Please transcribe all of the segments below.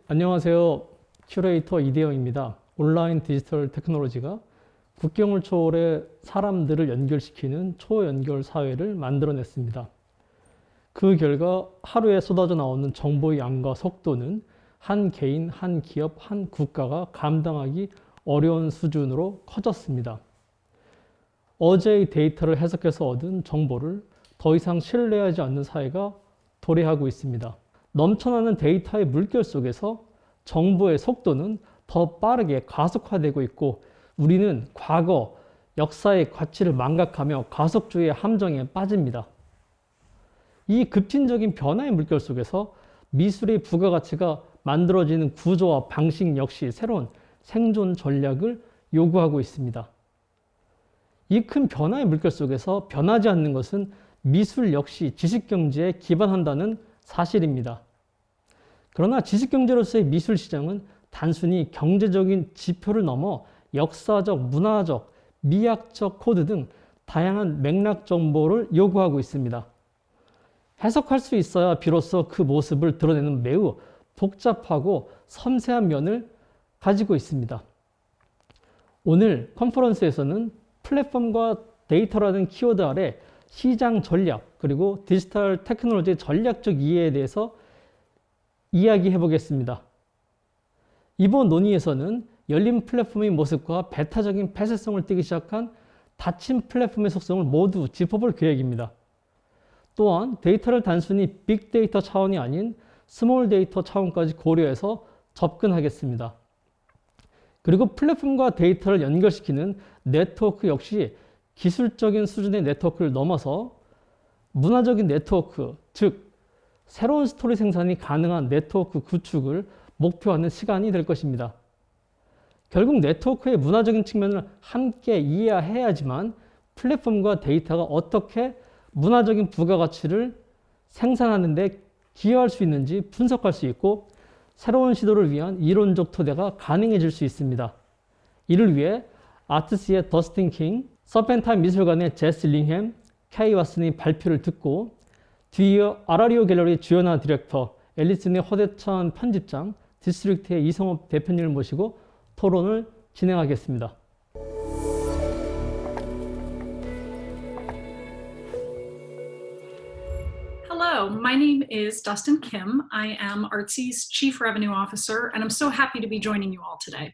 안녕하세요. 큐레이터 이대영입니다. 온라인 디지털 테크놀로지가 국경을 초월해 사람들을 연결시키는 초연결 사회를 만들어냈습니다. 그 결과 하루에 쏟아져 나오는 정보의 양과 속도는 한 개인, 한 기업, 한 국가가 감당하기 어려운 수준으로 커졌습니다. 어제의 데이터를 해석해서 얻은 정보를 더 이상 신뢰하지 않는 사회가 도래하고 있습니다. 넘쳐나는 데이터의 물결 속에서 정보의 속도는 더 빠르게 가속화되고 있고 우리는 과거, 역사의 가치를 망각하며 가속주의의 함정에 빠집니다. 이 급진적인 변화의 물결 속에서 미술의 부가가치가 만들어지는 구조와 방식 역시 새로운 생존 전략을 요구하고 있습니다. 이 큰 변화의 물결 속에서 변하지 않는 것은 미술 역시 지식경제에 기반한다는 사실입니다. 그러나 지식경제로서의 미술 시장은 단순히 경제적인 지표를 넘어 역사적, 문화적, 미학적 코드 등 다양한 맥락 정보를 요구하고 있습니다. 해석할 수 있어야 비로소 그 모습을 드러내는 매우 복잡하고 섬세한 면을 가지고 있습니다. 오늘 컨퍼런스에서는 플랫폼과 데이터라는 키워드 아래 시장 전략 그리고 디지털 테크놀로지의 전략적 이해에 대해서 이야기해 보겠습니다. 이번 논의에서는 열린 플랫폼의 모습과 배타적인 폐쇄성을 띠기 시작한 닫힌 플랫폼의 속성을 모두 짚어볼 계획입니다. 또한 데이터를 단순히 빅데이터 차원이 아닌 스몰 데이터 차원까지 고려해서 접근하겠습니다. 그리고 플랫폼과 데이터를 연결시키는 네트워크 역시 기술적인 수준의 네트워크를 넘어서 문화적인 네트워크, 즉 새로운 스토리 생산이 가능한 네트워크 구축을 목표하는 시간이 될 것입니다. 결국 네트워크의 문화적인 측면을 함께 이해해야지만 플랫폼과 데이터가 어떻게 문화적인 부가가치를 생산하는 데 기여할 수 있는지 분석할 수 있고 새로운 시도를 위한 이론적 토대가 가능해질 수 있습니다. 이를 위해 아트스의 더스틴 킹, 서펜타임 미술관의 제스 링햄, 케이 왓슨의 발표를 듣고 뒤이어 아라리오 갤러리 주연아 디렉터, 앨리슨의 허대천 편집장, 디스트릭트의 이성업 대표님을 모시고 토론을 진행하겠습니다. Hello, my name is Dustin Kim. I am Artsy's Chief Revenue Officer, and I'm so happy to be joining you all today.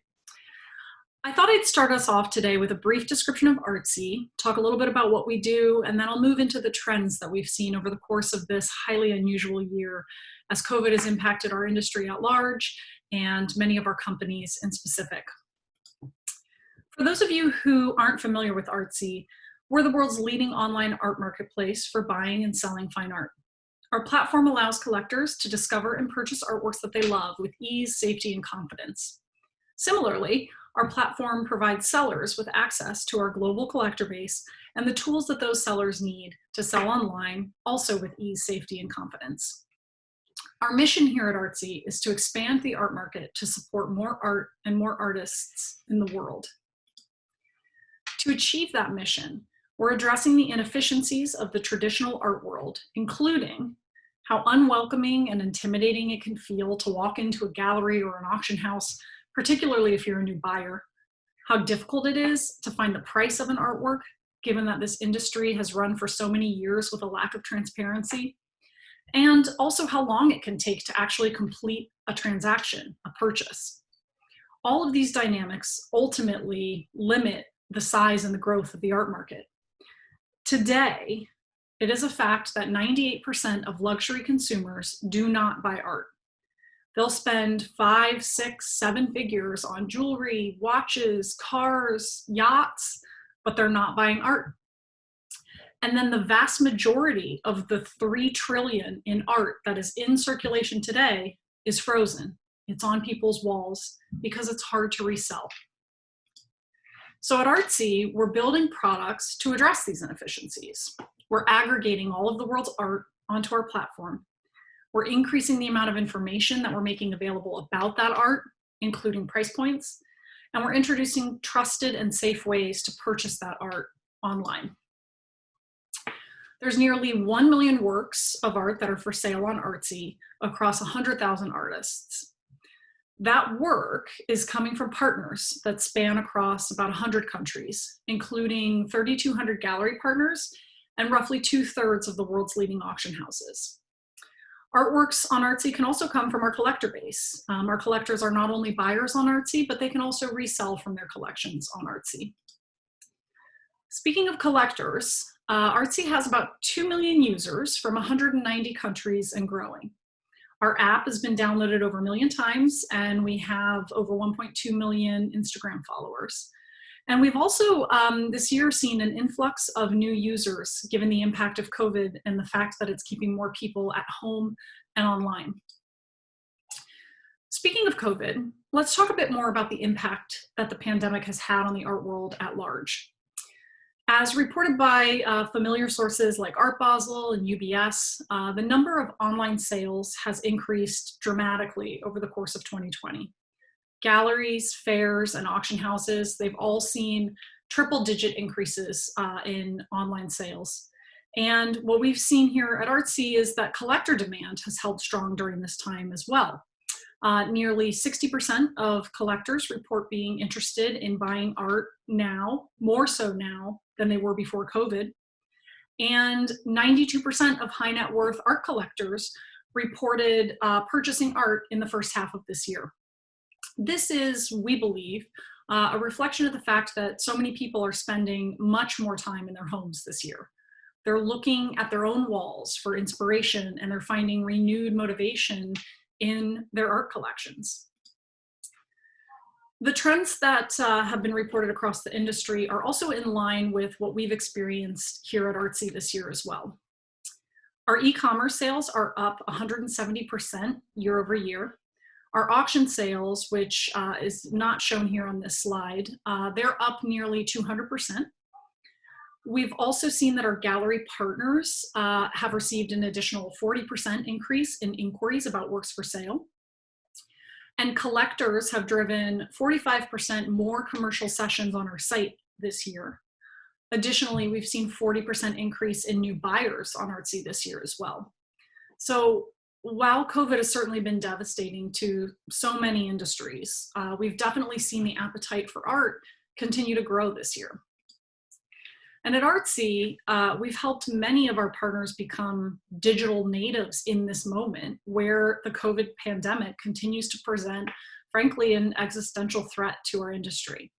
I thought I'd start us off today with a brief description of Artsy, talk a little bit about what we do, and then I'll move into the trends that we've seen over the course of this highly unusual year as COVID has impacted our industry at large and many of our companies in specific. For those of you who aren't familiar with Artsy, we're the world's leading online art marketplace for buying and selling fine art. Our platform allows collectors to discover and purchase artworks that they love with ease, safety, and confidence. Similarly, our platform provides sellers with access to our global collector base and the tools that those sellers need to sell online, also with ease, safety, and confidence. Our mission here at Artsy is to expand the art market to support more art and more artists in the world. To achieve that mission, we're addressing the inefficiencies of the traditional art world, including how unwelcoming and intimidating it can feel to walk into a gallery or an auction house, particularly if you're a new buyer, how difficult it is to find the price of an artwork, given that this industry has run for so many years with a lack of transparency, and also how long it can take to actually complete a transaction, a purchase. All of these dynamics ultimately limit the size and the growth of the art market. Today, it is a fact that 98% of luxury consumers do not buy art. They'll spend 5, 6, 7 figures on jewelry, watches, cars, yachts, but they're not buying art. And then the vast majority of the 3 trillion in art that is in circulation today is frozen. It's on people's walls because it's hard to resell. So at Artsy, we're building products to address these inefficiencies. We're aggregating all of the world's art onto our platform. We're increasing the amount of information that we're making available about that art, including price points, and we're introducing trusted and safe ways to purchase that art online. There's nearly 1 million works of art that are for sale on Artsy across 100,000 artists. That work is coming from partners that span across about 100 countries, including 3,200 gallery partners and roughly 2/3 of the world's leading auction houses. Artworks on Artsy can also come from our collector base. Our collectors are not only buyers on Artsy, but they can also resell from their collections on Artsy. Speaking of collectors, Artsy has about 2 million users from 190 countries and growing. Our app has been downloaded over 1 million times, and we have over 1.2 million Instagram followers. And we've also this year seen an influx of new users given the impact of COVID and the fact that it's keeping more people at home and online. Speaking of COVID, let's talk a bit more about the impact that the pandemic has had on the art world at large. As reported by familiar sources like Art Basel and UBS, the number of online sales has increased dramatically over the course of 2020. Galleries, fairs, and auction houses, they've all seen triple-digit increases in online sales. And what we've seen here at Artsy is that collector demand has held strong during this time as well. Nearly 60% of collectors report being interested in buying art now, more so now than they were before COVID. And 92% of high net worth art collectors reported purchasing art in the first half of this year. This is, we believe, a reflection of the fact that so many people are spending much more time in their homes this year. They're looking at their own walls for inspiration, and they're finding renewed motivation in their art collections. The trends that have been reported across the industry are also in line with what we've experienced here at Artsy this year as well. Our e-commerce sales are up 170% year over year. Our auction sales, which is not shown here on this slide, they're up nearly 200%. We've also seen that our gallery partners have received an additional 40% increase in inquiries about works for sale. And collectors have driven 45% more commercial sessions on our site this year. Additionally, we've seen 40% increase in new buyers on Artsy this year as well. So while COVID has certainly been devastating to so many industries, we've definitely seen the appetite for art continue to grow this year. And at Artsy, we've helped many of our partners become digital natives in this moment where the COVID pandemic continues to present, frankly, an existential threat to our industry.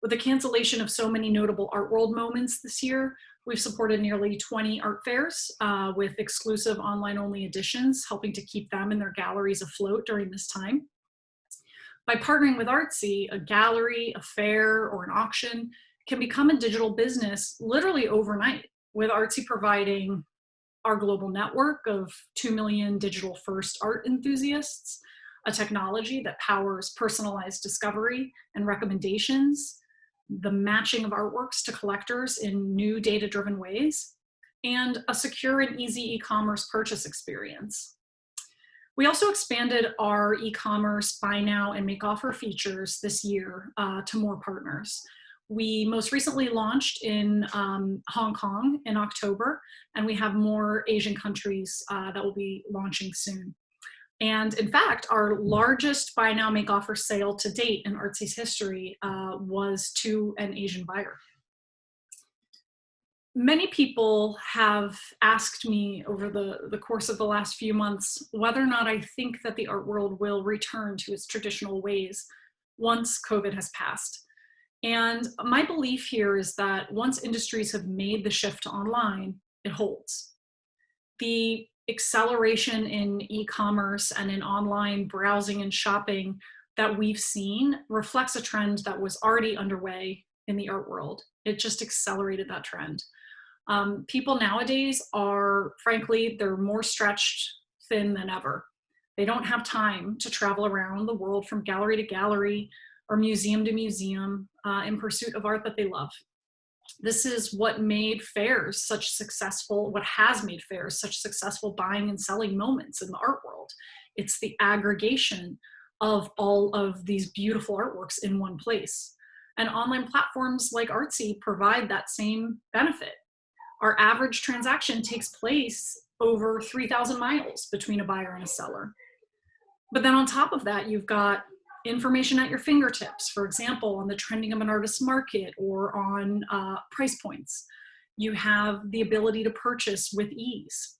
With the cancellation of so many notable art world moments this year, we've supported nearly 20 art fairs with exclusive online-only editions, helping to keep them and their galleries afloat during this time. By partnering with Artsy, a gallery, a fair, or an auction can become a digital business literally overnight, with Artsy providing our global network of 2 million digital first art enthusiasts, a technology that powers personalized discovery and recommendations, the matching of artworks to collectors in new data-driven ways, and a secure and easy e-commerce purchase experience. We also expanded our e-commerce buy now and make offer features this year to more partners. We most recently launched in Hong Kong in October, and we have more Asian countries that will be launching soon. And in fact, our largest buy now make offer sale to date in Artsy's history was to an Asian buyer. Many people have asked me over the course of the last few months whether or not I think that the art world will return to its traditional ways once COVID has passed. And my belief here is that once industries have made the shift to online, it holds. The acceleration in e-commerce and in online browsing and shopping that we've seen reflects a trend that was already underway in the art world. It just accelerated that trend. People nowadays are, frankly, they're more stretched thin than ever. They don't have time to travel around the world from gallery to gallery or museum to museum in pursuit of art that they love. This is what made fairs such successful, what has made fairs such successful buying and selling moments in the art world. It's the aggregation of all of these beautiful artworks in one place. And online platforms like Artsy provide that same benefit. Our average transaction takes place over 3,000 miles between a buyer and a seller. But then on top of that, you've got information at your fingertips, for example, on the trending of an artist's market or on price points. You have the ability to purchase with ease.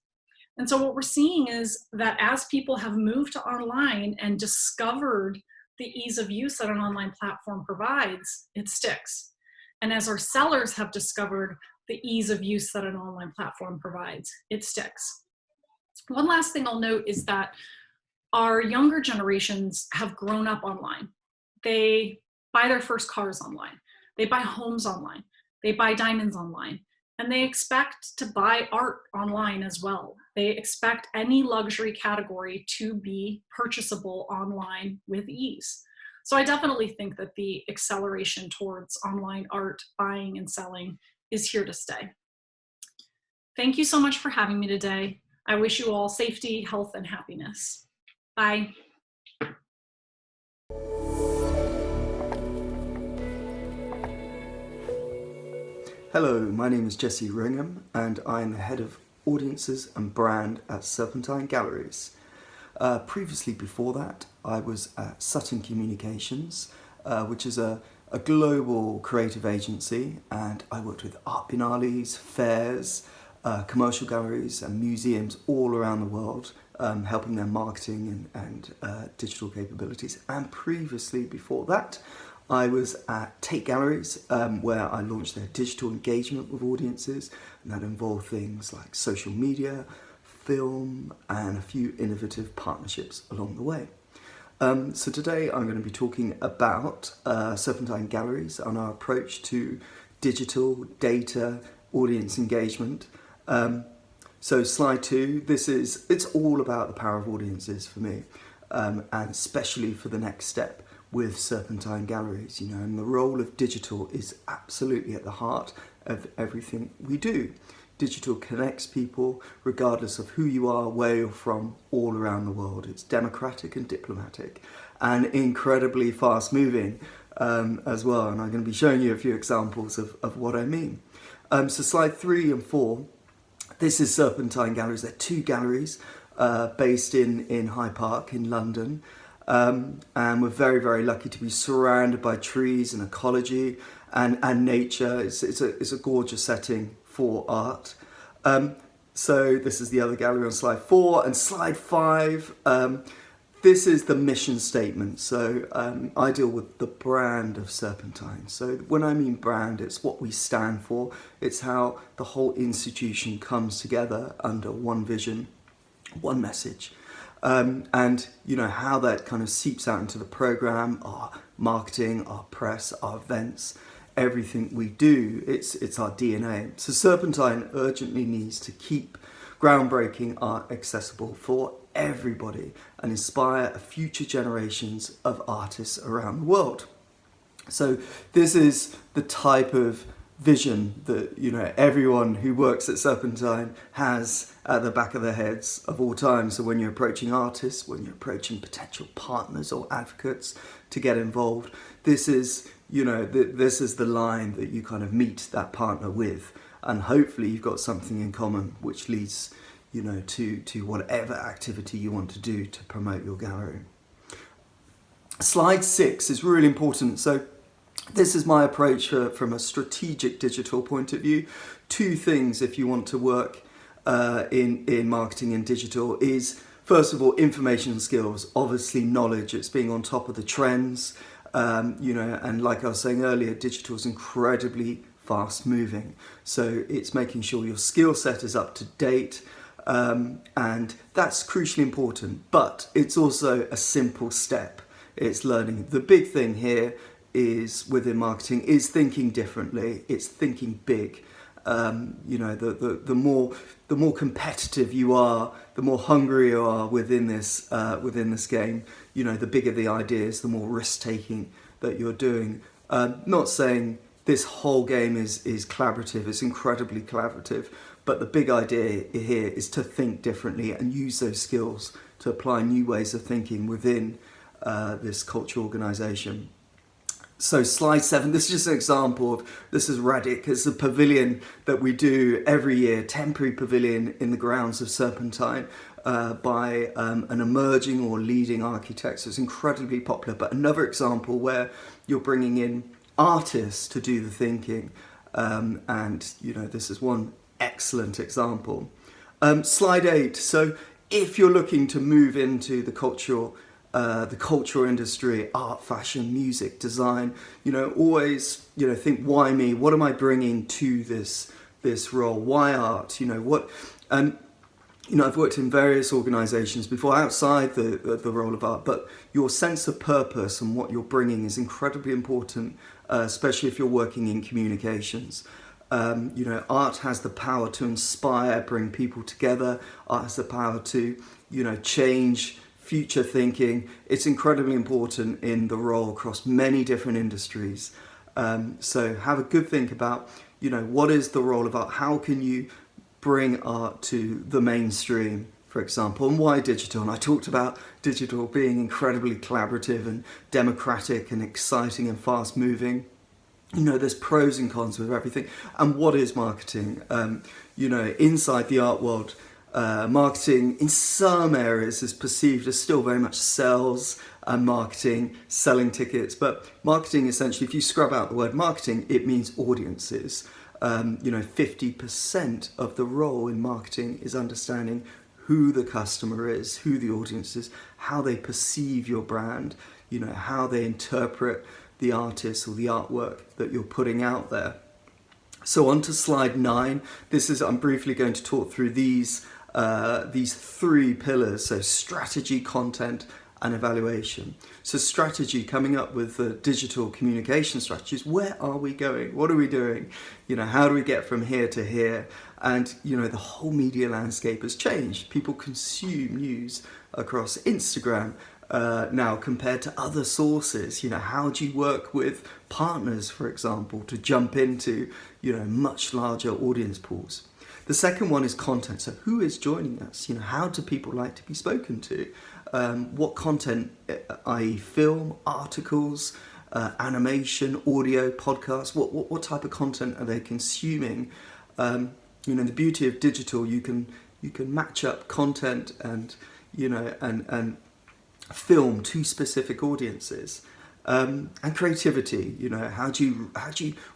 And so what we're seeing is that as people have moved to online and discovered the ease of use that an online platform provides, it sticks. And as our sellers have discovered the ease of use that an online platform provides, it sticks. One last thing I'll note is that our younger generations have grown up online. They buy their first cars online. They buy homes online. They buy diamonds online. And they expect to buy art online as well. They expect any luxury category to be purchasable online with ease. So I definitely think that the acceleration towards online art buying and selling is here to stay. Thank you so much for having me today. I wish you all safety, health, and happiness. Bye. Hello, my name is Jesse Ringham and I am the Head of Audiences and Brand at Serpentine Galleries. Previously before that, I was at Sutton Communications, which is a global creative agency, and I worked with art biennales, fairs, commercial galleries and museums all around the world, helping their marketing and digital capabilities. And previously before that, I was at Tate Galleries, where I launched their digital engagement with audiences, and that involved things like social media, film, and a few innovative partnerships along the way. So today I'm going to be talking about Serpentine Galleries and our approach to digital data audience engagement. So slide 2, it's all about the power of audiences for me, and especially for the next step with Serpentine Galleries, and the role of digital is absolutely at the heart of everything we do. Digital connects people regardless of who you are, where you're from, all around the world. It's democratic and diplomatic and incredibly fast moving as well. And I'm going to be showing you a few examples of what I mean. So slide 3 and 4, this is Serpentine Galleries. They're 2 galleries based in Hyde Park in London. And we're very, very lucky to be surrounded by trees and ecology and nature. It's a gorgeous setting for art. So this is the other gallery on slide 4, and slide 5. This is the mission statement. So I deal with the brand of Serpentine. So when I mean brand, it's what we stand for. It's how the whole institution comes together under one vision, one message. And how that kind of seeps out into the program, our marketing, our press, our events, everything we do, it's our DNA. So Serpentine urgently needs to keep groundbreaking art accessible for everybody and inspire future generations of artists around the world. So this is the type of vision that everyone who works at Serpentine has at the back of their heads of all time. So when you're approaching artists, when you're approaching potential partners or advocates to get involved, this is this is the line that you kind of meet that partner with, and hopefully you've got something in common which leads to whatever activity you want to do to promote your gallery. Slide 6 is really important. So this is my approach from a strategic digital point of view. 2 things if you want to work in marketing and digital is, first of all, information skills. Obviously knowledge, it's being on top of the trends, and like I was saying earlier, digital is incredibly fast moving. So it's making sure your skill set is up to date, and that's crucially important, but it's also a simple step. It's learning. The big thing here is within marketing is thinking differently. It's thinking big. The more competitive you are, the more hungry you are within this game. The bigger the ideas, the more risk taking that you're doing. Not saying this whole game is collaborative. It's incredibly collaborative. But the big idea here is to think differently and use those skills to apply new ways of thinking within this culture organisation. So slide 7, this is just an example of, this is Radic. It's a pavilion that we do every year, temporary pavilion in the grounds of Serpentine. by an emerging or leading architect. So it's incredibly popular. But another example where you're bringing in artists to do the thinking, and this is one excellent example. Slide 8. So if you're looking to move into the cultural industry, art, fashion, music, design, always, think, why me? What am I bringing to this role? Why art? I've worked in various organisations before outside the role of art, but your sense of purpose and what you're bringing is incredibly important, especially if you're working in communications. Art has the power to inspire, bring people together. Art has the power to, change future thinking. It's incredibly important in the role across many different industries. So have a good think about, what is the role of art? How can you bring art to the mainstream, for example, and why digital? And I talked about digital being incredibly collaborative and democratic and exciting and fast moving. There's pros and cons with everything. And what is marketing? Inside the art world, marketing in some areas is perceived as still very much sales and marketing, selling tickets. But marketing, essentially, if you scrub out the word marketing, it means audiences. 50% of the role in marketing is understanding who the customer is, who the audience is, how they perceive your brand, how they interpret the artist or the artwork that you're putting out there. So on to slide 9. I'm briefly going to talk through these 3 pillars. So strategy, content, and evaluation. So strategy, coming up with the digital communication strategies. Where are we going? What are we doing? How do we get from here to here? And, the whole media landscape has changed. People consume news across Instagram now compared to other sources. How do you work with partners, for example, to jump into, much larger audience pools? The second one is content. So who is joining us? How do people like to be spoken to? What content, i.e. film, articles, animation, audio, podcasts, what type of content are they consuming? The beauty of digital, you can match up content and film to specific audiences. And creativity, how do you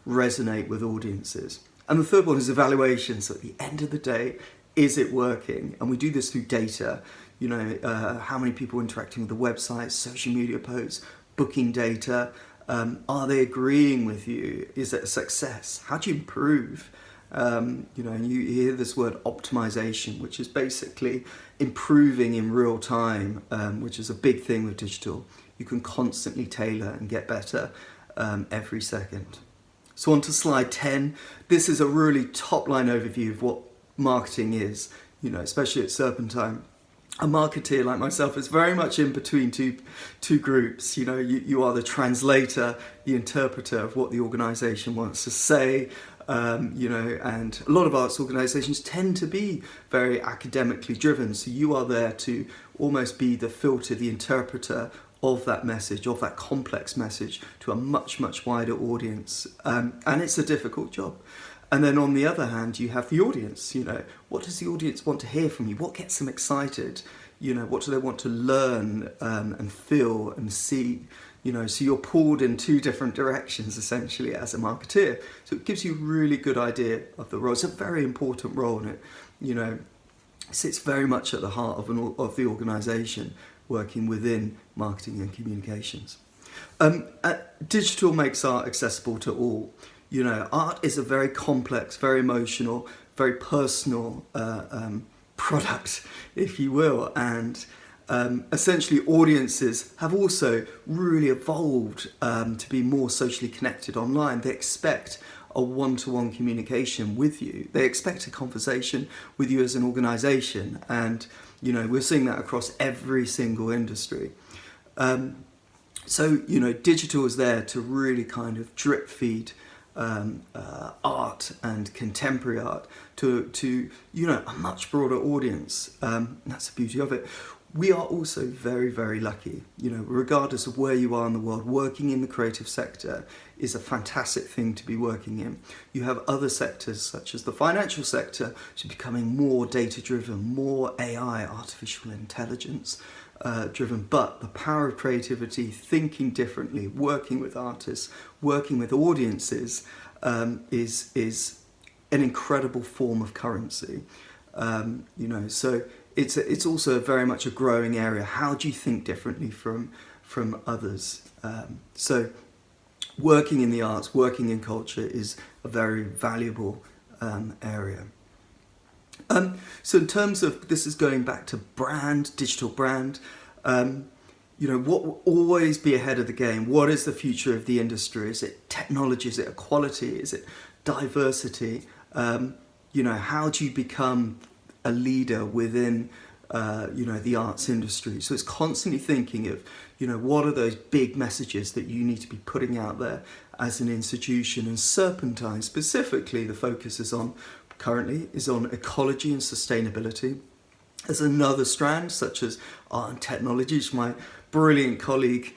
resonate with audiences? And the third one is evaluation. So at the end of the day, is it working? And we do this through data. How many people are interacting with the website, social media posts, booking data? Are they agreeing with you? Is it a success? How do you improve? And you hear this word optimization, which is basically improving in real time, which is a big thing with digital. You can constantly tailor and get better every second. So on to slide 10. This is a really top line overview of what marketing is, especially at Serpentine. A marketeer like myself is very much in between two groups. You are the translator, the interpreter of what the organisation wants to say. And a lot of arts organisations tend to be very academically driven. So you are there to almost be the filter, the interpreter of that message, of that complex message to a much, much wider audience. And it's a difficult job. And then on the other hand, you have the audience. What does the audience want to hear from you? What gets them excited? What do they want to learn and feel and see? So you're pulled in 2 different directions, essentially, as a marketeer. So it gives you a really good idea of the role. It's a very important role, and it sits very much at the heart of the organisation, working within marketing and communications. Digital makes art accessible to all. Art is a very complex, very emotional, very personal product, if you will, and essentially audiences have also really evolved to be more socially connected online. They expect a one-to-one communication with you. They expect a conversation with you as an organisation, and we're seeing that across every single industry. So digital is there to really kind of drip feed art and contemporary art to a much broader audience. That's the beauty of it. we are also very, very lucky. You know, regardless of where you are in the world, working in the creative sector is a fantastic thing to be working in. You have other sectors, such as the financial sector, which are becoming more data-driven, more AI, artificial intelligence driven. But the power of creativity, thinking differently, working with artists, working with audiences, is an incredible form of currency. You know, so it's also very much a growing area. How do you think differently from others? So working in the arts, working in culture is a very valuable area. So in terms of, this is going back to brand, digital brand, you know, what will always be ahead of the game? What is the future of the industry? Is it technology? Is it equality? Is it diversity? You know, how do you become a leader within, you know, the arts industry? So it's constantly thinking of, you know, what are those big messages that you need to be putting out there as an institution? And Serpentine specifically, the focus is on, currently, is on ecology and sustainability. There's another strand, such as art and technology, which my brilliant colleague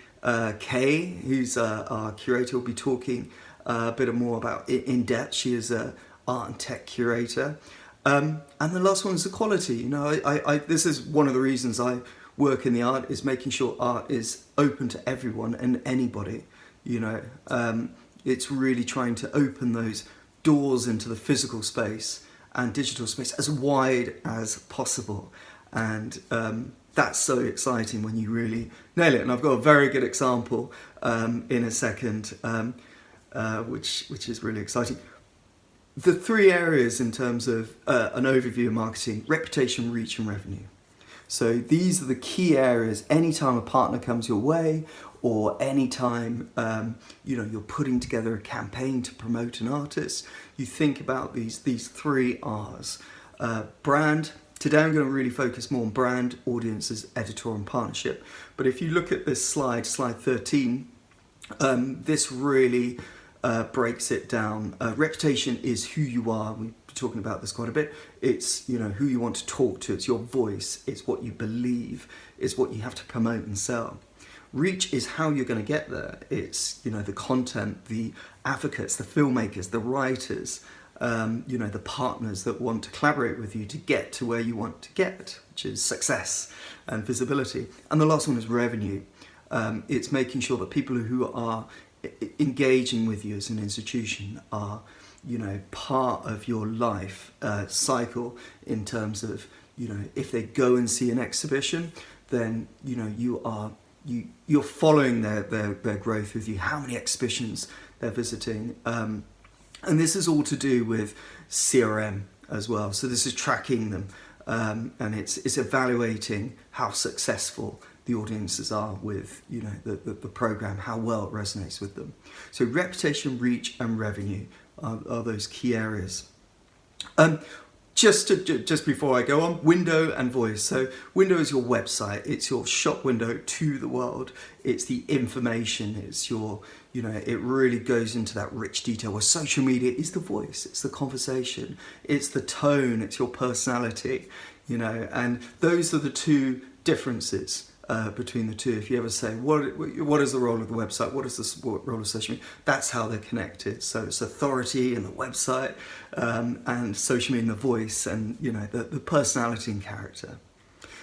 Kay, who's our curator, will be talking a bit more about in depth. She is a art and tech curator. And the last one is equality. You know, this is one of the reasons I work in the art, is making sure art is open to everyone and anybody. You know, it's really trying to open those doors into the physical space and digital space as wide as possible. And that's so exciting when you really nail it. And I've got a very good example in a second, which is really exciting. The three areas in terms of an overview of marketing: reputation, reach, and revenue. So these are the key areas. Anytime a partner comes your way, or anytime you know, you're putting together a campaign to promote an artist, you think about these three R's. Brand. Today I'm going to really focus more on brand, audiences, editorial, and partnership. But if you look at this slide 13, this really breaks it down. Reputation is who you are. We've been talking about this quite a bit. It's, you know, who you want to talk to. It's your voice. It's what you believe. It's what you have to promote and sell. Reach is how you're going to get there. It's, you know, the content, the advocates, the filmmakers, the writers, you know, the partners that want to collaborate with you to get to where you want to get, which is success and visibility. And the last one is revenue. It's making sure that people who are engaging with you as an institution are, you know, part of your life cycle, in terms of, you know, if they go and see an exhibition, then, you know, you're following their growth with you, how many exhibitions they're visiting. And this is all to do with CRM as well. So this is tracking them, and it's evaluating how successful the audiences are with, you know, the program, how well it resonates with them. So reputation, reach, and revenue are those key areas. Just before I go on, window and voice. So window is your website. It's your shop window to the world. It's the information. It's your, you know, it really goes into that rich detail, where social media is the voice. It's the conversation. It's the tone. It's your personality, you know, and those are the two differences between the two. If you ever say, what is the role of the website? What is the role of social media? That's how they're connected. So it's authority in the website, and social media in the voice, and, you know, the personality and character.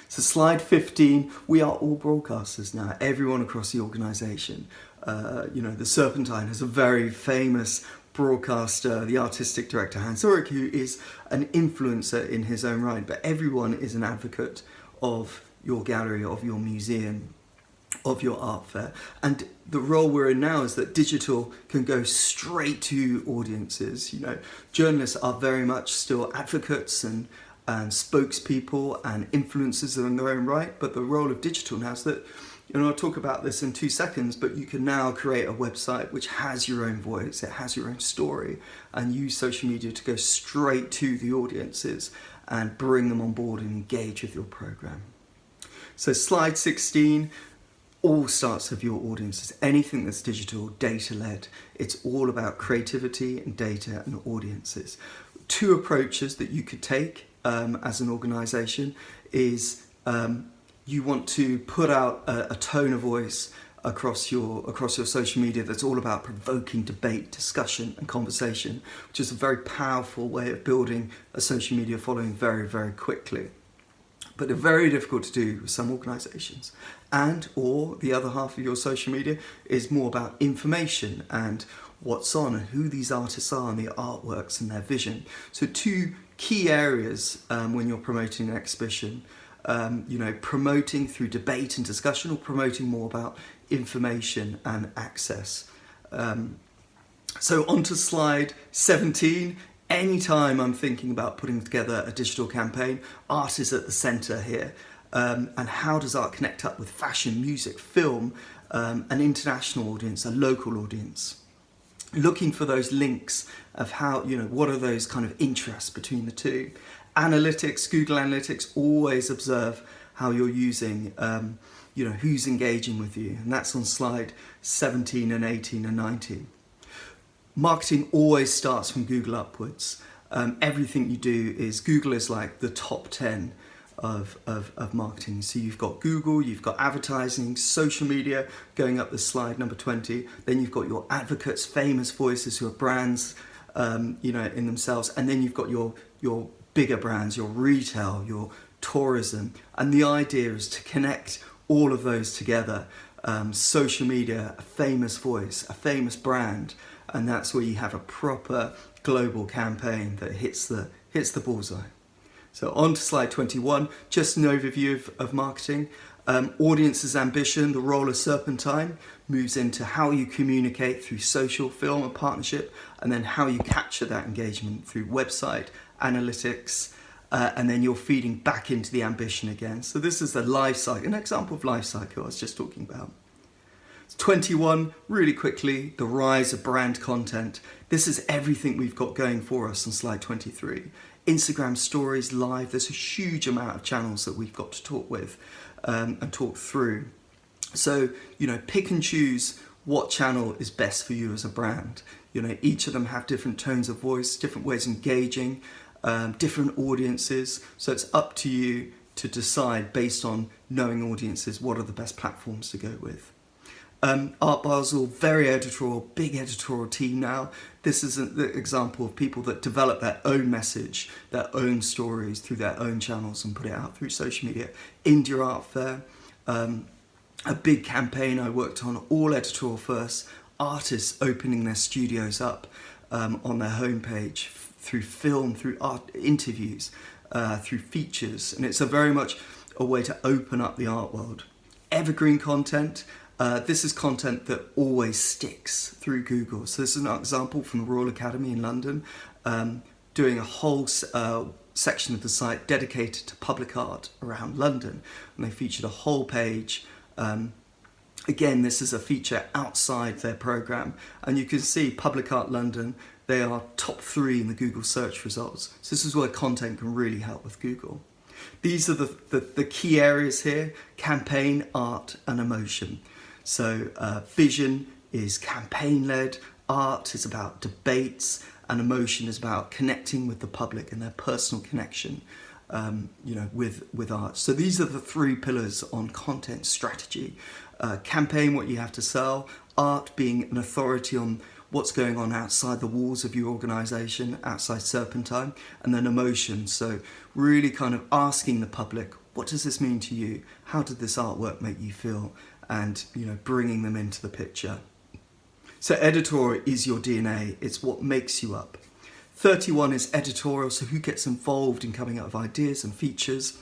So slide 15, we are all broadcasters now, everyone across the organisation. You know, the Serpentine has a very famous broadcaster, the artistic director, Hans Ulrich, who is an influencer in his own right, but everyone is an advocate of your gallery, of your museum, of your art fair. And the role we're in now is that digital can go straight to audiences. You know, journalists are very much still advocates and spokespeople and influencers in their own right, but the role of digital now is that, you know, I'll talk about this in 2 seconds, but you can now create a website which has your own voice, it has your own story, and use social media to go straight to the audiences and bring them on board and engage with your program. So slide 16, all starts with your audiences. Anything that's digital, data-led, it's all about creativity and data and audiences. 2 approaches that you could take as an organisation is you want to put out a tone of voice across your social media that's all about provoking debate, discussion and conversation, which is a very powerful way of building a social media following very, very quickly. But they're very difficult to do with some organisations. And or the other half of your social media is more about information and what's on and who these artists are and their artworks and their vision. So two key areas when you're promoting an exhibition, promoting through debate and discussion, or promoting more about information and access. So on to slide 17. Anytime I'm thinking about putting together a digital campaign, art is at the centre here. And how does art connect up with fashion, music, film, an international audience, a local audience? Looking for those links of how, what are those kind of interests between the two. Analytics, Google Analytics, always observe how you're using, who's engaging with you. And that's on slide 17 and 18 and 19. Marketing always starts from Google upwards. Everything you do is, Google is like the top 10 of marketing. So you've got Google, you've got advertising, social media, going up the slide number 20. Then you've got your advocates, famous voices who are brands, in themselves. And then you've got your bigger brands, your retail, your tourism. And the idea is to connect all of those together. Social media, a famous voice, a famous brand. And that's where you have a proper global campaign that hits the bullseye. So on to slide 21, just an overview of marketing. Audience's ambition, the role of Serpentine, moves into how you communicate through social, film and partnership, and then how you capture that engagement through website, analytics, and then you're feeding back into the ambition again. So this is the life cycle, an example of life cycle I was just talking about. 21, really quickly, the rise of brand content. This is everything we've got going for us on slide 23. Instagram stories, live, there's a huge amount of channels that we've got to talk with and talk through. So, pick and choose what channel is best for you as a brand. Each of them have different tones of voice, different ways of engaging, different audiences. So it's up to you to decide based on knowing audiences, what are the best platforms to go with. Art Basel, very editorial, big editorial team now. This is an example of people that develop their own message, their own stories through their own channels and put it out through social media. India Art Fair, a big campaign I worked on, all editorial first, artists opening their studios up on their homepage through film, through art interviews, through features. And it's very much a way to open up the art world. Evergreen content. This is content that always sticks through Google. So this is an example from the Royal Academy in London, doing a whole section of the site dedicated to public art around London. And they featured a whole page. Again, this is a feature outside their programme. And you can see Public Art London, they are top 3 in the Google search results. So this is where content can really help with Google. These are the key areas here: campaign, art and emotion. So vision is campaign-led, art is about debates, and emotion is about connecting with the public and their personal connection with art. So these are the 3 pillars on content strategy. Campaign, what you have to sell; art, being an authority on what's going on outside the walls of your organisation, outside Serpentine; and then emotion, so really kind of asking the public, what does this mean to you? How did this artwork make you feel? And bringing them into the picture. So editorial is your DNA, it's what makes you up. 31 is editorial, so who gets involved in coming up with ideas and features?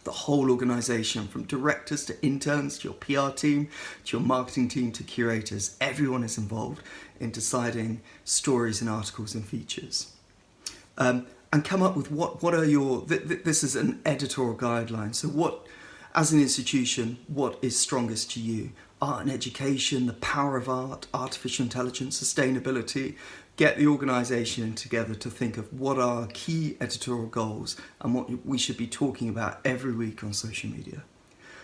The whole organisation, from directors to interns to your PR team to your marketing team to curators, everyone is involved in deciding stories and articles and features. And come up with what are your, this is an editorial guideline, so what, as an institution, what is strongest to you? Art and education, the power of art, artificial intelligence, sustainability. Get the organisation together to think of what are key editorial goals and what we should be talking about every week on social media.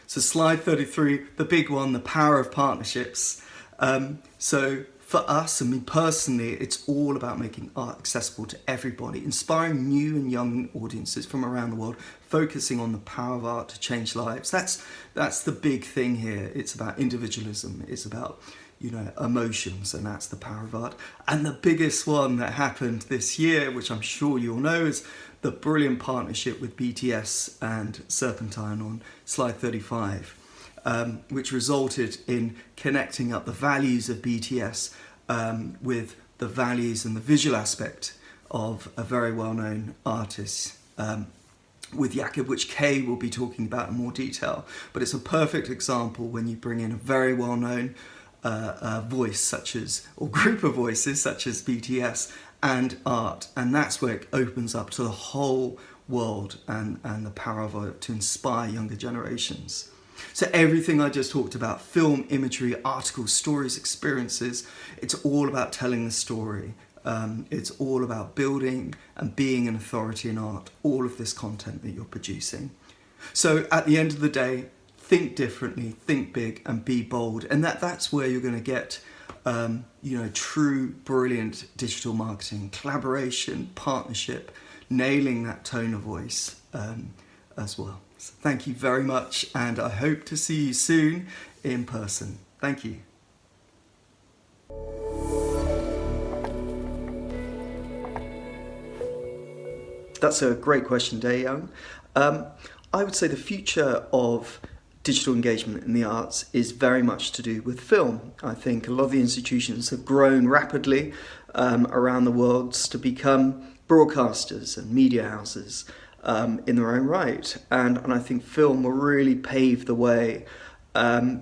So slide 33, the big one, the power of partnerships. So for us and me personally, it's all about making art accessible to everybody, inspiring new and young audiences from around the world, focusing on the power of art to change lives. That's the big thing here. It's about individualism. It's about, emotions, and that's the power of art. And the biggest one that happened this year, which I'm sure you all know, is the brilliant partnership with BTS and Serpentine on slide 35, which resulted in connecting up the values of BTS with the values and the visual aspect of a very well-known artist, with Jakob, which Kay will be talking about in more detail. But it's a perfect example when you bring in a very well-known voice or group of voices such as BTS and art, and that's where it opens up to the whole world and the power of it to inspire younger generations. So everything I just talked about, film, imagery, articles, stories, experiences, it's all about telling the story. It's all about building and being an authority in art, all of this content that you're producing. So at the end of the day, think differently, think big, and be bold. And that's where you're going to get true, brilliant digital marketing, collaboration, partnership, nailing that tone of voice as well. So thank you very much, and I hope to see you soon in person. Thank you. That's a great question, Dae Young. I would say the future of digital engagement in the arts is very much to do with film. I think a lot of the institutions have grown rapidly around the world to become broadcasters and media houses in their own right. And I think film will really pave the way.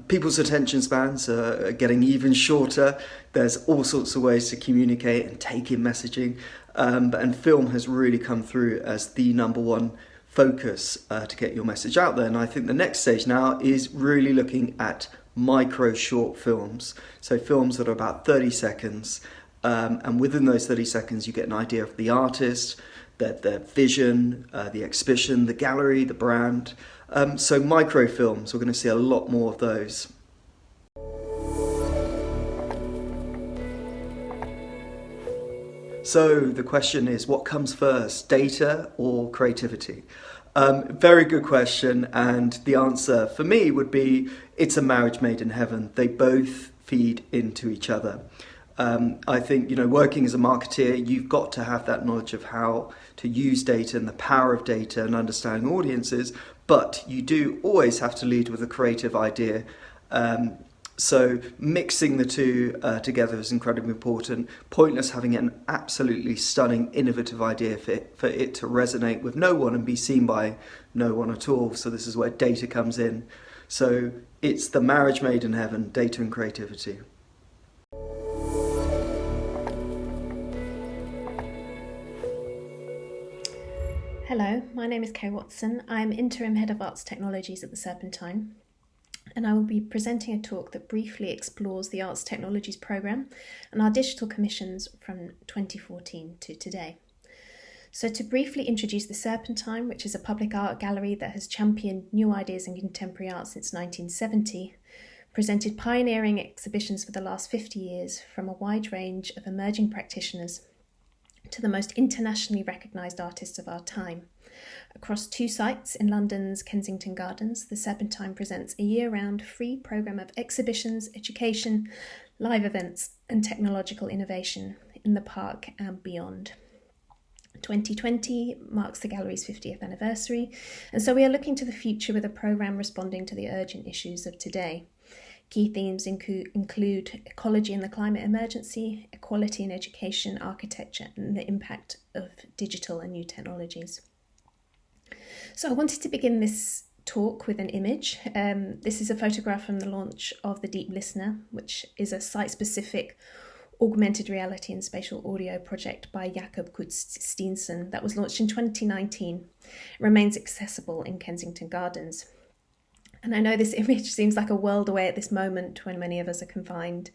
People's attention spans are getting even shorter. There's all sorts of ways to communicate and take in messaging. And film has really come through as the number one focus to get your message out there. And I think the next stage now is really looking at micro short films. So films that are about 30 seconds. And within those 30 seconds, you get an idea of the artist, their vision, the exhibition, the gallery, the brand. So microfilms, we're going to see a lot more of those. So the question is, what comes first, data or creativity? Very good question, and the answer for me would be it's a marriage made in heaven. They both feed into each other. I think, working as a marketeer, you've got to have that knowledge of how to use data and the power of data and understanding audiences, but you do always have to lead with a creative idea. So mixing the two together is incredibly important. Pointless having an absolutely stunning, innovative idea for it to resonate with no one and be seen by no one at all. So this is where data comes in. So it's the marriage made in heaven, data and creativity. Hello, my name is Kay Watson. I'm Interim Head of Arts Technologies at the Serpentine, and I will be presenting a talk that briefly explores the Arts Technologies programme and our digital commissions from 2014 to today. So to briefly introduce the Serpentine, which is a public art gallery that has championed new ideas in contemporary art since 1970, presented pioneering exhibitions for the last 50 years from a wide range of emerging practitioners to the most internationally recognised artists of our time. Across 2 sites in London's Kensington Gardens, the Serpentine presents a year-round free programme of exhibitions, education, live events and technological innovation in the park and beyond. 2020 marks the gallery's 50th anniversary, and so we are looking to the future with a programme responding to the urgent issues of today. Key themes include ecology and the climate emergency, equality in education, architecture, and the impact of digital and new technologies. So I wanted to begin this talk with an image. This is a photograph from the launch of the Deep Listener, which is a site-specific augmented reality and spatial audio project by Jakob Kudsteensen that was launched in 2019. It remains accessible in Kensington Gardens. And I know this image seems like a world away at this moment when many of us are confined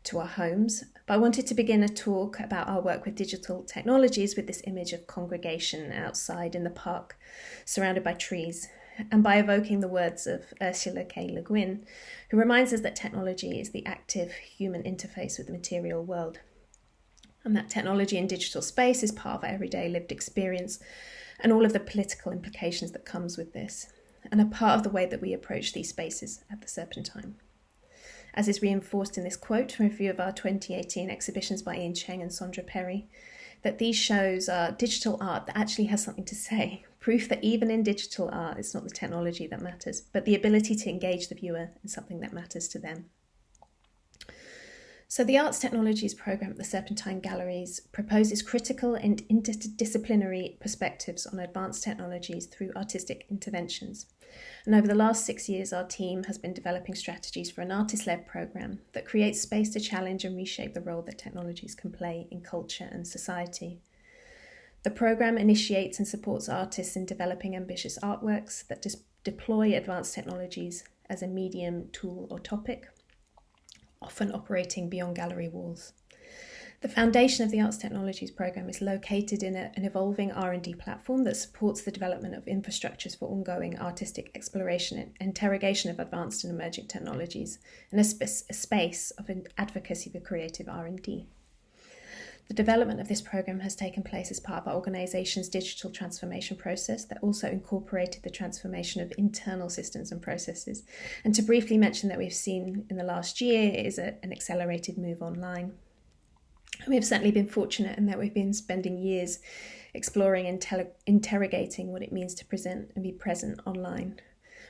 to our homes, but I wanted to begin a talk about our work with digital technologies with this image of congregation outside in the park, surrounded by trees, and by evoking the words of Ursula K. Le Guin, who reminds us that technology is the active human interface with the material world, and that technology in digital space is part of our everyday lived experience, and all of the political implications that comes with this, and are part of the way that we approach these spaces at the Serpentine. As is reinforced in this quote from a review of our 2018 exhibitions by Ian Cheng and Sondra Perry, that these shows are digital art that actually has something to say, proof that even in digital art, it's not the technology that matters, but the ability to engage the viewer in something that matters to them. So the Arts Technologies programme at the Serpentine Galleries proposes critical and interdisciplinary perspectives on advanced technologies through artistic interventions. And over the last 6 years, our team has been developing strategies for an artist-led programme that creates space to challenge and reshape the role that technologies can play in culture and society. The programme initiates and supports artists in developing ambitious artworks that deploy advanced technologies as a medium, tool, or topic, often operating beyond gallery walls. The foundation of the Arts Technologies programme is located in an evolving R&D platform that supports the development of infrastructures for ongoing artistic exploration and interrogation of advanced and emerging technologies, and a space of advocacy for creative R&D. The development of this programme has taken place as part of our organisation's digital transformation process that also incorporated the transformation of internal systems and processes. And to briefly mention that we've seen in the last year is an accelerated move online. We have certainly been fortunate in that we've been spending years exploring and interrogating what it means to present and be present online.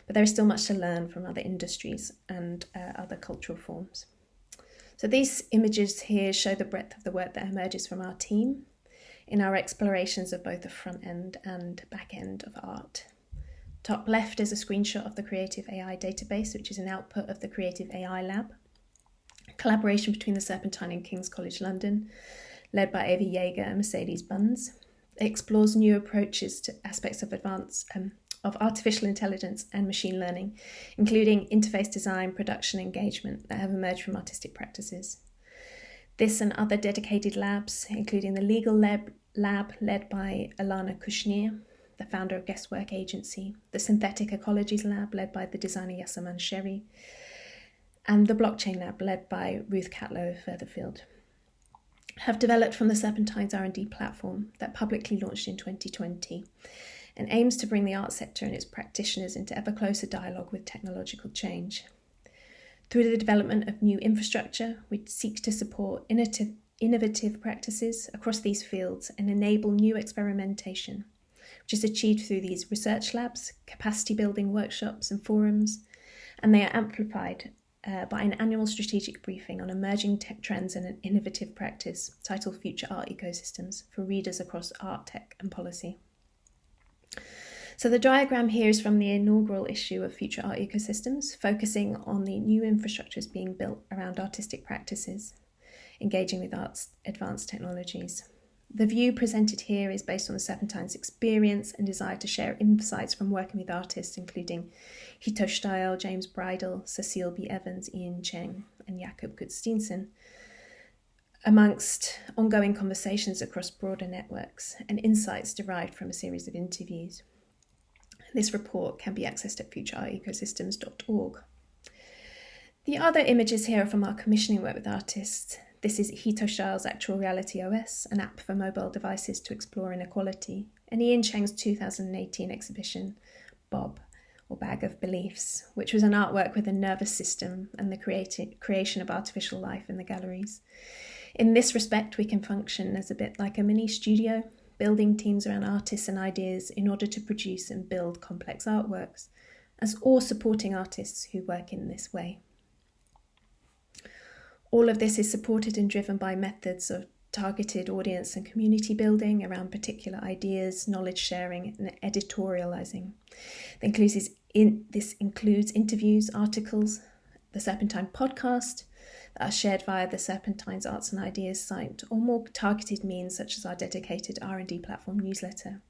But there is still much to learn from other industries and other cultural forms. So these images here show the breadth of the work that emerges from our team in our explorations of both the front end and back end of art. Top left is a screenshot of the Creative AI database, which is an output of the Creative AI Lab, a collaboration between the Serpentine and King's College London, led by Ava Yeager and Mercedes Bunz. It explores new approaches to aspects of of artificial intelligence and machine learning, including interface design, production, engagement that have emerged from artistic practices. This and other dedicated labs, including the Legal Lab led by Alana Kushnir, the founder of Guestwork Agency, the Synthetic Ecologies Lab led by the designer Yasaman Sherry, and the Blockchain Lab led by Ruth Catlow of Furtherfield, have developed from the Serpentine's R&D platform that publicly launched in 2020 and aims to bring the art sector and its practitioners into ever closer dialogue with technological change. Through the development of new infrastructure, we seek to support innovative practices across these fields and enable new experimentation, which is achieved through these research labs, capacity building workshops and forums, and they are amplified by an annual strategic briefing on emerging tech trends and an innovative practice titled Future Art Ecosystems for readers across art, tech and policy. So the diagram here is from the inaugural issue of Future Art Ecosystems, focusing on the new infrastructures being built around artistic practices, engaging with art's advanced technologies. The view presented here is based on the Serpentine's experience and desire to share insights from working with artists including Hito Steil, James Bridle, Cecile B. Evans, Ian Cheng and Jakob Gutsteensen, amongst ongoing conversations across broader networks and insights derived from a series of interviews. This report can be accessed at futureartecosystems.org. The other images here are from our commissioning work with artists. This is Hito Steil's Actual Reality OS, an app for mobile devices to explore inequality, and Ian Cheng's 2018 exhibition, Bob, or Bag of Beliefs, which was an artwork with a nervous system and the creation of artificial life in the galleries. In this respect, we can function as a bit like a mini studio, building teams around artists and ideas in order to produce and build complex artworks, or supporting artists who work in this way. All of this is supported and driven by methods of targeted audience and community building around particular ideas, knowledge sharing, and editorializing. This includes interviews, articles, the Serpentine podcast, that are shared via the Serpentine's Arts and Ideas site, or more targeted means such as our dedicated R&D platform newsletter,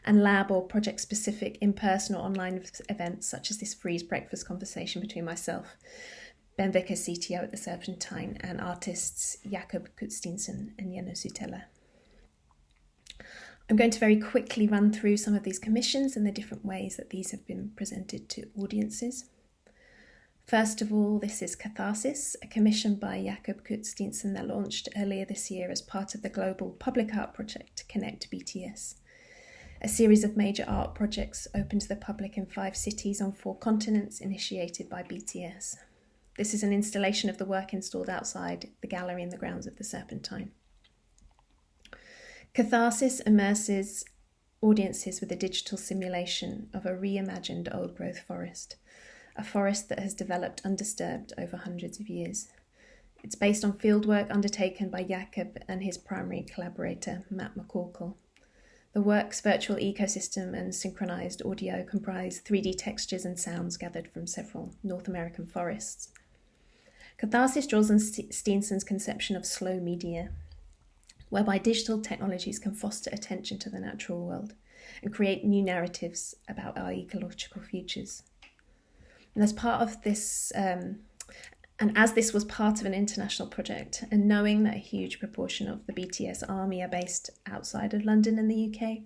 and lab or project-specific in-person or online events such as this Freeze breakfast conversation between myself, Ben Vickers, CTO at the Serpentine, and artists Jakob Gutsteensen and Jenna Sutella. I'm going to very quickly run through some of these commissions and the different ways that these have been presented to audiences. First of all, this is Catharsis, a commission by Jakob Gutsteensen that launched earlier this year as part of the global public art project Connect BTS. a series of major art projects open to the public in 5 cities on 4 continents, initiated by BTS. This is an installation of the work installed outside the gallery in the grounds of the Serpentine. Catharsis immerses audiences with a digital simulation of a reimagined old-growth forest, a forest that has developed undisturbed over hundreds of years. It's based on fieldwork undertaken by Jakob and his primary collaborator, Matt McCorkle. The work's virtual ecosystem and synchronized audio comprise 3D textures and sounds gathered from several North American forests. Catharsis draws on Steenson's conception of slow media, whereby digital technologies can foster attention to the natural world and create new narratives about our ecological futures. And as part of this, as this was part of an international project, and knowing that a huge proportion of the BTS army are based outside of London and the UK,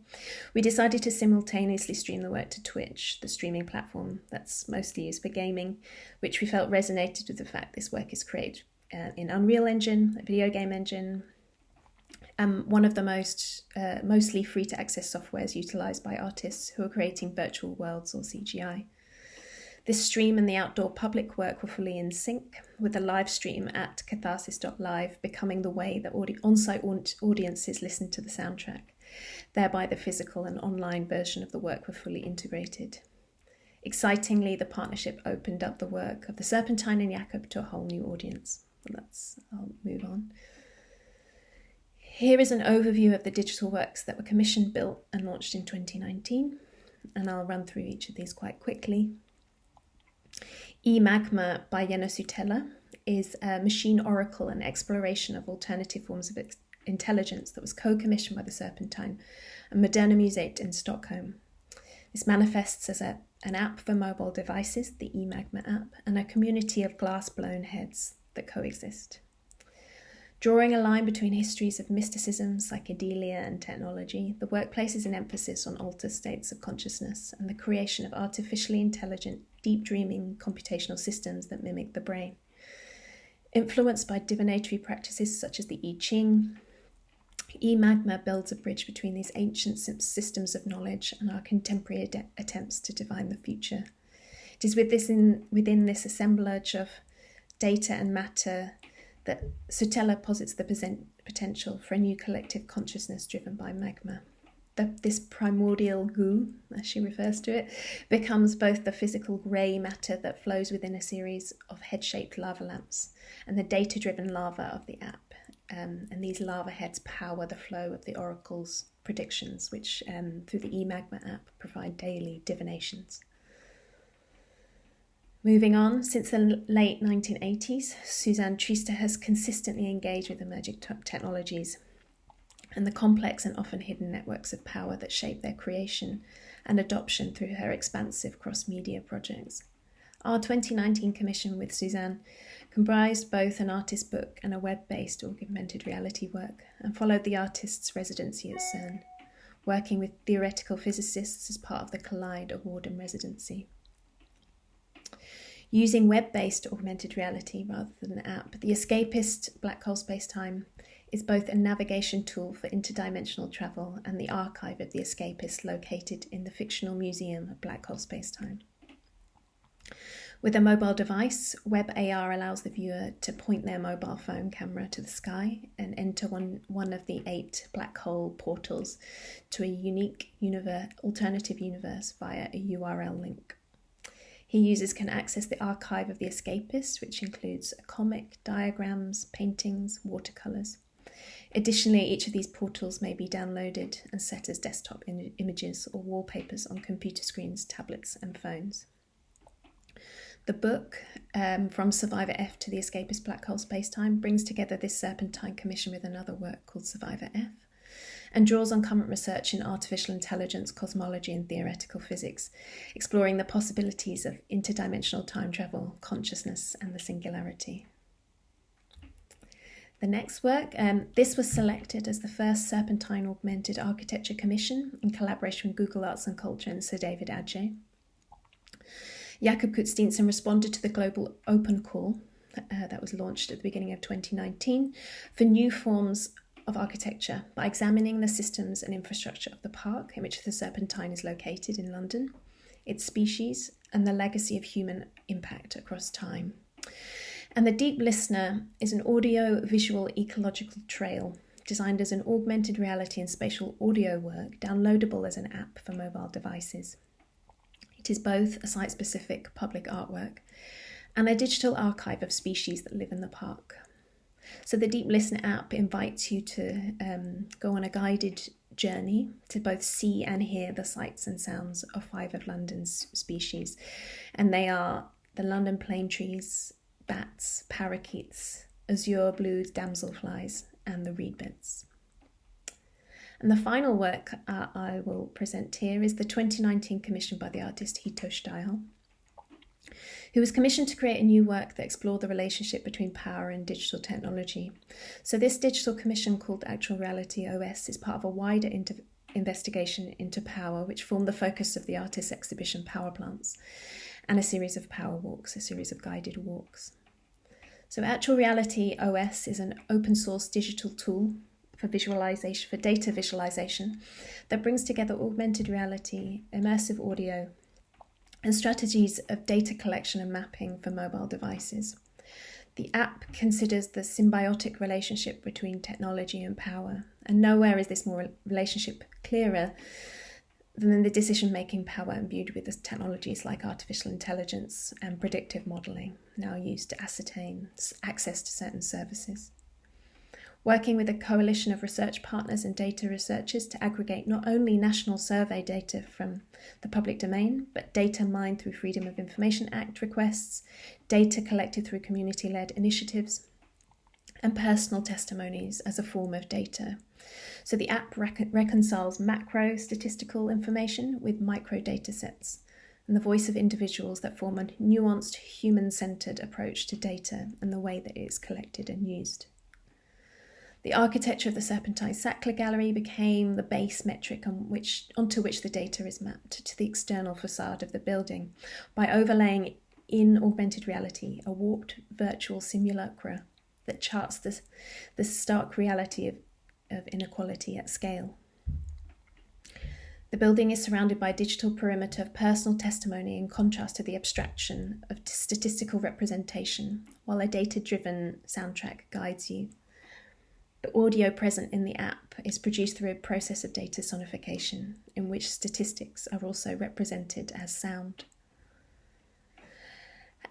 we decided to simultaneously stream the work to Twitch, the streaming platform that's mostly used for gaming, which we felt resonated with the fact this work is created in Unreal Engine, a video game engine, one of the mostly free-to-access softwares utilised by artists who are creating virtual worlds or CGI. This stream and the outdoor public work were fully in sync, with the live stream at catharsis.live becoming the way that on-site audiences listened to the soundtrack. Thereby the physical and online version of the work were fully integrated. Excitingly, the partnership opened up the work of the Serpentine and Jakob to a whole new audience. I'll move on. Here is an overview of the digital works that were commissioned, built and launched in 2019, and I'll run through each of these quite quickly. eMagma by Jenno Sutella is a machine oracle and exploration of alternative forms of intelligence that was co-commissioned by the Serpentine and Moderna Museet in Stockholm. This manifests as an app for mobile devices, the eMagma app, and a community of glass-blown heads that coexist. Drawing a line between histories of mysticism, psychedelia, and technology, the work places an emphasis on altered states of consciousness and the creation of artificially intelligent, deep dreaming computational systems that mimic the brain. Influenced by divinatory practices such as the I Ching, eMagma builds a bridge between these ancient systems of knowledge and our contemporary attempts to divine the future. It is within this assemblage of data and matter that Sutella posits the potential for a new collective consciousness driven by magma. This primordial goo, as she refers to it, becomes both the physical grey matter that flows within a series of head-shaped lava lamps and the data-driven lava of the app. And these lava heads power the flow of the oracle's predictions, which through the eMagma app provide daily divinations. Moving on, since the late 1980s, Suzanne Treister has consistently engaged with emerging technologies and the complex and often hidden networks of power that shape their creation and adoption through her expansive cross-media projects. Our 2019 commission with Suzanne comprised both an artist book and a web-based augmented reality work, and followed the artist's residency at CERN, working with theoretical physicists as part of the Collide Award and residency. Using web-based augmented reality rather than an app, the Escapist Black Hole Spacetime is both a navigation tool for interdimensional travel and the archive of the Escapist located in the fictional Museum of Black Hole Spacetime. With a mobile device, WebAR allows the viewer to point their mobile phone camera to the sky and enter one of the 8 black hole portals to a unique alternative universe via a URL link. Users can access the archive of the Escapist, which includes a comic, diagrams, paintings, watercolours. Additionally, each of these portals may be downloaded and set as desktop images or wallpapers on computer screens, tablets and phones. The book, From Survivor F to the Escapist Black Hole Spacetime, brings together this Serpentine commission with another work called Survivor F, and draws on current research in artificial intelligence, cosmology and theoretical physics, exploring the possibilities of interdimensional time travel, consciousness and the singularity. The next work, this was selected as the first Serpentine Augmented Architecture Commission in collaboration with Google Arts and Culture and Sir David Adjaye. Jakob Kurt-Steenson responded to the global open call that was launched at the beginning of 2019 for new forms of architecture by examining the systems and infrastructure of the park in which the Serpentine is located in London, its species, and the legacy of human impact across time. And the Deep Listener is an audio-visual ecological trail designed as an augmented reality and spatial audio work downloadable as an app for mobile devices. It is both a site-specific public artwork and a digital archive of species that live in the park. So the Deep Listener app invites you to go on a guided journey to both see and hear the sights and sounds of 5 of London's species. And they are the London plane trees, bats, parakeets, azure blue damselflies, and the reedbeds. And the final work I will present here is the 2019 commission by the artist Hitosh Dayal, who was commissioned to create a new work that explored the relationship between power and digital technology. So this digital commission, called Actual Reality OS, is part of a wider investigation into power, which formed the focus of the artist's exhibition Power Plants, and a series of power walks, a series of guided walks. So Actual Reality OS is an open source digital tool for visualization, for data visualization, that brings together augmented reality, immersive audio, and strategies of data collection and mapping for mobile devices. The app considers the symbiotic relationship between technology and power, and nowhere is this more relationship clearer than in the decision-making power imbued with the technologies like artificial intelligence and predictive modelling, now used to ascertain access to certain services. Working with a coalition of research partners and data researchers to aggregate not only national survey data from the public domain, but data mined through Freedom of Information Act requests, data collected through community-led initiatives, and personal testimonies as a form of data. So the app reconciles macro statistical information with micro data sets and the voice of individuals that form a nuanced, human-centered approach to data and the way that it is collected and used. The architecture of the Serpentine Sackler Gallery became the base metric onto which the data is mapped to the external facade of the building by overlaying in augmented reality a warped virtual simulacra that charts the stark reality of inequality at scale. The building is surrounded by a digital perimeter of personal testimony in contrast to the abstraction of statistical representation, while a data-driven soundtrack guides you. The audio present in the app is produced through a process of data sonification, in which statistics are also represented as sound.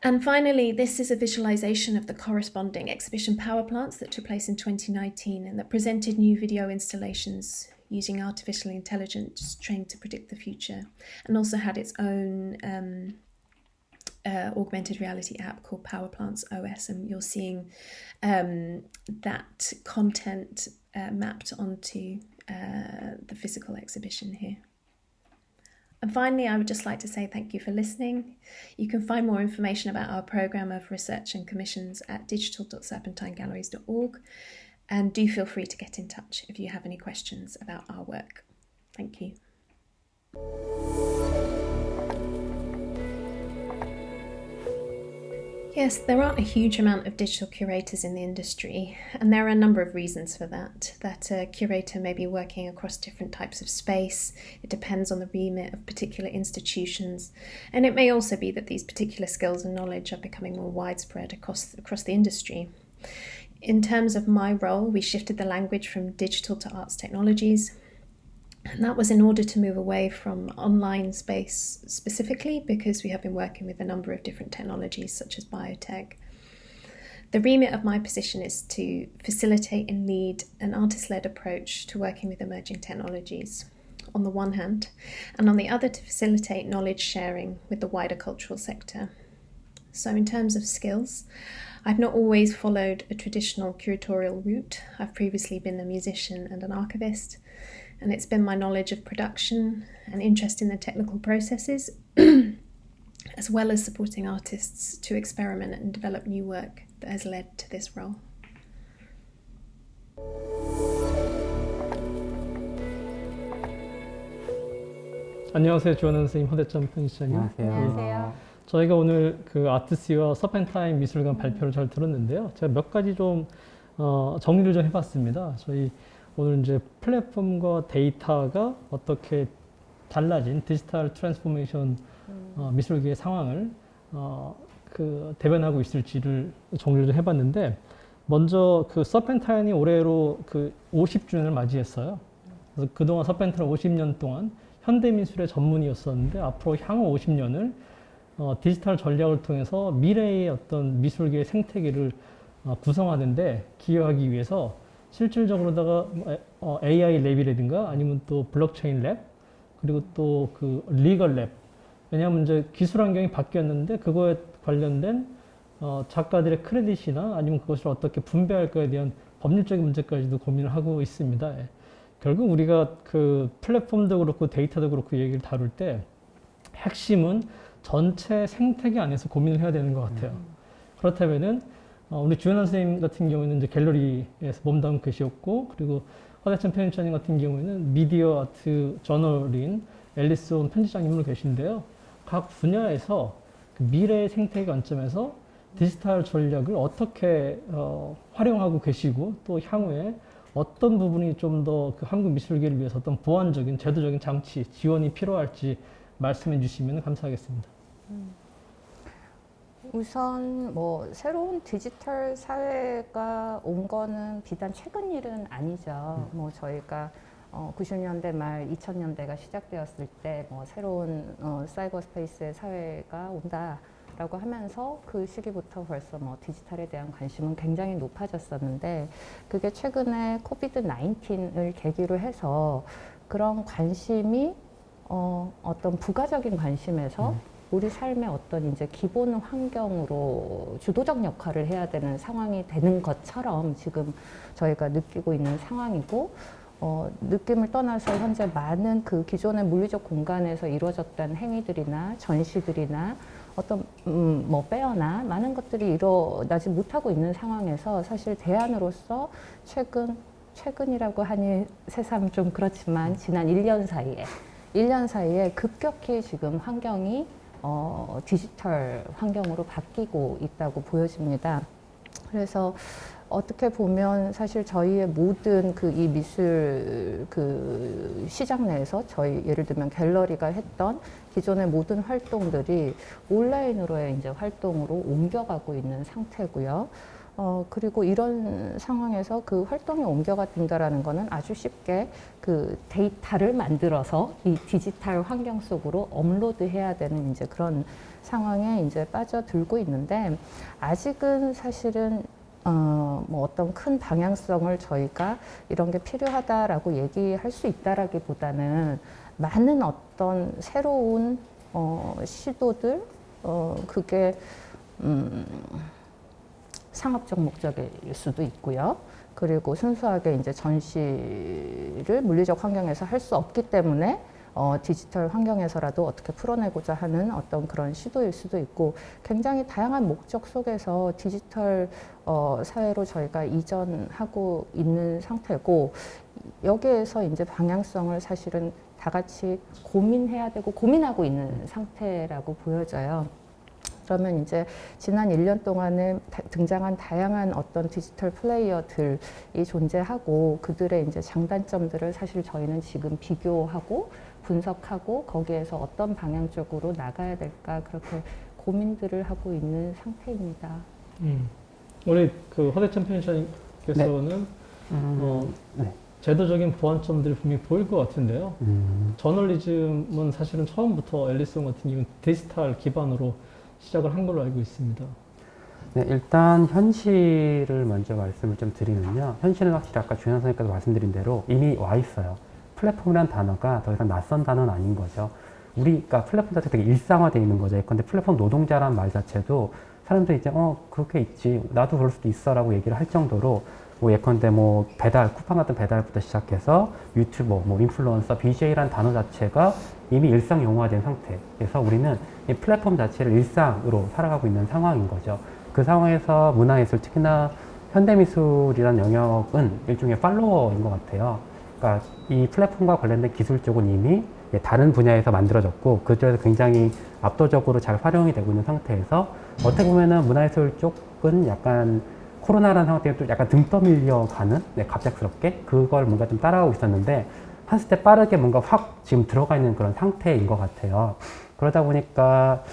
And finally, this is a visualization of the corresponding exhibition Power Plants that took place in 2019 and that presented new video installations using artificial intelligence trained to predict the future, and also had its own augmented reality app called Power Plants OS, and you're seeing that content mapped onto the physical exhibition here. And finally, I would just like to say thank you for listening. You can find more information about our programme of research and commissions at digital.serpentinegalleries.org, and do feel free to get in touch if you have any questions about our work. Thank you. Yes, there aren't a huge amount of digital curators in the industry, and there are a number of reasons for that. That a curator may be working across different types of space, it depends on the remit of particular institutions, and it may also be that these particular skills and knowledge are becoming more widespread across the industry. In terms of my role, we shifted the language from digital to arts technologies, and that was in order to move away from online space specifically, because we have been working with a number of different technologies such as biotech. The remit of my position is to facilitate and lead an artist-led approach to working with emerging technologies, on the one hand, and on the other to facilitate knowledge sharing with the wider cultural sector. So in terms of skills, I've not always followed a traditional curatorial route. I've previously been a musician and an archivist, and it's been my knowledge of production and interest in the technical processes, as well as supporting artists to experiment and develop new work, that has led to this role. 안녕하세요. 조원현 선생님, 허대점 편집장님. 안녕하세요. 저희가 오늘 그 아트시와 서펜타인 미술관 발표를 잘 들었는데요. 제가 몇 가지 좀 정리를 좀 해봤습니다. 저희 오늘 이제 플랫폼과 데이터가 어떻게 달라진 디지털 트랜스포메이션 미술계의 상황을 대변하고 있을지를 정리를 좀 해봤는데, 먼저 그 서펜타인이 올해로 그 50주년을 맞이했어요. 그래서 그동안 서펜타인은 50년 동안 현대미술의 전문이었었는데, 앞으로 향후 50년을 디지털 전략을 통해서 미래의 어떤 미술계의 생태계를 구성하는데 기여하기 위해서 실질적으로다가 AI 랩이라든가 아니면 또 블록체인 랩, 그리고 또 그 리걸 랩. 왜냐하면 이제 기술 환경이 바뀌었는데 그거에 관련된 작가들의 크레딧이나 아니면 그것을 어떻게 분배할까에 대한 법률적인 문제까지도 고민을 하고 있습니다. 예. 결국 우리가 그 플랫폼도 그렇고 데이터도 그렇고 얘기를 다룰 때 핵심은 전체 생태계 안에서 고민을 해야 되는 것 같아요. 그렇다면은 우리 주연아 선생님 같은 경우에는 이제 갤러리에서 몸담고 계셨고, 그리고 허대천 편집자님 같은 경우에는 미디어 아트 저널인 앨리스 온 편집장님으로 계신데요. 각 분야에서 그 미래의 생태계 관점에서 디지털 전략을 어떻게 활용하고 계시고, 또 향후에 어떤 부분이 좀 더 그 한국 미술계를 위해서 어떤 보완적인 제도적인 장치, 지원이 필요할지 말씀해 주시면 감사하겠습니다. 우선 뭐 새로운 디지털 사회가 온 거는 비단 최근 일은 아니죠. 뭐 저희가 90년대 말 2000년대가 시작되었을 때 뭐 새로운 사이버 스페이스의 사회가 온다라고 하면서 그 시기부터 벌써 뭐 디지털에 대한 관심은 굉장히 높아졌었는데, 그게 최근에 코비드 19을 계기로 해서 그런 관심이 어떤 부가적인 관심에서 우리 삶의 어떤 이제 기본 환경으로 주도적 역할을 해야 되는 상황이 되는 것처럼 지금 저희가 느끼고 있는 상황이고, 느낌을 떠나서 현재 많은 그 기존의 물리적 공간에서 이루어졌던 행위들이나 전시들이나 어떤 뭐 빼어나 많은 것들이 일어나지 못하고 있는 상황에서 사실 대안으로서 최근이라고 하니 새삼 좀 그렇지만 지난 1년 사이에 급격히 지금 환경이 디지털 환경으로 바뀌고 있다고 보여집니다. 그래서 어떻게 보면 사실 저희의 모든 이 미술 시장 내에서 저희 예를 들면 갤러리가 했던 기존의 모든 활동들이 온라인으로의 이제 활동으로 옮겨가고 있는 상태고요. 그리고 이런 상황에서 그 활동이 옮겨가 된다라는 거는 아주 쉽게 그 데이터를 만들어서 이 디지털 환경 속으로 업로드해야 되는 이제 그런 상황에 이제 빠져들고 있는데, 아직은 사실은 뭐 어떤 큰 방향성을 저희가 이런 게 필요하다라고 얘기할 수 있다라기보다는 많은 어떤 새로운 시도들, 그게 상업적 목적일 수도 있고요. 그리고 순수하게 이제 전시를 물리적 환경에서 할 수 없기 때문에 디지털 환경에서라도 어떻게 풀어내고자 하는 어떤 그런 시도일 수도 있고, 굉장히 다양한 목적 속에서 디지털 사회로 저희가 이전하고 있는 상태고, 여기에서 이제 방향성을 사실은 다 같이 고민해야 되고 고민하고 있는 상태라고 보여져요. 그러면 이제 지난 1년 동안에 등장한 다양한 어떤 디지털 플레이어들이 존재하고, 그들의 이제 장단점들을 사실 저희는 지금 비교하고 분석하고 거기에서 어떤 방향 쪽으로 나가야 될까, 그렇게 고민들을 하고 있는 상태입니다. 오늘 그 허대천 편집장님께서는 네. 제도적인 보완점들이 분명히 보일 것 같은데요. 저널리즘은 사실은 처음부터 앨리스 같은 경우는 디지털 기반으로 시작을 한 걸로 알고 있습니다. 네, 일단 현실을 먼저 말씀을 좀 드리면요. 현실은 확실히 아까 주연 선생님께서 말씀드린 대로 이미 와 있어요. 플랫폼이라는 단어가 더 이상 낯선 단어는 아닌 거죠. 우리가 플랫폼 자체가 되게 일상화되어 있는 거죠. 근데 플랫폼 노동자라는 말 자체도 사람들이 이제 그렇게 있지, 나도 그럴 수도 있어 라고 얘기를 할 정도로, 뭐 예컨대 뭐 배달, 쿠팡 같은 배달부터 시작해서 유튜버, 뭐 인플루언서, BJ라는 단어 자체가 이미 일상 용어화된 상태. 그래서 우리는 이 플랫폼 자체를 일상으로 살아가고 있는 상황인 거죠. 그 상황에서 문화예술, 특히나 현대미술이라는 영역은 일종의 팔로워인 것 같아요. 그러니까 이 플랫폼과 관련된 기술 쪽은 이미 다른 분야에서 만들어졌고, 그쪽에서 굉장히 압도적으로 잘 활용이 되고 있는 상태에서, 어떻게 보면은 문화예술 쪽은 약간 코로나라는 상황 때문에 또 약간 등 떠밀려 가는, 네, 갑작스럽게 그걸 뭔가 좀 따라가고 있었는데 한 스텝 빠르게 뭔가 확 지금 들어가 있는 그런 상태인 것 같아요. 그러다 보니까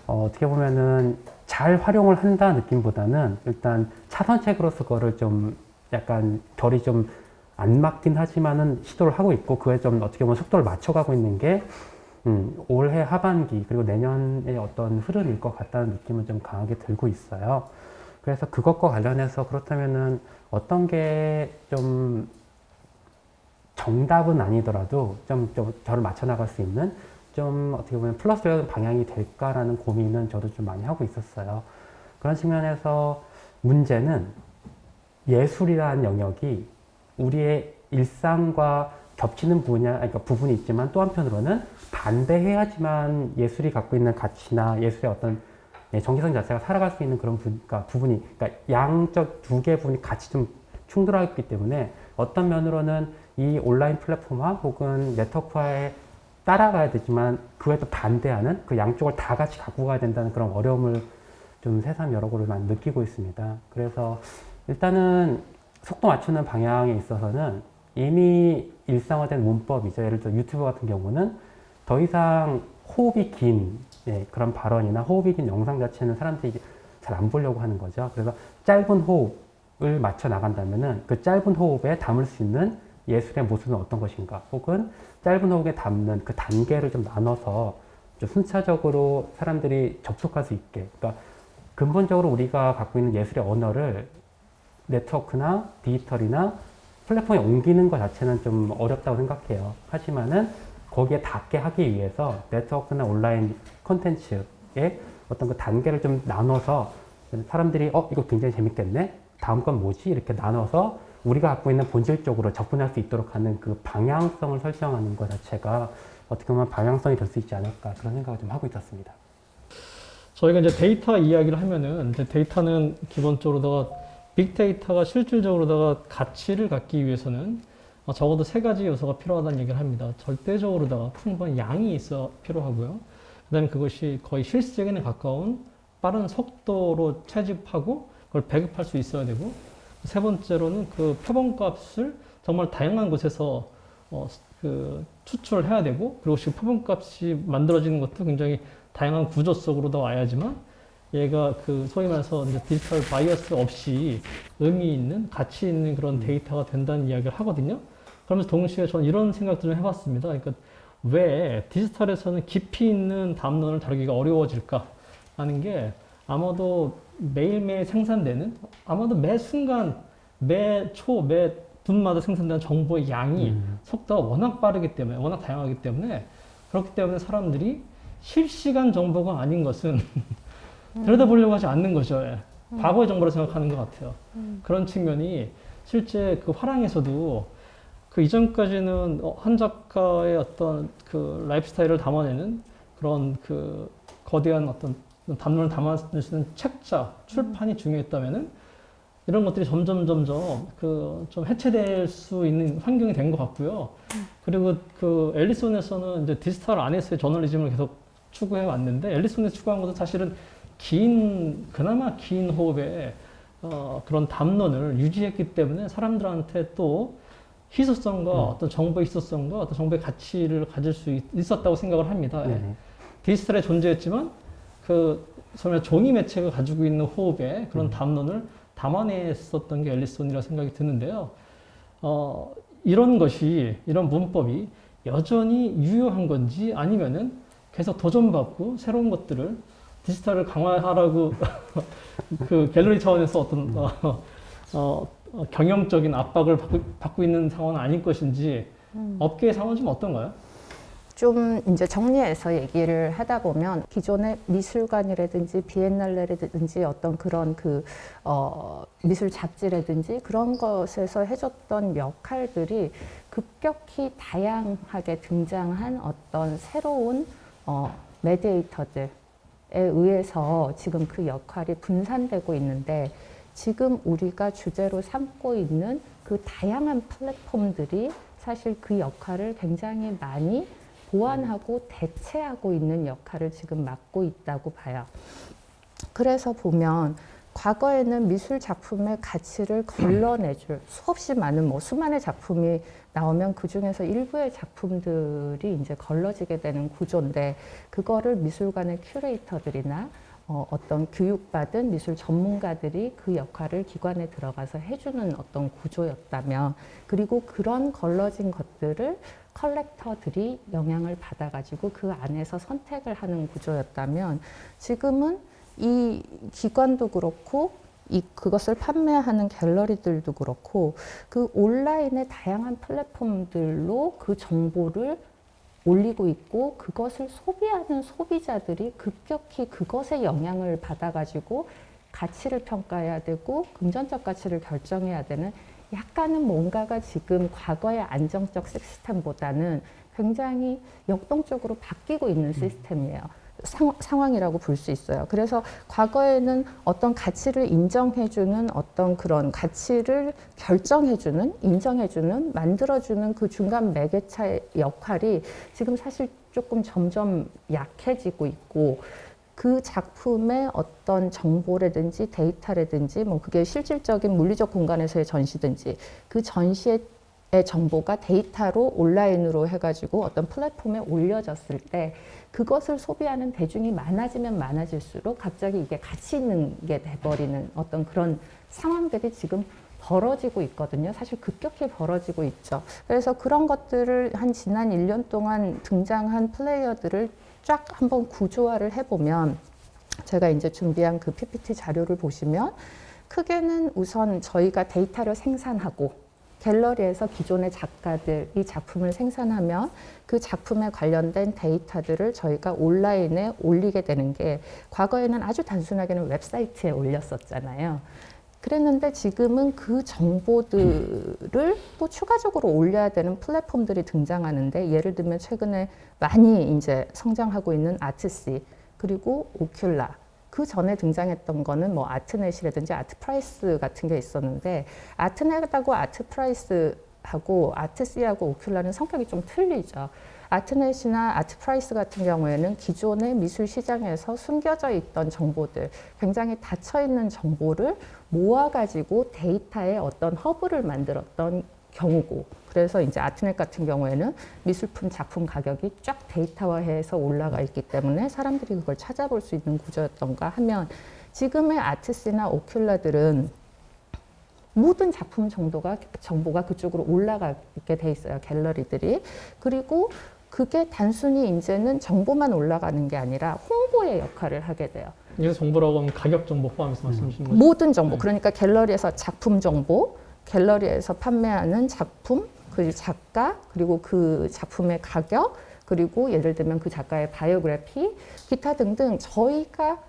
어떻게 보면은 잘 활용을 한다 느낌보다는 일단 차선책으로서 그거를 좀 약간 결이 좀 안 맞긴 하지만은 시도를 하고 있고, 그에 좀 어떻게 보면 속도를 맞춰가고 있는 게 올해 하반기 그리고 내년의 어떤 흐름일 것 같다는 느낌은 좀 강하게 들고 있어요. 그래서 그것과 관련해서 그렇다면은 어떤 게 좀 정답은 아니더라도 좀 저를 맞춰 나갈 수 있는 좀 어떻게 보면 플러스적인 방향이 될까라는 고민은 저도 좀 많이 하고 있었어요. 그런 측면에서 문제는 예술이라는 영역이 우리의 일상과 겹치는 그러니까 부분이 있지만 또 한편으로는 반대해야지만 예술이 갖고 있는 가치나 예술의 어떤 정체성 자체가 살아갈 수 있는 그런 그러니까 양적 두 개의 부분이 같이 좀 충돌하기 때문에 어떤 면으로는 이 온라인 플랫폼화 혹은 네트워크화에 따라가야 되지만 그에 또 반대하는 그 양쪽을 다 같이 갖고 가야 된다는 그런 어려움을 좀 새삼 여러 곳을 많이 느끼고 있습니다. 그래서 일단은 속도 맞추는 방향에 있어서는 이미 일상화된 문법이죠. 예를 들어 유튜브 같은 경우는 더 이상 호흡이 긴 그런 발언이나 호흡이 긴 영상 자체는 사람들이 잘 안 보려고 하는 거죠. 그래서 짧은 호흡을 맞춰 나간다면은 그 짧은 호흡에 담을 수 있는 예술의 모습은 어떤 것인가, 혹은 짧은 호흡에 담는 그 단계를 좀 나눠서 좀 순차적으로 사람들이 접속할 수 있게, 그러니까 근본적으로 우리가 갖고 있는 예술의 언어를 네트워크나 디지털이나 플랫폼에 옮기는 것 자체는 좀 어렵다고 생각해요. 하지만은 거기에 닿게 하기 위해서 네트워크나 온라인 콘텐츠의 어떤 그 단계를 좀 나눠서 사람들이 이거 굉장히 재밌겠네? 다음 건 뭐지? 이렇게 나눠서 우리가 갖고 있는 본질적으로 접근할 수 있도록 하는 그 방향성을 설정하는 것 자체가 어떻게 보면 방향성이 될 수 있지 않을까, 그런 생각을 좀 하고 있었습니다. 저희가 이제 데이터 이야기를 하면은 이제 데이터는 기본적으로다가 빅데이터가 실질적으로다가 가치를 갖기 위해서는 적어도 세 가지 요소가 필요하다는 얘기를 합니다. 절대적으로다가 풍부한 양이 있어 필요하고요. 그다음에 그것이 거의 실시간에 가까운 빠른 속도로 채집하고 그걸 배급할 수 있어야 되고, 세 번째로는 그 표본값을 정말 다양한 곳에서 추출을 해야 되고, 그리고 그 표본값이 만들어지는 것도 굉장히 다양한 구조 속으로 와야지만 얘가 그 소위 말해서 이제 디지털 바이어스 없이 의미 있는 가치 있는 그런 데이터가 된다는 이야기를 하거든요. 그러면서 동시에 저는 이런 생각들을 해봤습니다. 그러니까 왜 디지털에서는 깊이 있는 담론을 다루기가 어려워질까 하는 게, 아마도 매일매일 생산되는, 아마도 매 순간 매 분마다 생산되는 정보의 양이 속도가 워낙 빠르기 때문에, 워낙 다양하기 때문에, 그렇기 때문에 사람들이 실시간 정보가 아닌 것은 들여다보려고 하지 않는 거죠. 과거의 정보를 생각하는 것 같아요. 그런 측면이 실제 그 화랑에서도 그 이전까지는 한 작가의 어떤 그 라이프 스타일을 담아내는 그런 그 거대한 어떤 담론을 담아낼 수 있는 책자, 출판이 중요했다면은 이런 것들이 점점 그 좀 해체될 수 있는 환경이 된 것 같고요. 그리고 그 앨리손에서는 이제 디지털 안에서의 저널리즘을 계속 추구해 왔는데, 앨리손에서 추구한 것도 사실은 그나마 긴 호흡의 그런 담론을 유지했기 때문에 사람들한테 또 희소성과 어떤 정보의 희소성과 어떤 정보의 가치를 가질 수 있었다고 생각을 합니다. 디지털에 존재했지만 그 종이 매체가 가지고 있는 호흡의 그런 담론을 담아냈었던 게 앨리손이라고 생각이 드는데요. 이런 문법이 여전히 유효한 건지, 아니면은 계속 도전받고 새로운 것들을 디지털을 강화하라고 그 갤러리 차원에서 어떤 경영적인 압박을 받고 있는 상황은 아닐 것인지, 업계의 상황은 좀 어떤가요? 좀 이제 정리해서 얘기를 하다 보면 기존의 미술관이라든지 비엔날레라든지 어떤 그런 미술 잡지라든지 그런 것에서 해줬던 역할들이 급격히 다양하게 등장한 어떤 새로운 메디에이터들에 의해서 지금 그 역할이 분산되고 있는데, 지금 우리가 주제로 삼고 있는 그 다양한 플랫폼들이 사실 그 역할을 굉장히 많이 보완하고 대체하고 있는 역할을 지금 맡고 있다고 봐요. 그래서 보면 과거에는 미술 작품의 가치를 걸러내줄 수없이 많은 수많은 작품이 나오면 그 중에서 일부의 작품들이 이제 걸러지게 되는 구조인데 그거를 미술관의 큐레이터들이나 어떤 교육받은 미술 전문가들이 그 역할을 기관에 들어가서 해주는 어떤 구조였다면 그리고 그런 걸러진 것들을 컬렉터들이 영향을 받아가지고 그 안에서 선택을 하는 구조였다면 지금은 이 기관도 그렇고 그것을 판매하는 갤러리들도 그렇고 그 온라인의 다양한 플랫폼들로 그 정보를 올리고 있고 그것을 소비하는 소비자들이 급격히 그것에 영향을 받아가지고 가치를 평가해야 되고 금전적 가치를 결정해야 되는 약간은 뭔가가 지금 과거의 안정적 시스템보다는 굉장히 역동적으로 바뀌고 있는 시스템이에요. 상황이라고 볼 수 있어요. 그래서 과거에는 어떤 가치를 인정해주는 어떤 그런 가치를 결정해주는, 인정해주는, 만들어주는 그 중간 매개차의 역할이 지금 사실 조금 점점 약해지고 있고 그 작품의 어떤 정보라든지 데이터라든지 뭐 그게 실질적인 물리적 공간에서의 전시든지 그 전시의 정보가 데이터로 온라인으로 해가지고 어떤 플랫폼에 올려졌을 때 그것을 소비하는 대중이 많아지면 많아질수록 갑자기 이게 가치 있는 게 돼버리는 어떤 그런 상황들이 지금 벌어지고 있거든요. 사실 급격히 벌어지고 있죠. 그래서 그런 것들을 한 지난 1년 동안 등장한 플레이어들을 쫙 한번 구조화를 해보면 제가 이제 준비한 그 PPT 자료를 보시면 크게는 우선 저희가 데이터를 생산하고 갤러리에서 기존의 작가들이 작품을 생산하면 그 작품에 관련된 데이터들을 저희가 온라인에 올리게 되는 게 과거에는 아주 단순하게는 웹사이트에 올렸었잖아요. 그랬는데 지금은 그 정보들을 또 추가적으로 올려야 되는 플랫폼들이 등장하는데 예를 들면 최근에 많이 이제 성장하고 있는 아트시 그리고 오큘라 그 전에 등장했던 거는 뭐 아트넷이라든지 아트프라이스 같은 게 있었는데 아트넷하고 아트프라이스하고 아트시하고 오큘라는 성격이 좀 틀리죠. 아트넷이나 아트프라이스 같은 경우에는 기존의 미술 시장에서 숨겨져 있던 정보들, 굉장히 닫혀있는 정보를 모아가지고 데이터의 어떤 허브를 만들었던 경우고 그래서 이제 아트넷 같은 경우에는 미술품 작품 가격이 쫙 데이터화해서 올라가 있기 때문에 사람들이 그걸 찾아볼 수 있는 구조였던가 하면 지금의 아트시나 오큘라들은 모든 작품 정보가 그쪽으로 올라가게 돼 있어요. 갤러리들이. 그리고 그게 단순히 이제는 정보만 올라가는 게 아니라 홍보의 역할을 하게 돼요. 이게 정보라고 하면 가격 정보 포함해서 말씀하시는 거죠? 모든 정보. 그러니까 갤러리에서 작품 정보, 갤러리에서 판매하는 작품, 그 작가, 그리고 그 작품의 가격, 그리고 예를 들면 그 작가의 바이오그래피, 기타 등등 저희가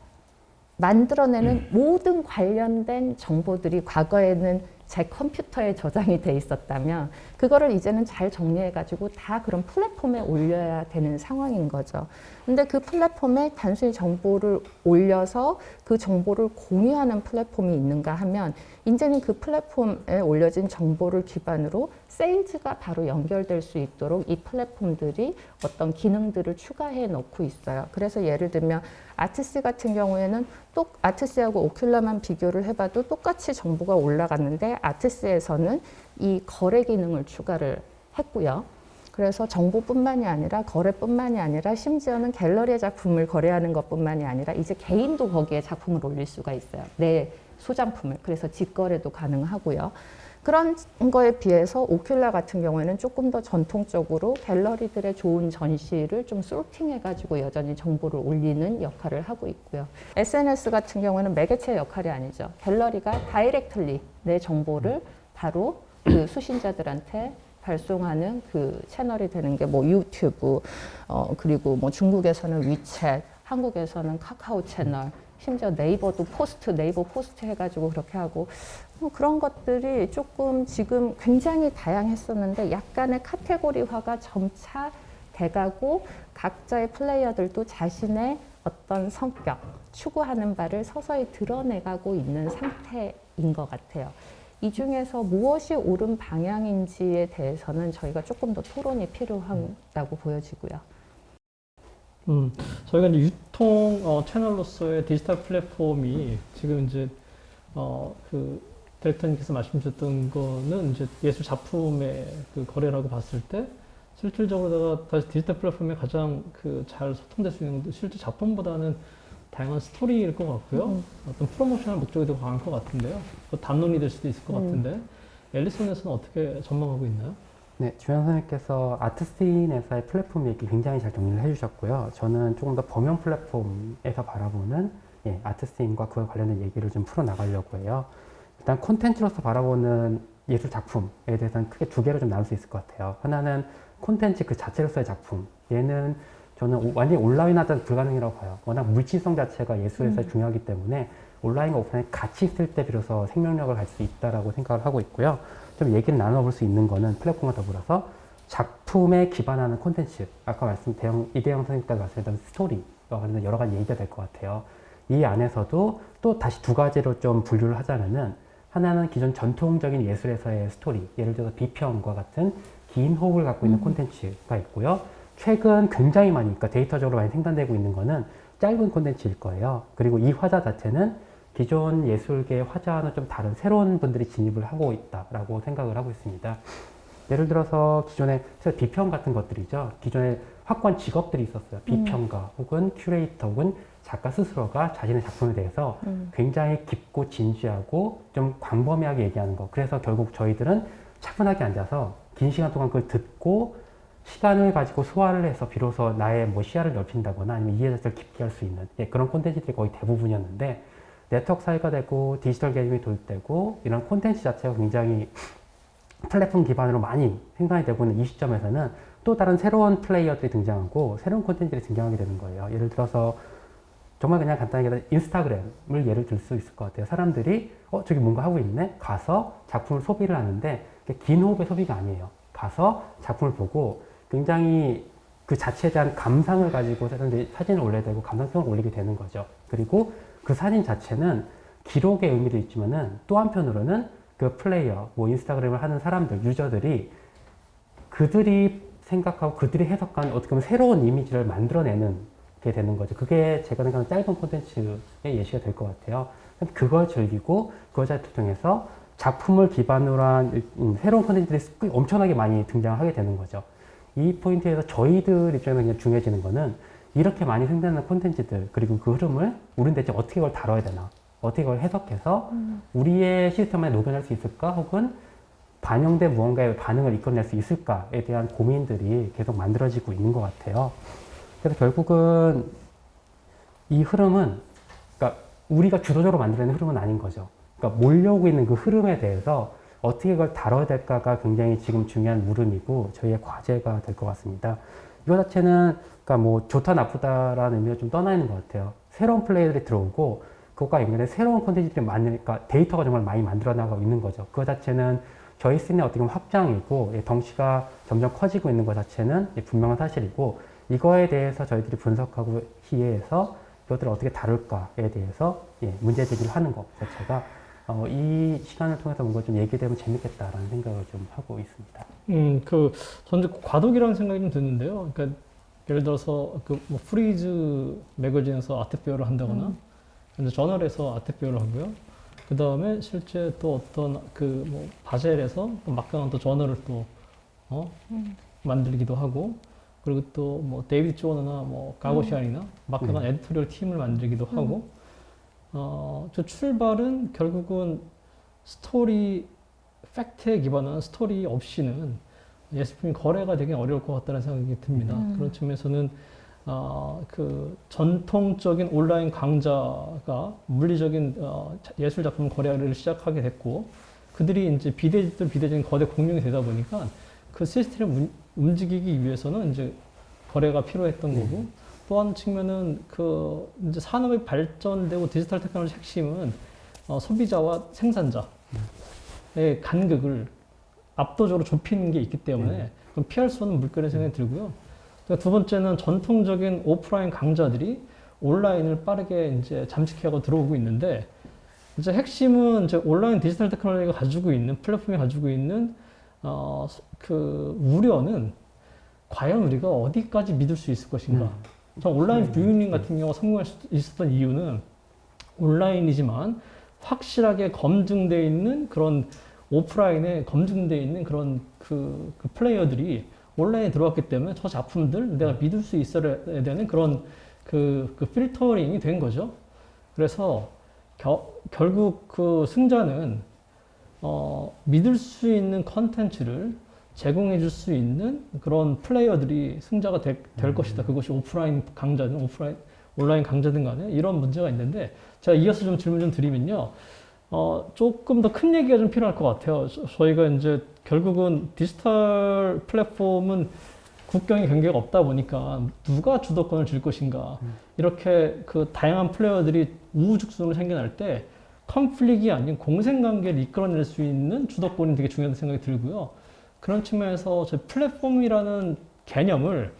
만들어내는 모든 관련된 정보들이 과거에는 제 컴퓨터에 저장이 돼 있었다면 그거를 이제는 잘 정리해가지고 다 그런 플랫폼에 올려야 되는 상황인 거죠. 근데 그 플랫폼에 단순히 정보를 올려서 그 정보를 공유하는 플랫폼이 있는가 하면 이제는 그 플랫폼에 올려진 정보를 기반으로 세일즈가 바로 연결될 수 있도록 이 플랫폼들이 어떤 기능들을 추가해 놓고 있어요. 그래서 예를 들면 아트시 같은 경우에는 또 아트시하고 오큘라만 비교를 해봐도 똑같이 정보가 올라갔는데 아트시에서는 이 거래 기능을 추가를 했고요. 그래서 정보뿐만이 아니라 거래뿐만이 아니라 심지어는 갤러리의 작품을 거래하는 것뿐만이 아니라 이제 개인도 거기에 작품을 올릴 수가 있어요. 내 소장품을. 그래서 직거래도 가능하고요. 그런 거에 비해서 오큘라 같은 경우에는 조금 더 전통적으로 갤러리들의 좋은 전시를 좀 소팅해가지고 여전히 정보를 올리는 역할을 하고 있고요. SNS 같은 경우에는 매개체 역할이 아니죠. 갤러리가 다이렉틀리 내 정보를 바로 그 수신자들한테 발송하는 그 채널이 되는 게 뭐 유튜브, 그리고 뭐 중국에서는 위챗, 한국에서는 카카오 채널, 심지어 네이버도 네이버 포스트 해가지고 그렇게 하고 그런 것들이 조금 지금 굉장히 다양했었는데 약간의 카테고리화가 점차 돼가고 각자의 플레이어들도 자신의 어떤 성격, 추구하는 바를 서서히 드러내가고 있는 상태인 것 같아요. 이 중에서 무엇이 옳은 방향인지에 대해서는 저희가 조금 더 토론이 필요하다고 보여지고요. 저희가 이제 유통 채널로서의 디지털 플랫폼이 지금 이제 그 디렉터님께서 말씀 주셨던 거는 이제 예술 작품의 그 거래라고 봤을 때 실질적으로 다시 디지털 플랫폼에 가장 그 잘 소통될 수 있는 것도 실제 작품보다는 다양한 스토리일 것 같고요. 어떤 프로모션al 목적이 더 강할 것 같은데요. 담론이 될 수도 있을 것 같은데 앨리슨에서는 어떻게 전망하고 있나요? 네, 주연 선생님께서 아트씬에서의 플랫폼 얘기 굉장히 잘 정리를 해주셨고요. 저는 조금 더 범용 플랫폼에서 바라보는 아트씬과 그와 관련된 얘기를 좀 풀어나가려고 해요. 일단 콘텐츠로서 바라보는 예술 작품에 대해서는 크게 두 개로 좀 나눌 수 있을 것 같아요. 하나는 콘텐츠 그 자체로서의 작품. 얘는 저는 완전히 온라인화는 불가능이라고 봐요. 워낙 물질성 자체가 예술에서 중요하기 때문에 온라인과 오프라인이 같이 있을 때 비로소 생명력을 갈 수 있다라고 생각을 하고 있고요. 좀 얘기를 나눠볼 수 있는 거는 플랫폼과 더불어서 작품에 기반하는 콘텐츠. 아까 이대영 선생님께서 말씀하셨던 스토리와 관련된 여러 가지 얘기가 될 것 같아요. 이 안에서도 또 다시 두 가지로 좀 분류를 하자면은 하나는 기존 전통적인 예술에서의 스토리, 예를 들어서 비평과 같은 긴 호흡을 갖고 있는 콘텐츠가 있고요. 최근 굉장히 많이, 그러니까 데이터적으로 많이 생산되고 있는 거는 짧은 콘텐츠일 거예요. 그리고 이 화자 자체는 기존 예술계의 화자와는 좀 다른 새로운 분들이 진입을 하고 있다라고 생각을 하고 있습니다. 예를 들어서 기존에 비평 같은 것들이죠. 기존에 확고한 직업들이 있었어요. 비평가 혹은 큐레이터 혹은 작가 스스로가 자신의 작품에 대해서 굉장히 깊고 진지하고 좀 광범위하게 얘기하는 거. 그래서 결국 저희들은 차분하게 앉아서 긴 시간 동안 그걸 듣고 시간을 가지고 소화를 해서 비로소 나의 뭐 시야를 넓힌다거나 아니면 이해 자체를 깊게 할 수 있는 그런 콘텐츠들이 거의 대부분이었는데 네트워크 사회가 되고 디지털 게임이 도입되고 이런 콘텐츠 자체가 굉장히 플랫폼 기반으로 많이 생산이 되고 있는 이 시점에서는 또 다른 새로운 플레이어들이 등장하고 새로운 콘텐츠들이 등장하게 되는 거예요. 예를 들어서 정말 그냥 간단하게 인스타그램을 예를 들 수 있을 것 같아요. 사람들이 저기 뭔가 하고 있네? 가서 작품을 소비를 하는데 긴 호흡의 소비가 아니에요. 가서 작품을 보고 굉장히 그 자체에 대한 감상을 가지고 사람들이 사진을 올려야 되고 감상평을 올리게 되는 거죠. 그리고 그 사진 자체는 기록의 의미도 있지만은 또 한편으로는 그 플레이어, 뭐 인스타그램을 하는 사람들, 유저들이 그들이 생각하고 그들이 해석한 어떻게 보면 새로운 이미지를 만들어내는 게 되는 거죠. 그게 제가 생각하는 짧은 콘텐츠의 예시가 될 것 같아요. 그걸 즐기고 그걸 통해서 작품을 기반으로 한 새로운 콘텐츠들이 엄청나게 많이 등장하게 되는 거죠. 이 포인트에서 저희들 입장에서 그냥 중요해지는 거는 이렇게 많이 생산하는 콘텐츠들 그리고 그 흐름을 우리는 대체 어떻게 그걸 다뤄야 되나 어떻게 그걸 해석해서 우리의 시스템에 녹여낼 수 있을까 혹은 반영된 무언가의 반응을 이끌어낼 수 있을까에 대한 고민들이 계속 만들어지고 있는 것 같아요. 그래서 결국은 이 흐름은 그러니까 우리가 주도적으로 만들어내는 흐름은 아닌 거죠. 그러니까 몰려오고 있는 그 흐름에 대해서 어떻게 그걸 다뤄야 될까가 굉장히 지금 중요한 물음이고 저희의 과제가 될 것 같습니다. 이거 자체는 그러니까 뭐 좋다 나쁘다라는 의미가 좀 떠나 있는 것 같아요. 새로운 플레이들이 들어오고 그것과 연결된 새로운 콘텐츠들이 그러니까 데이터가 정말 많이 만들어 나가고 있는 거죠. 그거 자체는 저희 씬의 어떻게 보면 확장이고 덩치가 점점 커지고 있는 것 자체는 분명한 사실이고 이거에 대해서 저희들이 분석하고 이해해서 이것들을 어떻게 다룰까에 대해서 문제 제기를 하는 것 자체가 이 시간을 통해서 뭔가 좀 얘기되면 재밌겠다라는 생각을 좀 하고 있습니다. 저는 과도기라는 생각이 좀 드는데요. 그러니까 예를 들어서 뭐 프리즈 매거진에서 아트 페어를 한다거나 이제 저널에서 아트 페어를 하고요. 그 다음에 실제 또 어떤 뭐 바젤에서 또 막강한 또 저널을 또 만들기도 하고 그리고 또 뭐 데이비드 조너나 뭐 가고시안이나 막강한 에디토리얼 팀을 만들기도 하고 저 출발은 결국은 스토리 팩트에 기반한 스토리 없이는 예술품이 거래가 되긴 어려울 것 같다는 생각이 듭니다. 그런 측면에서는 그 전통적인 온라인 강자가 물리적인 예술 작품 거래를 시작하게 됐고 그들이 이제 비대적인 거대 공룡이 되다 보니까 그 시스템을 움직이기 위해서는 이제 거래가 필요했던 거고 또 한 측면은 이제 산업이 발전되고 디지털 테크놀로지 핵심은 소비자와 생산자의 간극을 압도적으로 좁히는 게 있기 때문에 그럼 피할 수 없는 물결의 생각이 들고요. 두 번째는 전통적인 오프라인 강자들이 온라인을 빠르게 이제 잠식하고 들어오고 있는데 이제 핵심은 이제 온라인 디지털 테크놀로지가 가지고 있는 플랫폼이 가지고 있는 그 우려는 과연 우리가 어디까지 믿을 수 있을 것인가. 저 온라인 뷰잉 같은 경우가 성공할 수 있었던 이유는 온라인이지만 확실하게 검증되어 있는 그런 오프라인에 검증되어 있는 그런 그 플레이어들이 온라인에 들어왔기 때문에 저 작품들 내가 믿을 수 있어야 되는 그런 그 필터링이 된 거죠. 그래서 결국 그 승자는 믿을 수 있는 컨텐츠를 제공해 줄 수 있는 그런 플레이어들이 승자가 될 것이다. 그것이 오프라인 강자든 온라인 강자든 간에 이런 문제가 있는데 제가 이어서 좀 질문 좀 드리면요. 조금 더 큰 얘기가 좀 필요할 것 같아요. 저희가 이제 결국은 디지털 플랫폼은 국경의 경계가 없다 보니까 누가 주도권을 줄 것인가. 이렇게 그 다양한 플레이어들이 우후죽순으로 생겨날 때 컨플릭이 아닌 공생관계를 이끌어낼 수 있는 주도권이 되게 중요하다는 생각이 들고요. 그런 측면에서 저 플랫폼이라는 개념을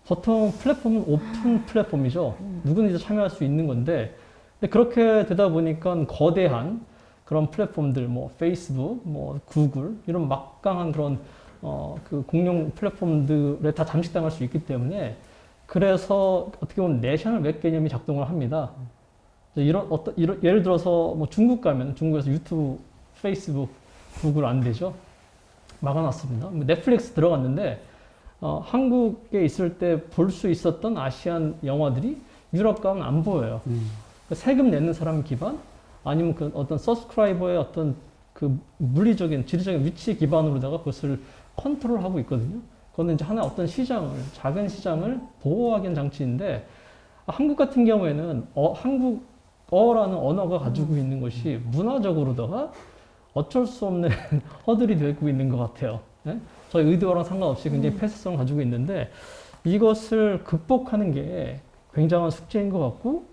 보통 플랫폼은 오픈 플랫폼이죠. 누구든지 참여할 수 있는 건데 근데 그렇게 되다 보니까 거대한 그런 플랫폼들, 뭐 페이스북, 뭐 구글 이런 막강한 그런 그 공룡 플랫폼들에 다 잠식당할 수 있기 때문에 그래서 어떻게 보면 내셔널 웹 개념이 작동을 합니다. 예를 들어서 뭐 중국 가면 중국에서 유튜브, 페이스북, 구글 안 되죠. 막아놨습니다. 넷플릭스 들어갔는데 한국에 있을 때 볼 수 있었던 아시안 영화들이 유럽 가면 안 보여요. 세금 내는 사람 기반 아니면 그 어떤 서브스크라이버의 어떤 그 물리적인 지리적인 위치 기반으로다가 그것을 컨트롤하고 있거든요. 그거는 이제 하나 어떤 작은 시장을 보호하기 위한 장치인데 한국 같은 경우에는 한국어라는 언어가 가지고 있는 것이 문화적으로다가 어쩔 수 없는 허들이 되고 있는 것 같아요. 네? 저희 의도와랑 상관없이 굉장히 폐쇄성을 가지고 있는데 이것을 극복하는 게 굉장한 숙제인 것 같고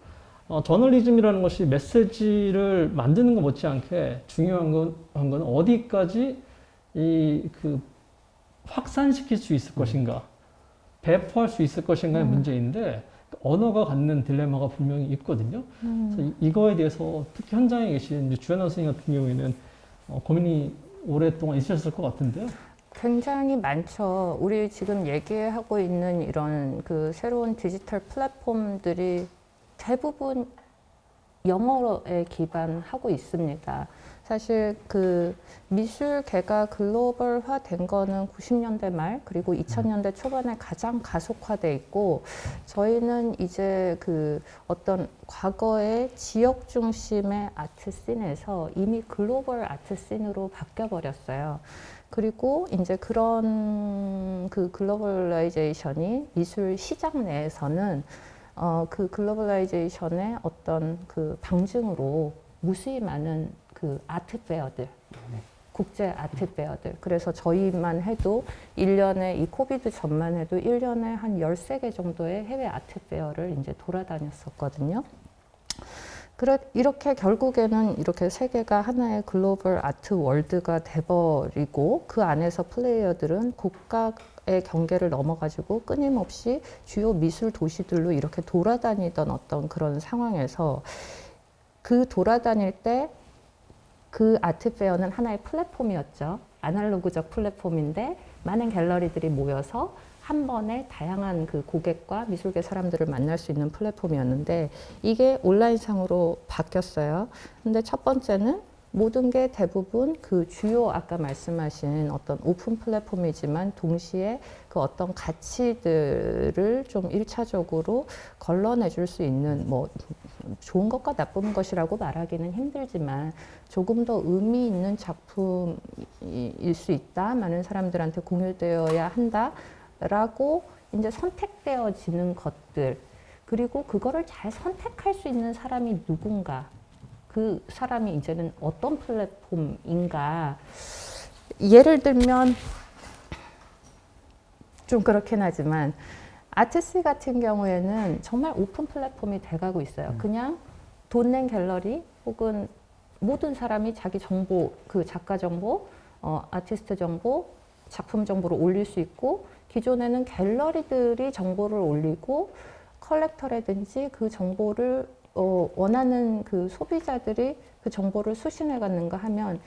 저널리즘이라는 것이 메시지를 만드는 것 못지않게 중요한 건 어디까지 확산시킬 수 있을 것인가, 배포할 수 있을 것인가의 문제인데 언어가 갖는 딜레마가 분명히 있거든요. 그래서 이거에 대해서 특히 현장에 계신 주연아 선생님 같은 경우에는 고민이 오랫동안 있으셨을 것 같은데요. 굉장히 많죠. 우리 지금 얘기하고 있는 이런 그 새로운 디지털 플랫폼들이 대부분 영어에 기반하고 있습니다. 사실 그 미술계가 글로벌화 된 거는 90년대 말 그리고 2000년대 초반에 가장 가속화돼 있고 저희는 이제 그 어떤 과거의 지역 중심의 아트 씬에서 이미 글로벌 아트 씬으로 바뀌어 버렸어요. 그리고 이제 그런 그 글로벌라이제이션이 미술 시장 내에서는 그 글로벌라이제이션의 어떤 그 방증으로 무수히 많은 그 아트 페어들, 국제 아트 페어들. 그래서 저희만 해도 1년에 이 코비드 전만 해도 1년에 한 13개 정도의 해외 아트 페어를 이제 돌아다녔었거든요. 이렇게 결국에는 이렇게 세계가 하나의 글로벌 아트 월드가 돼버리고 그 안에서 플레이어들은 국가의 경계를 넘어가지고 끊임없이 주요 미술 도시들로 이렇게 돌아다니던 어떤 그런 상황에서 그 돌아다닐 때 그 아트 페어는 하나의 플랫폼이었죠. 아날로그적 플랫폼인데 많은 갤러리들이 모여서 한 번에 다양한 그 고객과 미술계 사람들을 만날 수 있는 플랫폼이었는데 이게 온라인상으로 바뀌었어요. 근데 첫 번째는 모든 게 대부분 그 주요 아까 말씀하신 어떤 오픈 플랫폼이지만 동시에 그 어떤 가치들을 좀 1차적으로 걸러내 줄 수 있는 뭐 좋은 것과 나쁜 것이라고 말하기는 힘들지만 조금 더 의미 있는 작품일 수 있다. 많은 사람들한테 공유되어야 한다라고 이제 선택되어지는 것들 그리고 그거를 잘 선택할 수 있는 사람이 누군가 그 사람이 이제는 어떤 플랫폼인가 예를 들면 좀 그렇긴 하지만 아트시 같은 경우에는 정말 오픈 플랫폼이 돼가고 있어요. 그냥 돈 낸 갤러리 혹은 모든 사람이 자기 정보, 그 작가 정보, 아티스트 정보, 작품 정보를 올릴 수 있고 기존에는 갤러리들이 정보를 올리고 컬렉터라든지 그 정보를 원하는 그 소비자들이 그 정보를 수신해 갔는가 하면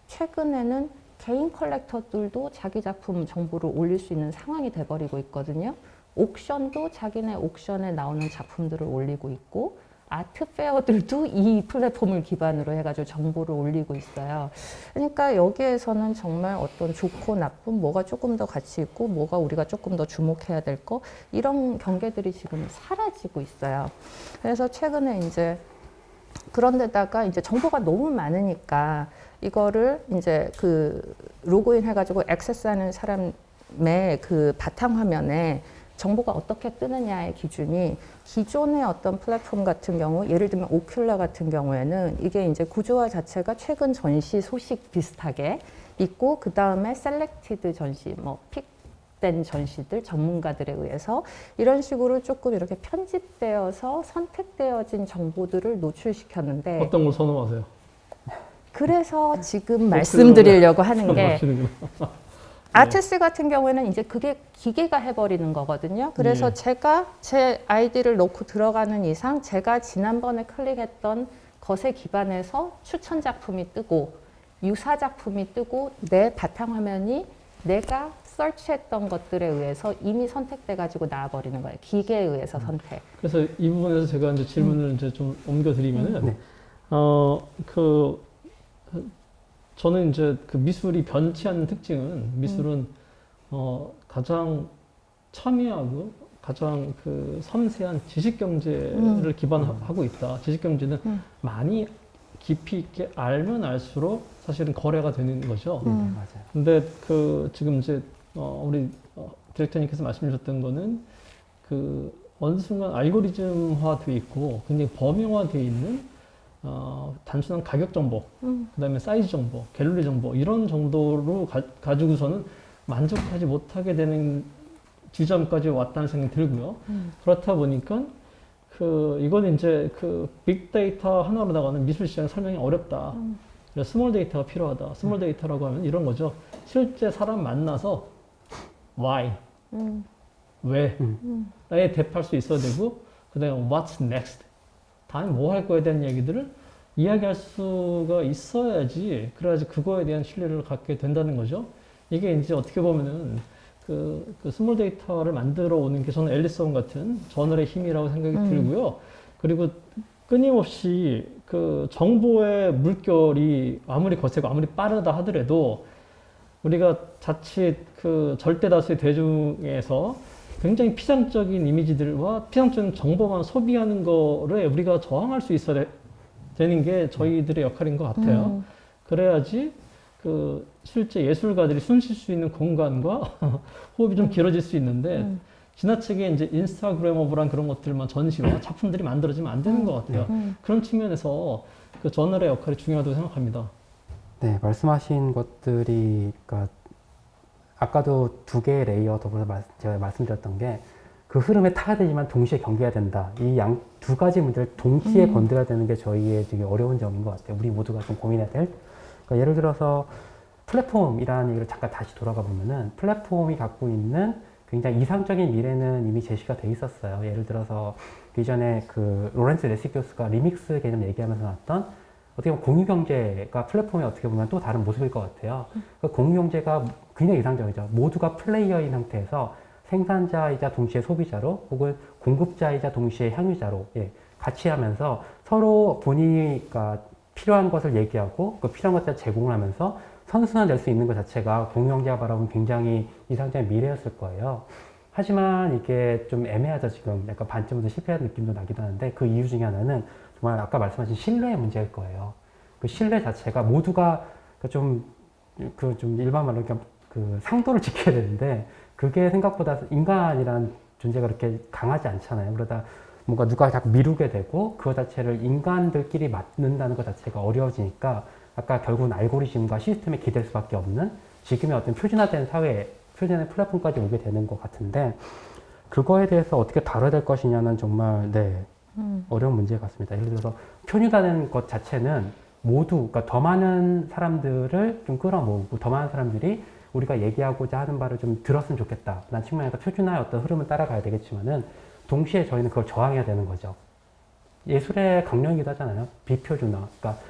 최근에는 개인 컬렉터들도 자기 작품 정보를 올릴 수 있는 상황이 돼버리고 있거든요. 옥션도 자기네 옥션에 나오는 작품들을 올리고 있고 아트 페어들도 이 플랫폼을 기반으로 해가지고 정보를 올리고 있어요. 그러니까 여기에서는 정말 어떤 좋고 나쁜, 뭐가 조금 더 가치 있고, 뭐가 우리가 조금 더 주목해야 될 거, 이런 경계들이 지금 사라지고 있어요. 그래서 최근에 이제 그런데다가 이제 정보가 너무 많으니까 이거를 이제 그 로그인 해가지고 액세스하는 사람의 그 바탕화면에 정보가 어떻게 뜨느냐의 기준이 기존의 어떤 플랫폼 같은 경우, 예를 들면 오큘라 같은 경우에는 이게 이제 구조화 자체가 최근 전시 소식 비슷하게 있고, 그 다음에 셀렉티드 전시, 뭐 픽된 전시들, 전문가들에 의해서 이런 식으로 조금 이렇게 편집되어서 선택되어진 정보들을 노출시켰는데, 어떤 걸 선호하세요? 그래서 지금 말씀드리려고 하는 게, 선호하시는구나. 아티스트 같은 경우에는 이제 그게 기계가 해버리는 거거든요. 그래서 예. 제가 제 아이디를 넣고 들어가는 이상 제가 지난번에 클릭했던 것에 기반해서 추천 작품이 뜨고 유사 작품이 뜨고 내 바탕화면이 내가 서치했던 것들에 의해서 이미 선택돼 가지고 나와버리는 거예요. 기계에 의해서 선택. 그래서 이 부분에서 제가 이제 질문을 이제 좀 옮겨드리면은, 네. 저는 이제 그 미술이 변치 않는 특징은 미술은 가장 첨예하고 가장 그 섬세한 지식 경제를 기반하고 있다. 지식 경제는 많이 깊이 있게 알면 알수록 사실은 거래가 되는 거죠. 네, 맞아요. 근데 그 지금 이제 우리 디렉터님께서 말씀 주셨던 거는 그 어느 순간 알고리즘화 돼 있고 굉장히 범용화돼 있는 단순한 가격 정보, 그다음에 사이즈 정보, 갤러리 정보 이런 정도로 가지고서는 만족하지 못하게 되는 지점까지 왔다는 생각이 들고요. 그렇다 보니까 이건 이제 그 빅데이터 하나로다가는 미술 시장을 설명이 어렵다. 그래서 스몰 데이터가 필요하다. 스몰 데이터라고 하면 이런 거죠. 실제 사람 만나서 why, 왜에 대답할 수 있어야 되고, 그다음에 what's next, 다음에 뭐 할 거에 대한 얘기들을 이야기할 수가 있어야지, 그래야지 그거에 대한 신뢰를 갖게 된다는 거죠. 이게 이제 어떻게 보면은 그 스몰 데이터를 만들어 오는 게 저는 앨리스원 같은 저널의 힘이라고 생각이 들고요. 그리고 끊임없이 그 정보의 물결이 아무리 거세고 아무리 빠르다 하더라도 우리가 자칫 그 절대 다수의 대중에서 굉장히 피상적인 이미지들과 피상적인 정보만 소비하는 거를 우리가 저항할 수 있어야 되는 게 저희들의 역할인 것 같아요. 그래야지 그 실제 예술가들이 숨 쉴 수 있는 공간과 호흡이 좀 길어질 수 있는데 지나치게 이제 인스타그래머블한 그런 것들만 전시와 작품들이 만들어지면 안 되는 것 같아요. 그런 측면에서 그 저널의 역할이 중요하다고 생각합니다. 네, 말씀하신 것들이, 그러니까 아까도 두 개의 레이어 더불어서 제가 말씀드렸던 게 그 흐름에 타야 되지만 동시에 경계해야 된다. 이 두 가지 문제를 동시에 건드려야 되는 게 저희의 되게 어려운 점인 것 같아요. 우리 모두가 좀 고민해야 될. 그러니까 예를 들어서 플랫폼이라는 얘기를 잠깐 다시 돌아가 보면은 플랫폼이 갖고 있는 굉장히 이상적인 미래는 이미 제시가 돼 있었어요. 예를 들어서 이전에 그 로렌츠 레시교스가 리믹스 개념 얘기하면서 나왔던 어떻게 보면 공유경제가 플랫폼의 어떻게 보면 또 다른 모습일 것 같아요. 그 공유경제가 굉장히 이상적이죠. 모두가 플레이어인 상태에서 생산자이자 동시에 소비자로 혹은 공급자이자 동시에 향유자로 같이 하면서 서로 본인이 필요한 것을 얘기하고 그 필요한 것을 제공을 하면서 선순환 될 수 있는 것 자체가 공유경제가 바라보면 굉장히 이상적인 미래였을 거예요. 하지만 이게 좀 애매하죠. 지금 약간 반쯤에서 실패한 느낌도 나기도 하는데 그 이유 중에 하나는 정말 아까 말씀하신 신뢰의 문제일 거예요. 그 신뢰 자체가 모두가 좀 일반 말로 그 상도를 지켜야 되는데 그게 생각보다 인간이라는 존재가 그렇게 강하지 않잖아요. 그러다 뭔가 누가 자꾸 미루게 되고 그거 자체를 인간들끼리 맞는다는 것 자체가 어려워지니까 아까 결국은 알고리즘과 시스템에 기댈 수밖에 없는 지금의 어떤 표준화된 사회, 표준화된 플랫폼까지 오게 되는 것 같은데 그거에 대해서 어떻게 다뤄야 될 것이냐는 정말 어려운 문제 같습니다. 예를 들어서 표준화된 것 자체는 모두, 그러니까 더 많은 사람들을 좀 끌어모으고 더 많은 사람들이 우리가 얘기하고자 하는 바를 좀 들었으면 좋겠다. 라는 측면에서 표준화의 어떤 흐름을 따라가야 되겠지만은 동시에 저희는 그걸 저항해야 되는 거죠. 예술의 강령이기도 하잖아요. 비표준화. 그러니까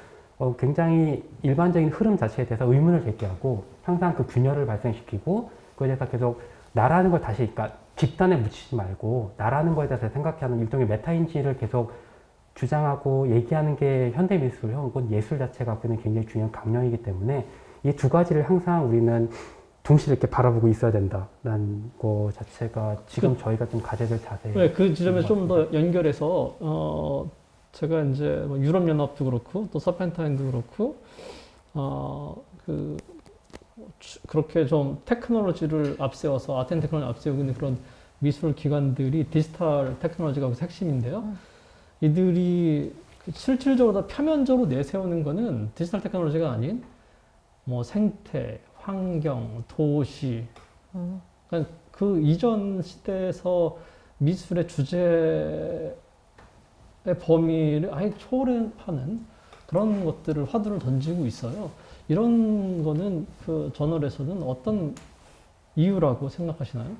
굉장히 일반적인 흐름 자체에 대해서 의문을 제기하고 항상 그 균열을 발생시키고 그에 대해서 계속 나라는 걸 다시, 그러니까 집단에 묻히지 말고 나라는 거에 대해서 생각하는 일종의 메타인지를 계속 주장하고 얘기하는 게 현대미술 혹은 예술 자체가 갖고 있는 굉장히 중요한 강령이기 때문에 이 두 가지를 항상 우리는 동시에 이렇게 바라보고 있어야 된다라는 거 자체가 지금 저희가 좀 가져야 될 자세. 네, 그 지점에 좀 더 연결해서 제가 이제 뭐 유럽연합도 그렇고 또 서펜타인도 그렇고 그렇게 좀 테크놀로지를 앞세워서 아트 앤 테크놀로지를 앞세우고 있는 그런 미술 기관들이 디지털 테크놀로지가 그래서 핵심인데요. 이들이 실질적으로 다 표면적으로 내세우는 거는 디지털 테크놀로지가 아닌 뭐 생태, 환경, 도시. 그러니까 그 이전 시대에서 미술의 주제의 범위를 아예 초월하는 그런 것들을 화두를 던지고 있어요. 이런 거는 그 저널에서는 어떤 이유라고 생각하시나요?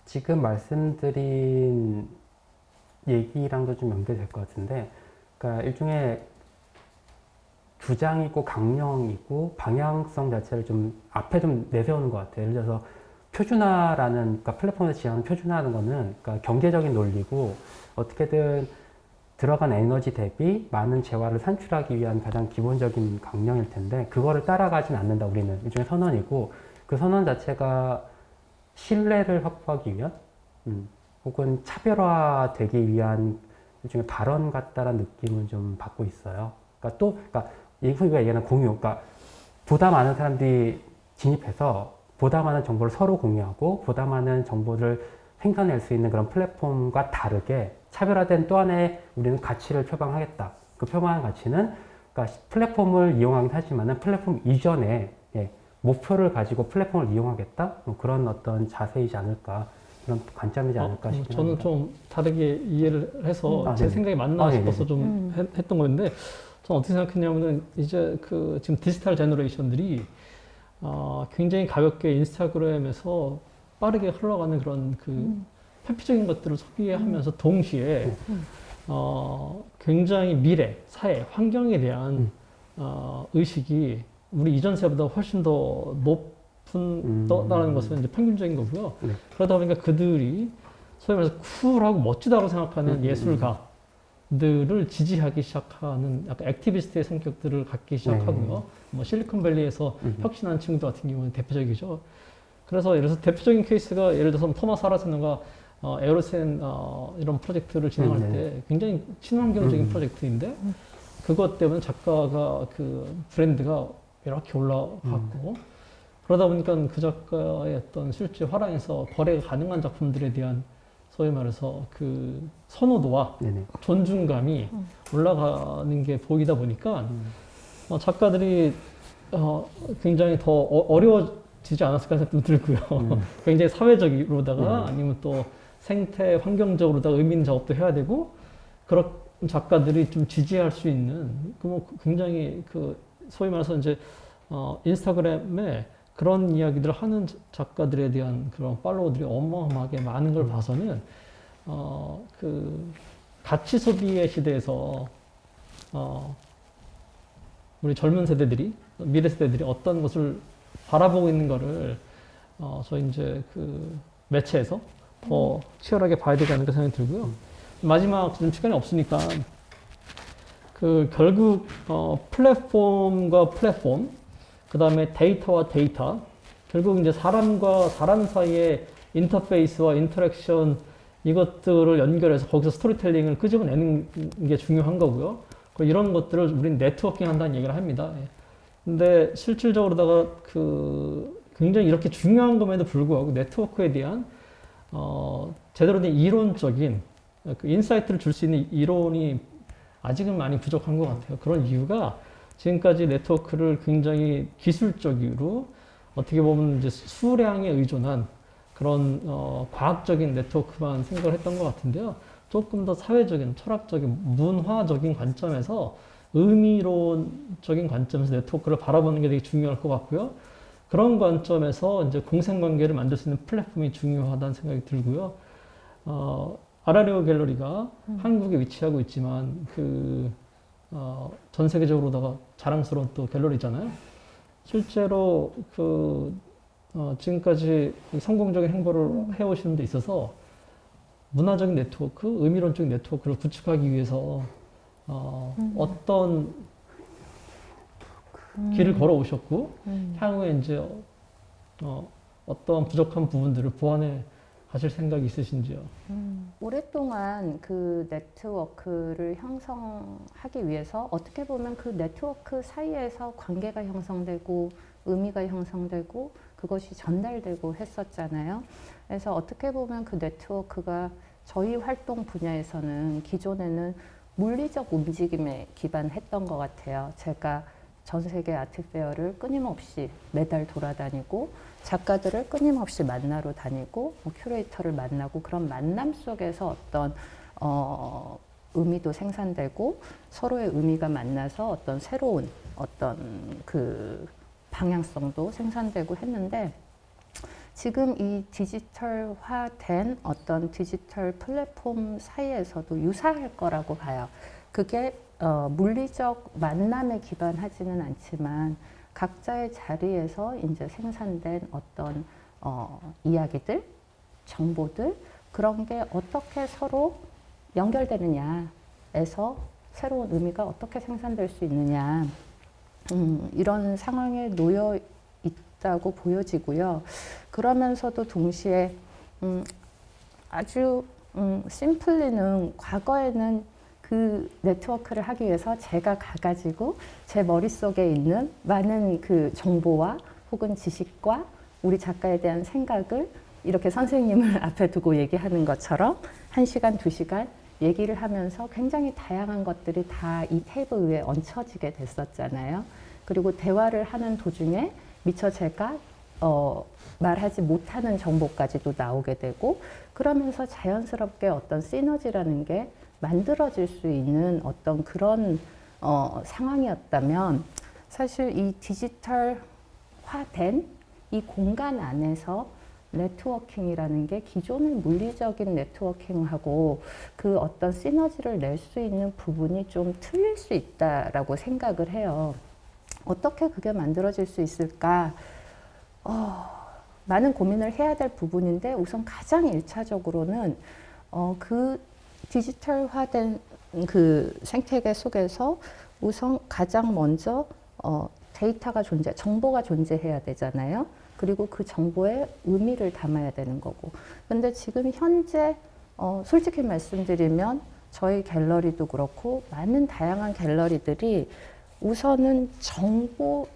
지금 말씀드린 얘기랑도 좀 연결될 것 같은데, 그러니까 일종의 주장이고 강령이고 방향성 자체를 좀 앞에 좀 내세우는 것 같아요. 예를 들어서 표준화라는, 그러니까 플랫폼에서 지향하는 표준화라는 거는 그러니까 경제적인 논리고 어떻게든 들어간 에너지 대비 많은 재화를 산출하기 위한 가장 기본적인 강령일 텐데 그거를 따라가진 않는다. 우리는 일종의 선언이고 그 선언 자체가 신뢰를 확보하기 위한 혹은 차별화되기 위한 일종의 발언 같다라는 느낌은 좀 받고 있어요. 그러니까 우리가 얘기하는 공유, 그러니까 보다 많은 사람들이 진입해서 보다 많은 정보를 서로 공유하고 보다 많은 정보를 생산할 수 있는 그런 플랫폼과 다르게 차별화된 또 하나의 우리는 가치를 표방하겠다. 그 표방한 가치는 그러니까 플랫폼을 이용하긴 하지만은 플랫폼 이전에 목표를 가지고 플랫폼을 이용하겠다. 뭐 그런 어떤 자세이지 않을까. 그런 관점이지 않을까 싶긴 저는 합니다. 좀 다르게 이해를 해서 제 네네. 생각이 맞나 싶어서 네네. 좀 했던 건데 저는 어떻게 생각했냐면은 이제 그 지금 디지털 제너레이션들이 굉장히 가볍게 인스타그램에서 빠르게 흘러가는 그런 그 회피적인 것들을 소비하면서 동시에 굉장히 미래, 사회, 환경에 대한 의식이 우리 이전 세보다 훨씬 더 높다는 것은 이제 평균적인 거고요. 네. 그러다 보니까 그들이 소위 말해서 쿨하고 멋지다고 생각하는 예술가들을 지지하기 시작하는 약간 액티비스트의 성격들을 갖기 시작하고요. 뭐 실리콘밸리에서 혁신한 친구들 같은 경우는 대표적이죠. 그래서 예를 들어서 대표적인 케이스가 예를 들어서 토마스 하라스너가 에어로센 이런 프로젝트를 진행할 때 굉장히 친환경적인 프로젝트인데 그것 때문에 작가가 그 브랜드가 이렇게 올라갔고 그러다 보니까 그 작가의 어떤 실제 화랑에서 거래가 가능한 작품들에 대한 소위 말해서 그 선호도와 네네. 존중감이 올라가는 게 보이다 보니까 작가들이 굉장히 더 어려워지지 않았을까 생각도 들고요. 굉장히 사회적으로다가 아니면 또 생태 환경적으로다가 의미 있는 작업도 해야 되고 그런 작가들이 좀 지지할 수 있는 뭐 굉장히 그 소위 말해서 이제 인스타그램에 그런 이야기들을 하는 작가들에 대한 그런 팔로워들이 어마어마하게 많은 걸 봐서는 그 가치 소비의 시대에서 우리 젊은 세대들이 미래 세대들이 어떤 것을 바라보고 있는 거를 저희 이제 그 매체에서 더 치열하게 봐야 되지 않을까 생각이 들고요. 마지막 좀 시간이 없으니까 그 결국 플랫폼과 플랫폼 그 다음에 데이터와 데이터 결국 이제 사람과 사람 사이의 인터페이스와 인터랙션 이것들을 연결해서 거기서 스토리텔링을 끄집어내는 게 중요한 거고요. 이런 것들을 우리는 네트워킹 한다는 얘기를 합니다. 근데 실질적으로다가 그 굉장히 이렇게 중요한 점에도 불구하고 네트워크에 대한 제대로 된 이론적인 그 인사이트를 줄 수 있는 이론이 아직은 많이 부족한 것 같아요. 그런 이유가 지금까지 네트워크를 굉장히 기술적으로 어떻게 보면 이제 수량에 의존한 그런 과학적인 네트워크만 생각을 했던 것 같은데요. 조금 더 사회적인, 철학적인, 문화적인 관점에서 의미론적인 관점에서 네트워크를 바라보는 게 되게 중요할 것 같고요. 그런 관점에서 이제 공생관계를 만들 수 있는 플랫폼이 중요하다는 생각이 들고요. 아라리오 갤러리가 한국에 위치하고 있지만 전 세계적으로다가 자랑스러운 또 갤러리잖아요. 실제로 지금까지 성공적인 행보를 해오시는 데 있어서 문화적인 네트워크, 의미론적 네트워크를 구축하기 위해서 어떤 길을 걸어오셨고 향후에 이제 어떤 부족한 부분들을 보완해 가실 생각이 있으신지요? 오랫동안 그 네트워크를 형성하기 위해서 어떻게 보면 그 네트워크 사이에서 관계가 형성되고 의미가 형성되고 그것이 전달되고 했었잖아요. 그래서 어떻게 보면 그 네트워크가 저희 활동 분야에서는 기존에는 물리적 움직임에 기반했던 것 같아요. 제가 전 세계 아트페어를 끊임없이 매달 돌아다니고 작가들을 끊임없이 만나러 다니고 큐레이터를 만나고 그런 만남 속에서 어떤 의미도 생산되고 서로의 의미가 만나서 어떤 새로운 어떤 그 방향성도 생산되고 했는데 지금 이 디지털화된 어떤 디지털 플랫폼 사이에서도 유사할 거라고 봐요. 그게 물리적 만남에 기반하지는 않지만 각자의 자리에서 이제 생산된 어떤 이야기들, 정보들 그런 게 어떻게 서로 연결되느냐에서 새로운 의미가 어떻게 생산될 수 있느냐 이런 상황에 놓여 있다고 보여지고요. 그러면서도 동시에 아주 심플리는 과거에는 그 네트워크를 하기 위해서 제가 가가지고 제 머릿속에 있는 많은 그 정보와 혹은 지식과 우리 작가에 대한 생각을 이렇게 선생님을 앞에 두고 얘기하는 것처럼 1시간, 2시간 얘기를 하면서 굉장히 다양한 것들이 다 이 테이블 위에 얹혀지게 됐었잖아요. 그리고 대화를 하는 도중에 미처 제가 말하지 못하는 정보까지도 나오게 되고 그러면서 자연스럽게 어떤 시너지라는 게 만들어질 수 있는 그런 상황이었다면 사실 이 디지털화된 이 공간 안에서 네트워킹이라는 게 기존의 물리적인 네트워킹하고 그 어떤 시너지를 낼 수 있는 부분이 좀 틀릴 수 있다라고 생각을 해요. 어떻게 그게 만들어질 수 있을까? 많은 고민을 해야 될 부분인데 우선 가장 1차적으로는 그 디지털화된 그 생태계 속에서 우선 가장 먼저 데이터가 정보가 존재해야 되잖아요. 그리고 그 정보에 의미를 담아야 되는 거고. 근데 지금 현재 솔직히 말씀드리면 저희 갤러리도 그렇고 많은 다양한 갤러리들이 우선은 정보의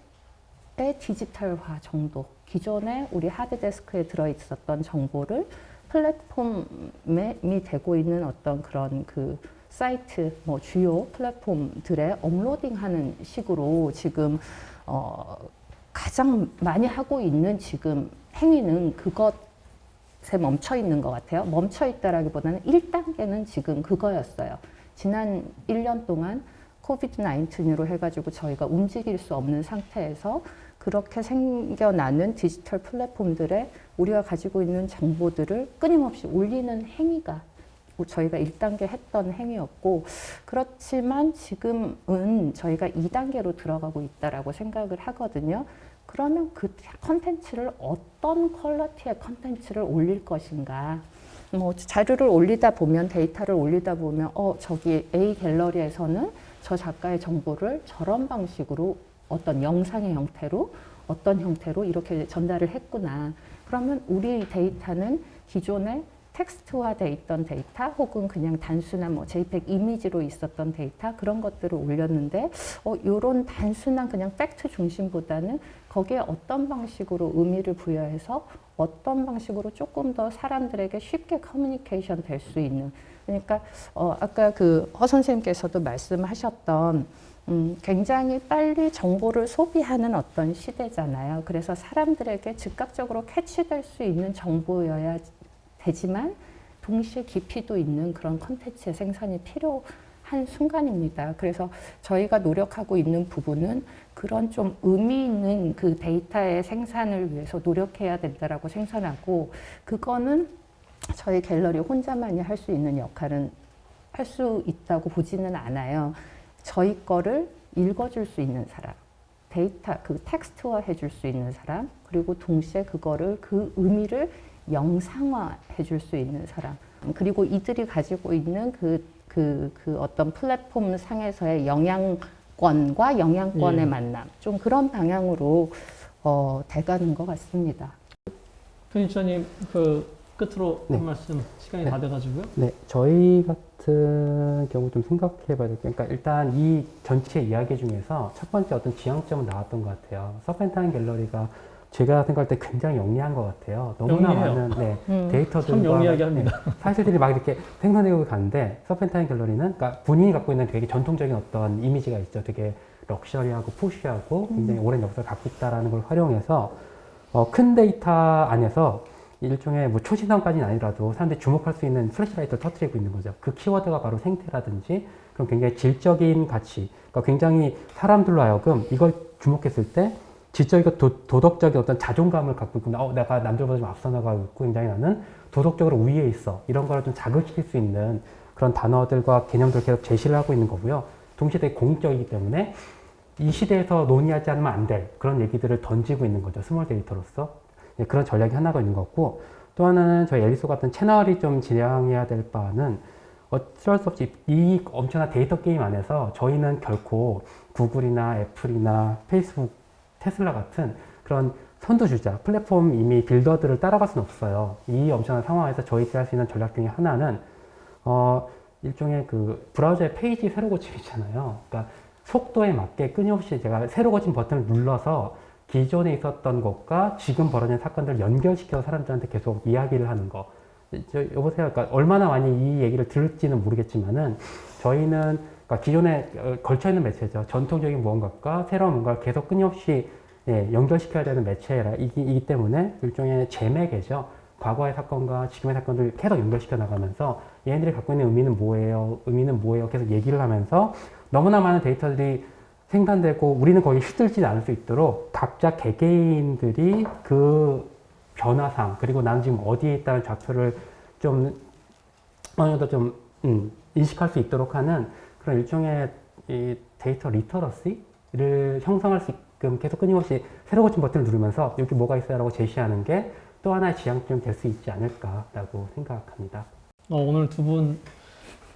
디지털화 정도, 기존에 우리 하드디스크에 들어있었던 정보를 플랫폼이 되고 있는 어떤 그런 그 사이트, 주요 플랫폼들에 업로딩하는 식으로 지금 가장 많이 하고 있는 지금 행위는 그것에 멈춰 있는 것 같아요. 멈춰 있다라기보다는 1단계는 지금 그거였어요. 지난 1년 동안 코비드 19으로 해가지고 저희가 움직일 수 없는 상태에서 그렇게 생겨나는 디지털 플랫폼들에 우리가 가지고 있는 정보들을 끊임없이 올리는 행위가 저희가 1단계 했던 행위였고 그렇지만 지금은 저희가 2단계로 들어가고 있다라고 생각을 하거든요. 그러면 그 컨텐츠를 어떤 퀄리티의 컨텐츠를 올릴 것인가 자료를 올리다 보면 데이터를 올리다 보면 저기 A 갤러리에서는 저 작가의 정보를 저런 방식으로 어떤 영상의 형태로 어떤 형태로 이렇게 전달을 했구나. 그러면 우리 데이터는 기존에 텍스트화돼 있던 데이터 혹은 그냥 단순한 JPEG 이미지로 있었던 데이터 그런 것들을 올렸는데 이런 단순한 그냥 팩트 중심보다는 거기에 어떤 방식으로 의미를 부여해서 어떤 방식으로 조금 더 사람들에게 쉽게 커뮤니케이션 될 수 있는 그러니까 아까 그 허 선생님께서도 말씀하셨던 굉장히 빨리 정보를 소비하는 어떤 시대잖아요. 그래서 사람들에게 즉각적으로 캐치될 수 있는 정보여야 되지만 동시에 깊이도 있는 그런 콘텐츠의 생산이 필요한 순간입니다. 그래서 저희가 노력하고 있는 부분은 그런 좀 의미 있는 그 데이터의 생산을 위해서 노력해야 된다라고 생각하고 그거는 저희 갤러리 혼자만이 할 수 있는 역할은 할 수 있다고 보지는 않아요. 저희 거를 읽어줄 수 있는 사람, 데이터, 그 텍스트화 해줄 수 있는 사람, 그리고 동시에 그거를 그 의미를 영상화 해줄 수 있는 사람. 그리고 이들이 가지고 있는 그 어떤 플랫폼 상에서의 영향권과 영향권의 예. 만남, 좀 그런 방향으로 돼가는 것 같습니다. 편집자님 그 끝으로 네. 한 말씀 시간이 네. 다 돼가지고요. 네, 저희 같은 경우 좀 생각해 봐야 될 게, 그러니까 일단 이 전체 이야기 중에서 첫 번째 어떤 지향점은 나왔던 것 같아요. 서펜타인 갤러리가 제가 생각할 때 굉장히 영리한 것 같아요. 너무나 영리해요. 많은 참 데이터들과 영리하게 합니다. 사실들이 막 이렇게 생산되고 가는데, 서펜타인 갤러리는 그러니까 본인이 갖고 있는 되게 전통적인 어떤 이미지가 있죠. 되게 럭셔리하고 푸시하고 굉장히 오랜 역사를 갖고 있다라는 걸 활용해서 큰 데이터 안에서 일종의 뭐 초신성까지는 아니라도 사람들이 주목할 수 있는 플래시라이트를 터뜨리고 있는 거죠. 그 키워드가 바로 생태라든지 그런 굉장히 질적인 가치, 그러니까 굉장히 사람들로 하여금 이걸 주목했을 때 지적이고 도덕적인 어떤 자존감을 갖고 있구나. 내가 남들보다 좀 앞서 나가고 있고 굉장히 나는 도덕적으로 우위에 있어. 이런 거를 좀 자극시킬 수 있는 그런 단어들과 개념들을 계속 제시를 하고 있는 거고요. 동시에 되게 공익적이기 때문에 이 시대에서 논의하지 않으면 안 될 그런 얘기들을 던지고 있는 거죠. 스몰 데이터로서. 네, 그런 전략이 하나가 있는 것 같고, 또 하나는 저희 앨리스 같은 채널이 좀 지향해야 될 바는 어쩔 수 없이 이 엄청난 데이터 게임 안에서 저희는 결코 구글이나 애플이나 페이스북, 테슬라 같은 그런 선두주자, 플랫폼 이미 빌더들을 따라갈 수는 없어요. 이 엄청난 상황에서 저희들이 할 수 있는 전략 중에 하나는 일종의 그 브라우저의 페이지 새로 고침 있잖아요. 그러니까 속도에 맞게 끊임없이 제가 새로 고침 버튼을 눌러서 기존에 있었던 것과 지금 벌어진 사건들을 연결시켜서 사람들한테 계속 이야기를 하는 거. 여보세요. 그러니까 얼마나 많이 이 얘기를 들을지는 모르겠지만은 저희는 그러니까 기존에 걸쳐있는 매체죠. 전통적인 무언가과 새로운 뭔가를 계속 끊임없이 연결시켜야 되는 매체이기 때문에 일종의 재매개죠. 과거의 사건과 지금의 사건들을 계속 연결시켜 나가면서 얘네들이 갖고 있는 의미는 뭐예요? 의미는 뭐예요? 계속 얘기를 하면서 너무나 많은 데이터들이 생산되고 우리는 거기 휘둘리지 않을 수 있도록 각자 개개인들이 그 변화상, 그리고 나는 지금 어디에 있다는 좌표를 좀 어느 정도 좀 인식할 수 있도록 하는 그런 일종의 이 데이터 리터러시를 형성할 수 있게끔 계속 끊임없이 새로 고친 버튼을 누르면서 여기 뭐가 있어요 라고 제시하는 게 또 하나의 지향점이 될 수 있지 않을까라고 생각합니다. 오늘 두 분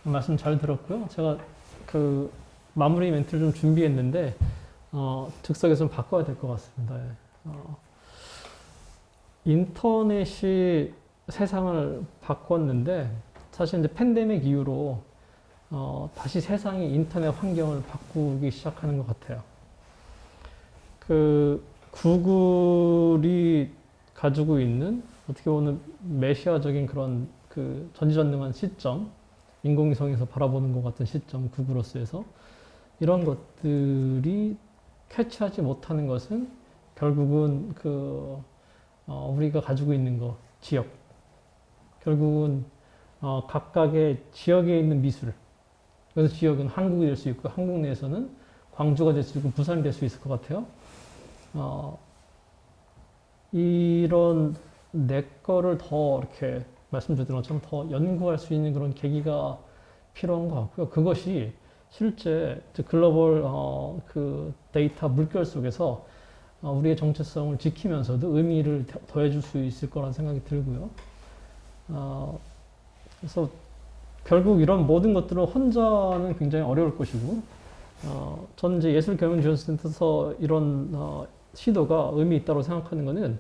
말씀 잘 들었고요. 제가 그 마무리 멘트를 좀 준비했는데 즉석에서 좀 바꿔야 될 것 같습니다. 인터넷이 세상을 바꿨는데 사실 이제 팬데믹 이후로 다시 세상이 인터넷 환경을 바꾸기 시작하는 것 같아요. 그 구글이 가지고 있는 어떻게 보면 메시아적인 그런 그 전지전능한 시점, 인공위성에서 바라보는 것 같은 시점, 구글어스에서 이런 것들이 캐치하지 못하는 것은 결국은 그 우리가 가지고 있는 것, 지역, 결국은 각각의 지역에 있는 미술. 그래서 지역은 한국이 될 수 있고 한국 내에서는 광주가 될 수 있고 부산이 될 수 있을 것 같아요. 이런 내 거를 더 이렇게 말씀드린 것처럼 더 연구할 수 있는 그런 계기가 필요한 것 같고요. 그것이 실제 글로벌 그 데이터 물결 속에서 우리의 정체성을 지키면서도 의미를 더해줄 수 있을 거라는 생각이 들고요. 그래서 결국 이런 모든 것들은 혼자는 굉장히 어려울 것이고, 저는 이제 예술경영지원센터에서 이런 시도가 의미 있다고 생각하는 것은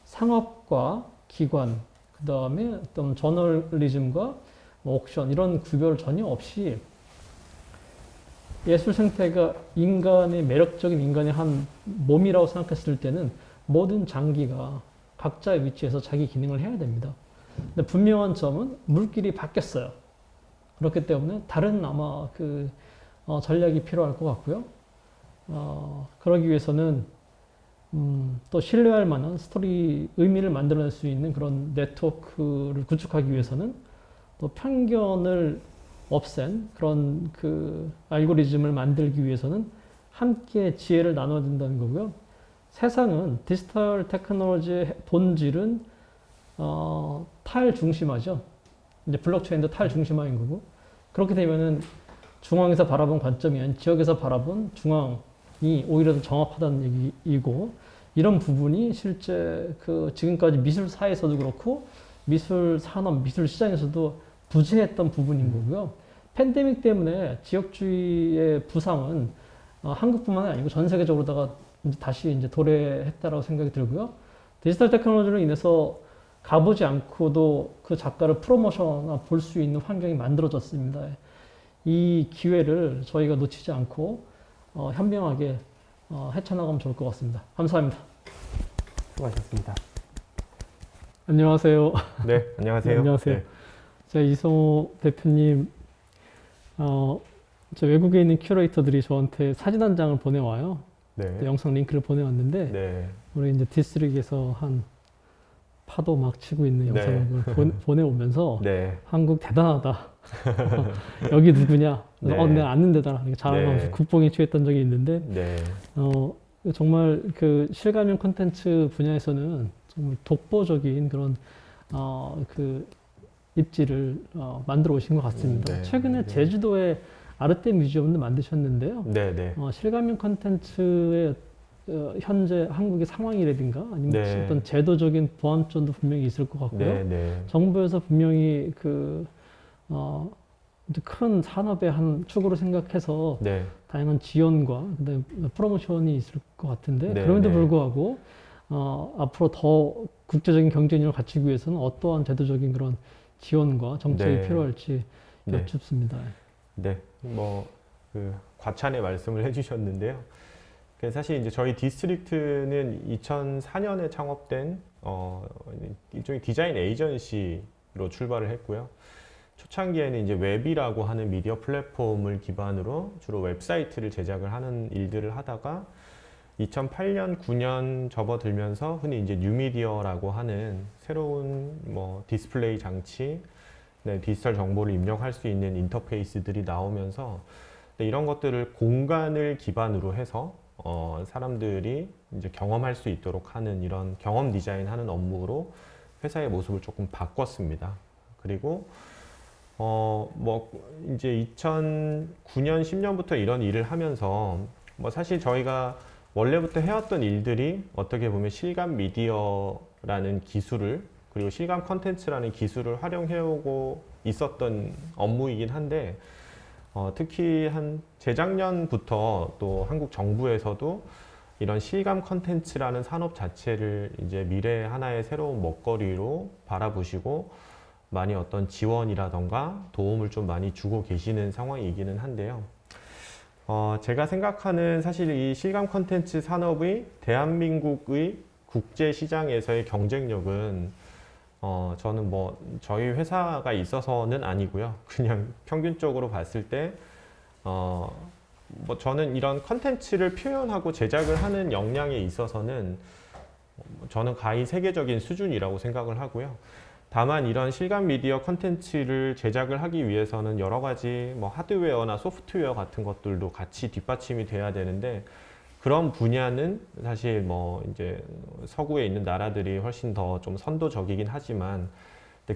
상업과 기관, 그 다음에 어떤 저널리즘과 옥션 이런 구별 전혀 없이 예술 생태가 인간의 매력적인 인간의 한 몸이라고 생각했을 때는 모든 장기가 각자의 위치에서 자기 기능을 해야 됩니다. 근데 분명한 점은 물길이 바뀌었어요. 그렇기 때문에 다른 아마 그 전략이 필요할 것 같고요. 그러기 위해서는 또 신뢰할 만한 스토리 의미를 만들어낼 수 있는 그런 네트워크를 구축하기 위해서는 또 편견을 없앤 그런 그 알고리즘을 만들기 위해서는 함께 지혜를 나눠야 된다는 거고요. 세상은 디지털 테크놀로지의 본질은 탈중심화죠. 이제 블록체인도 탈중심화인 거고, 그렇게 되면은 중앙에서 바라본 관점이 아닌 지역에서 바라본 중앙이 오히려 더 정확하다는 얘기이고, 이런 부분이 실제 그 지금까지 미술사에서도 그렇고 미술 산업, 미술 시장에서도 부재했던 부분인 거고요. 팬데믹 때문에 지역주의의 부상은 한국뿐만 아니고 전 세계적으로다가 이제 다시 이제 도래했다라고 생각이 들고요. 디지털 테크놀로지로 인해서 가보지 않고도 그 작가를 프로모션이나 볼 수 있는 환경이 만들어졌습니다. 이 기회를 저희가 놓치지 않고 현명하게 헤쳐나가면 좋을 것 같습니다. 감사합니다. 수고하셨습니다. 안녕하세요. 네, 안녕하세요. 네, 안녕하세요. 제가 이성호 대표님, 저 외국에 있는 큐레이터들이 저한테 사진 한 장을 보내와요. 네. 영상 링크를 보내왔는데, 네. 우리 이제 디스트릭에서 한 파도 막 치고 있는 네. 영상을 보내오면서, 네. 한국 대단하다. 여기 누구냐? 네. 내가 아는 데다. 이렇게 자랑하면서 네. 국뽕에 취했던 적이 있는데, 네. 정말 그 실감형 콘텐츠 분야에서는 정말 독보적인 그런 그 입지를 만들어 오신 것 같습니다. 네. 최근에 네. 제주도에 아르테 뮤지엄도 만드셨는데요. 네. 네. 실감형 콘텐츠의 현재 한국의 상황이라든가 아니면 네. 어떤 제도적인 보완점도 분명히 있을 것 같고요. 네. 네. 정부에서 분명히 큰 산업의 한 축으로 생각해서 네. 다양한 지원과 그다음에 프로모션이 있을 것 같은데 네, 그럼에도 네. 불구하고 앞으로 더 국제적인 경쟁력을 갖추기 위해서는 어떠한 제도적인 그런 지원과 정책이 네. 필요할지 네. 여쭙습니다. 네. 과찬의 말씀을 해주셨는데요. 사실 이제 저희 디스트릭트는 2004년에 창업된 일종의 디자인 에이전시로 출발을 했고요. 초창기에는 이제 웹이라고 하는 미디어 플랫폼을 기반으로 주로 웹사이트를 제작을 하는 일들을 하다가 2008년, 9년 접어들면서 흔히 이제 뉴미디어라고 하는 새로운 디스플레이 장치, 네, 디지털 정보를 입력할 수 있는 인터페이스들이 나오면서 이런 것들을 공간을 기반으로 해서 사람들이 이제 경험할 수 있도록 하는 이런 경험 디자인하는 업무로 회사의 모습을 조금 바꿨습니다. 그리고 이제 2009년, 10년부터 이런 일을 하면서 사실 저희가 원래부터 해왔던 일들이 어떻게 보면 실감 미디어라는 기술을 그리고 실감 컨텐츠라는 기술을 활용해오고 있었던 업무이긴 한데 특히 한 재작년부터 또 한국 정부에서도 이런 실감 컨텐츠라는 산업 자체를 이제 미래의 하나의 새로운 먹거리로 바라보시고 많이 어떤 지원이라던가 도움을 좀 많이 주고 계시는 상황이기는 한데요. 제가 생각하는 사실 이 실감 컨텐츠 산업의 대한민국의 국제 시장에서의 경쟁력은 저는 저희 회사가 있어서는 아니고요. 그냥 평균적으로 봤을 때 저는 이런 컨텐츠를 표현하고 제작을 하는 역량에 있어서는 저는 가히 세계적인 수준이라고 생각을 하고요. 다만 이런 실감 미디어 컨텐츠를 제작을 하기 위해서는 여러 가지 하드웨어나 소프트웨어 같은 것들도 같이 뒷받침이 돼야 되는데 그런 분야는 사실 이제 서구에 있는 나라들이 훨씬 더 좀 선도적이긴 하지만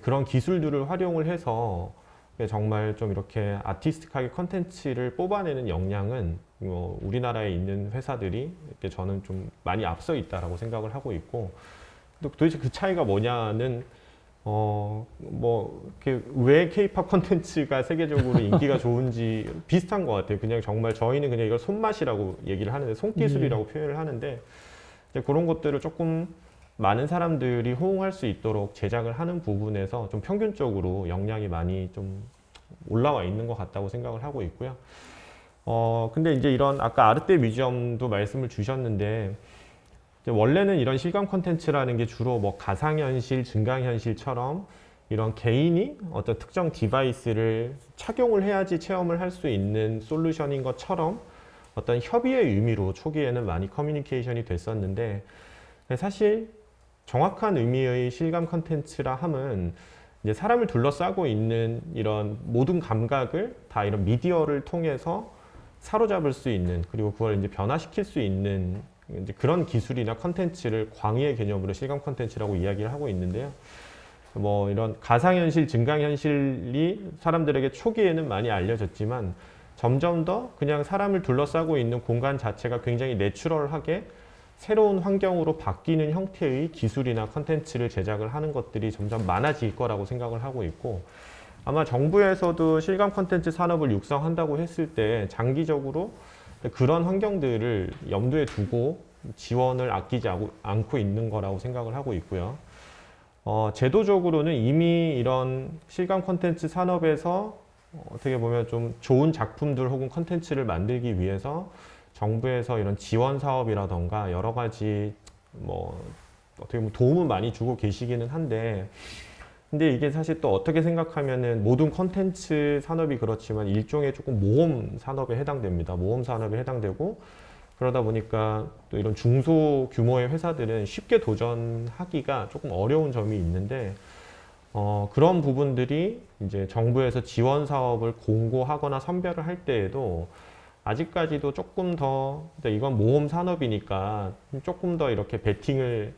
그런 기술들을 활용을 해서 정말 좀 이렇게 아티스틱하게 컨텐츠를 뽑아내는 역량은 우리나라에 있는 회사들이 저는 좀 많이 앞서 있다라고 생각을 하고 있고 또 도대체 그 차이가 뭐냐는 왜 K-팝 콘텐츠가 세계적으로 인기가 좋은지 비슷한 것 같아요. 그냥 정말 저희는 그냥 이걸 손맛이라고 얘기를 하는데 손기술이라고 표현을 하는데 이제 그런 것들을 조금 많은 사람들이 호응할 수 있도록 제작을 하는 부분에서 좀 평균적으로 역량이 많이 좀 올라와 있는 것 같다고 생각을 하고 있고요. 근데 이제 이런 아까 아르테 뮤지엄도 말씀을 주셨는데 원래는 이런 실감 콘텐츠라는 게 주로 가상현실, 증강현실처럼 이런 개인이 어떤 특정 디바이스를 착용을 해야지 체험을 할 수 있는 솔루션인 것처럼 어떤 협의의 의미로 초기에는 많이 커뮤니케이션이 됐었는데 사실 정확한 의미의 실감 콘텐츠라 함은 이제 사람을 둘러싸고 있는 이런 모든 감각을 다 이런 미디어를 통해서 사로잡을 수 있는 그리고 그걸 이제 변화시킬 수 있는 이제 그런 기술이나 컨텐츠를 광의의 개념으로 실감 컨텐츠라고 이야기를 하고 있는데요. 이런 가상현실, 증강현실이 사람들에게 초기에는 많이 알려졌지만 점점 더 그냥 사람을 둘러싸고 있는 공간 자체가 굉장히 내추럴하게 새로운 환경으로 바뀌는 형태의 기술이나 컨텐츠를 제작을 하는 것들이 점점 많아질 거라고 생각을 하고 있고, 아마 정부에서도 실감 컨텐츠 산업을 육성한다고 했을 때 장기적으로 그런 환경들을 염두에 두고 지원을 아끼지 않고 있는 거라고 생각을 하고 있고요. 제도적으로는 이미 이런 실감 콘텐츠 산업에서 어떻게 보면 좀 좋은 작품들 혹은 콘텐츠를 만들기 위해서 정부에서 이런 지원 사업이라던가 여러 가지 뭐 어떻게 보면 도움을 많이 주고 계시기는 한데, 근데 이게 사실 또 어떻게 생각하면은 모든 콘텐츠 산업이 그렇지만 일종의 조금 모험 산업에 해당됩니다. 모험 산업에 해당되고, 그러다 보니까 또 이런 중소 규모의 회사들은 쉽게 도전하기가 조금 어려운 점이 있는데, 그런 부분들이 이제 정부에서 지원 사업을 공고하거나 선별을 할 때에도 아직까지도 조금 더, 이건 모험 산업이니까 조금 더 이렇게 베팅을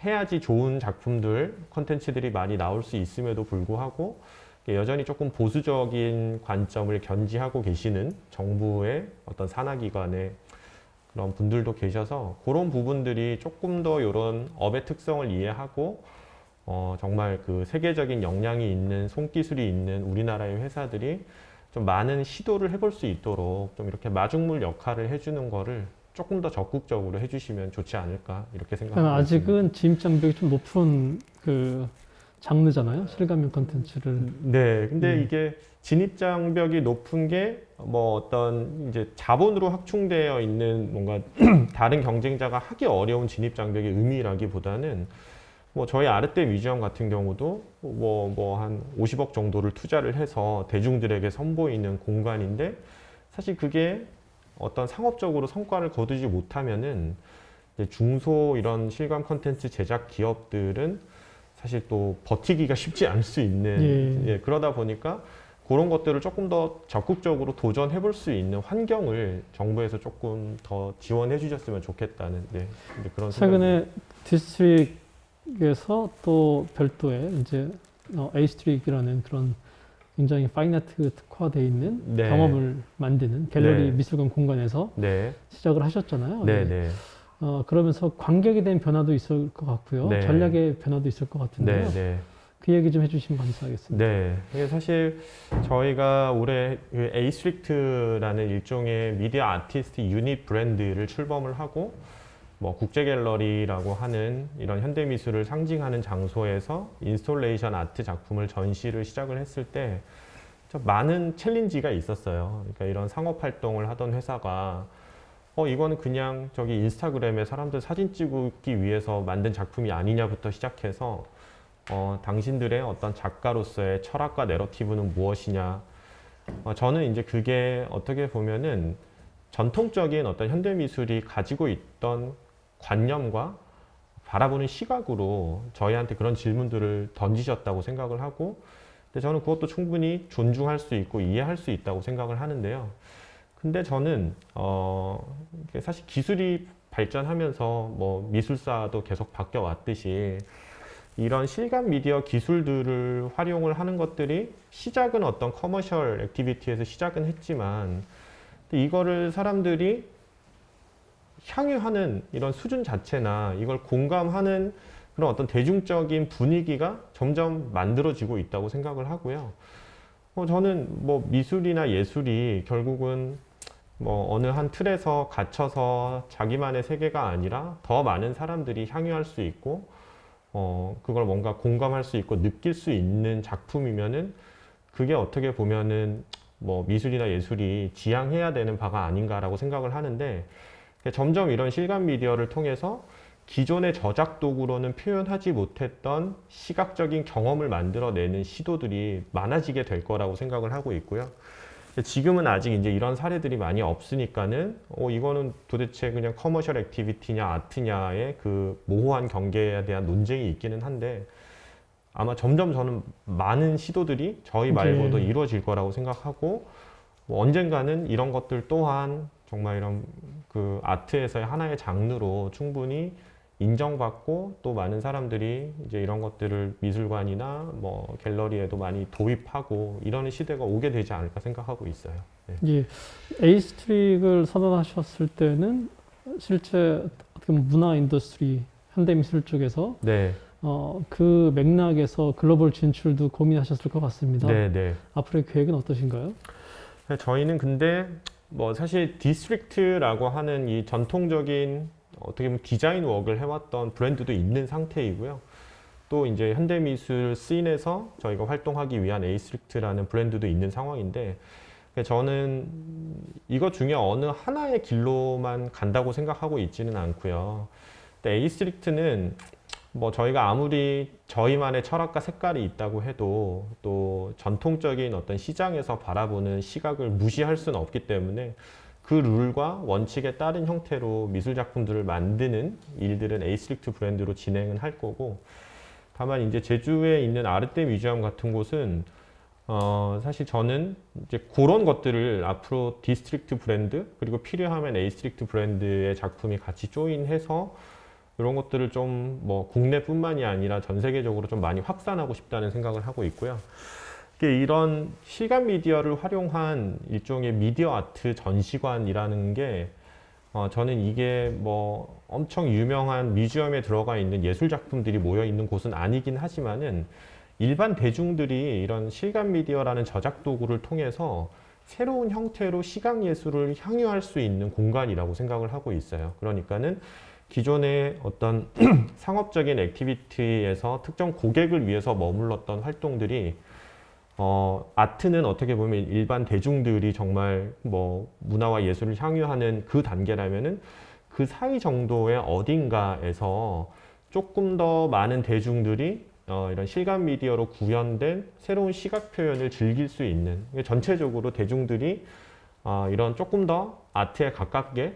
해야지 좋은 작품들, 컨텐츠들이 많이 나올 수 있음에도 불구하고 여전히 조금 보수적인 관점을 견지하고 계시는 정부의 어떤 산하기관의 그런 분들도 계셔서, 그런 부분들이 조금 더 이런 업의 특성을 이해하고 정말 그 세계적인 역량이 있는 손기술이 있는 우리나라의 회사들이 좀 많은 시도를 해볼 수 있도록 좀 이렇게 마중물 역할을 해주는 거를 조금 더 적극적으로 해주시면 좋지 않을까 이렇게 생각합니다. 아직은 진입 장벽이 좀 높은 그 장르잖아요. 실감형 컨텐츠를. 네, 근데 이게 진입 장벽이 높은 게 뭐 어떤 이제 자본으로 확충되어 있는 뭔가 다른 경쟁자가 하기 어려운 진입 장벽의 의미라기보다는, 뭐 저희 아르떼 뮤지엄 같은 경우도 뭐 한 50억 정도를 투자를 해서 대중들에게 선보이는 공간인데, 사실 그게 어떤 상업적으로 성과를 거두지 못하면은 이제 중소 이런 실감 컨텐츠 제작 기업들은 사실 또 버티기가 쉽지 않을 수 있는, 예, 그러다 보니까 그런 것들을 조금 더 적극적으로 도전해 볼 수 있는 환경을 정부에서 조금 더 지원해 주셨으면 좋겠다는, 네, 이제 그런 최근에 디스트릭에서 또 별도의 이제 에이스트릭이라는 그런 굉장히 파인아트 특화되어 있는 네. 경험을 만드는 갤러리 네. 미술관 공간에서 네, 시작을 하셨잖아요. 네, 네, 그러면서 관객에 대한 변화도 있을 것 같고요. 네. 전략의 변화도 있을 것 같은데요. 네, 네. 그 얘기 좀 해주시면 감사하겠습니다. 네, 이게 사실 저희가 올해 그 에이스트릭트라는 일종의 미디어 아티스트 유닛 브랜드를 출범을 하고, 뭐 국제 갤러리라고 하는 이런 현대 미술을 상징하는 장소에서 인스톨레이션 아트 작품을 전시를 시작을 했을 때 좀 많은 챌린지가 있었어요. 그러니까 이런 상업 활동을 하던 회사가 이거는 그냥 저기 인스타그램에 사람들 사진 찍기 위해서 만든 작품이 아니냐부터 시작해서 당신들의 어떤 작가로서의 철학과 내러티브는 무엇이냐. 저는 이제 그게 어떻게 보면은 전통적인 어떤 현대미술이 가지고 있던 관념과 바라보는 시각으로 저희한테 그런 질문들을 던지셨다고 생각을 하고, 근데 저는 그것도 충분히 존중할 수 있고 이해할 수 있다고 생각을 하는데요. 근데 저는 사실 기술이 발전하면서 뭐 미술사도 계속 바뀌어 왔듯이 이런 실감 미디어 기술들을 활용을 하는 것들이 시작은 어떤 커머셜 액티비티에서 시작은 했지만, 이거를 사람들이 향유하는 이런 수준 자체나 이걸 공감하는 그런 어떤 대중적인 분위기가 점점 만들어지고 있다고 생각을 하고요. 저는 뭐 미술이나 예술이 결국은 뭐 어느 한 틀에서 갇혀서 자기만의 세계가 아니라 더 많은 사람들이 향유할 수 있고 그걸 뭔가 공감할 수 있고 느낄 수 있는 작품이면은 그게 어떻게 보면은 뭐 미술이나 예술이 지향해야 되는 바가 아닌가라고 생각을 하는데, 점점 이런 실감 미디어를 통해서 기존의 저작 도구로는 표현하지 못했던 시각적인 경험을 만들어내는 시도들이 많아지게 될 거라고 생각을 하고 있고요. 지금은 아직 이제 이런 사례들이 많이 없으니까는 이거는 도대체 그냥 커머셜 액티비티냐 아트냐의 그 모호한 경계에 대한 논쟁이 있기는 한데, 아마 점점 저는 많은 시도들이 저희 말고도 이루어질 거라고 생각하고, 뭐 언젠가는 이런 것들 또한 정말 이런 그 아트에서의 하나의 장르로 충분히 인정받고 또 많은 사람들이 이제 이런 것들을 미술관이나 뭐 갤러리에도 많이 도입하고 이러는 시대가 오게 되지 않을까 생각하고 있어요. 네. 예, 에이스트릭을 선언하셨을 때는 실제 그 문화 인더스트리, 현대미술 쪽에서 네, 그 맥락에서 글로벌 진출도 고민하셨을 것 같습니다. 네, 네. 앞으로의 계획은 어떠신가요? 저희는 근데 뭐 사실 디스트릭트라고 하는 이 전통적인 어떻게 보면 디자인 워크를 해왔던 브랜드도 있는 상태이고요. 또 이제 현대미술 씬에서 저희가 활동하기 위한 에이스트릭트라는 브랜드도 있는 상황인데, 저는 이것 중에 어느 하나의 길로만 간다고 생각하고 있지는 않고요. 근데 에이스트릭트는 뭐 저희가 아무리 저희만의 철학과 색깔이 있다고 해도 또 전통적인 어떤 시장에서 바라보는 시각을 무시할 수는 없기 때문에 그 룰과 원칙에 따른 형태로 미술 작품들을 만드는 일들은 에이스트릭트 브랜드로 진행은 할 거고, 다만 이제 제주에 있는 아르떼 뮤지엄 같은 곳은 사실 저는 이제 그런 것들을 앞으로 디스트릭트 브랜드 그리고 필요하면 에이스트릭트 브랜드의 작품이 같이 조인해서 이런 것들을 좀 뭐 국내뿐만이 아니라 전 세계적으로 좀 많이 확산하고 싶다는 생각을 하고 있고요. 이런 실감 미디어를 활용한 일종의 미디어 아트 전시관이라는 게 저는 이게 뭐 엄청 유명한 뮤지엄에 들어가 있는 예술 작품들이 모여 있는 곳은 아니긴 하지만은 일반 대중들이 이런 실감 미디어라는 저작 도구를 통해서 새로운 형태로 시각 예술을 향유할 수 있는 공간이라고 생각을 하고 있어요. 그러니까는 기존의 어떤 상업적인 액티비티에서 특정 고객을 위해서 머물렀던 활동들이 아트는 어떻게 보면 일반 대중들이 정말 뭐 문화와 예술을 향유하는 그 단계라면은 그 사이 정도의 어딘가에서 조금 더 많은 대중들이 이런 실감 미디어로 구현된 새로운 시각 표현을 즐길 수 있는, 전체적으로 대중들이 이런 조금 더 아트에 가깝게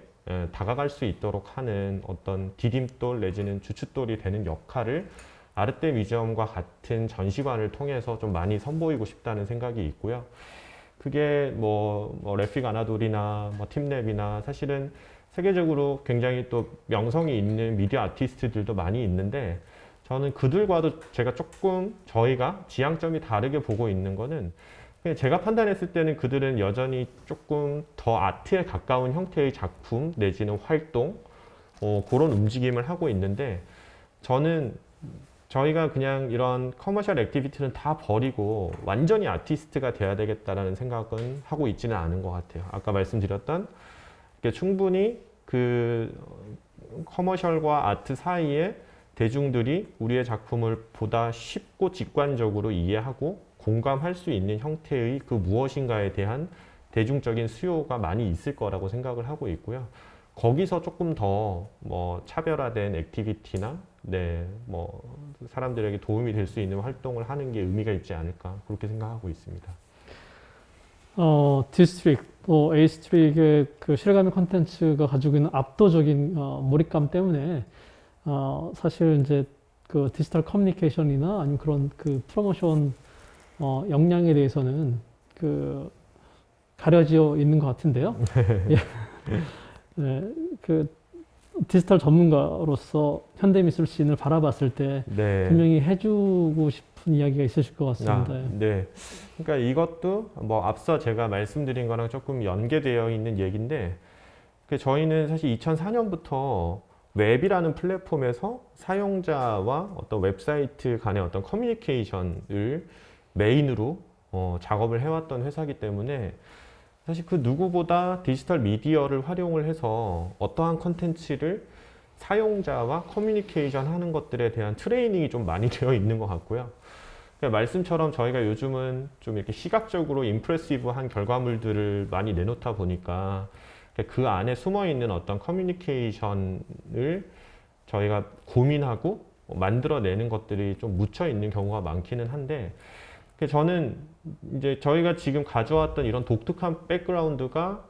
다가갈 수 있도록 하는 어떤 디딤돌 내지는 주춧돌이 되는 역할을 아르떼 뮤지엄과 같은 전시관을 통해서 좀 많이 선보이고 싶다는 생각이 있고요. 그게 뭐 레픽 아나돌이나 뭐 팀랩이나 사실은 세계적으로 굉장히 또 명성이 있는 미디어 아티스트들도 많이 있는데, 저는 그들과도 제가 조금 저희가 지향점이 다르게 보고 있는 거는, 제가 판단했을 때는 그들은 여전히 조금 더 아트에 가까운 형태의 작품 내지는 활동, 그런 움직임을 하고 있는데, 저는 저희가 그냥 이런 커머셜 액티비티는 다 버리고 완전히 아티스트가 돼야 되겠다라는 생각은 하고 있지는 않은 것 같아요. 아까 말씀드렸던 충분히 그 커머셜과 아트 사이에 대중들이 우리의 작품을 보다 쉽고 직관적으로 이해하고 공감할 수 있는 형태의 그 무엇인가에 대한 대중적인 수요가 많이 있을 거라고 생각을 하고 있고요. 거기서 조금 더 뭐 차별화된 액티비티나 뭐 사람들에게 도움이 될 수 있는 활동을 하는 게 의미가 있지 않을까, 그렇게 생각하고 있습니다. 디스트릭, 에이스트릭의 그 실감의 콘텐츠가 가지고 있는 압도적인 몰입감 때문에 사실 이제 그 디지털 커뮤니케이션이나 아니면 그런 그 프로모션 역량에 대해서는 그 가려져 있는 것 같은데요. 예. 네, 그 디지털 전문가로서 현대미술 씬을 바라봤을 때 네. 분명히 해주고 싶은 이야기가 있으실 것 같습니다. 네. 그러니까 이것도 뭐 앞서 제가 말씀드린 거랑 조금 연계되어 있는 얘기인데, 저희는 사실 2004년부터 웹이라는 플랫폼에서 사용자와 어떤 웹사이트 간의 어떤 커뮤니케이션을 메인으로 작업을 해왔던 회사이기 때문에 사실 그 누구보다 디지털 미디어를 활용을 해서 어떠한 컨텐츠를 사용자와 커뮤니케이션 하는 것들에 대한 트레이닝이 좀 많이 되어 있는 것 같고요. 말씀처럼 저희가 요즘은 좀 이렇게 시각적으로 임프레시브한 결과물들을 많이 내놓다 보니까 그 안에 숨어 있는 어떤 커뮤니케이션을 저희가 고민하고 만들어내는 것들이 좀 묻혀 있는 경우가 많기는 한데, 저는 이제 저희가 지금 가져왔던 이런 독특한 백그라운드가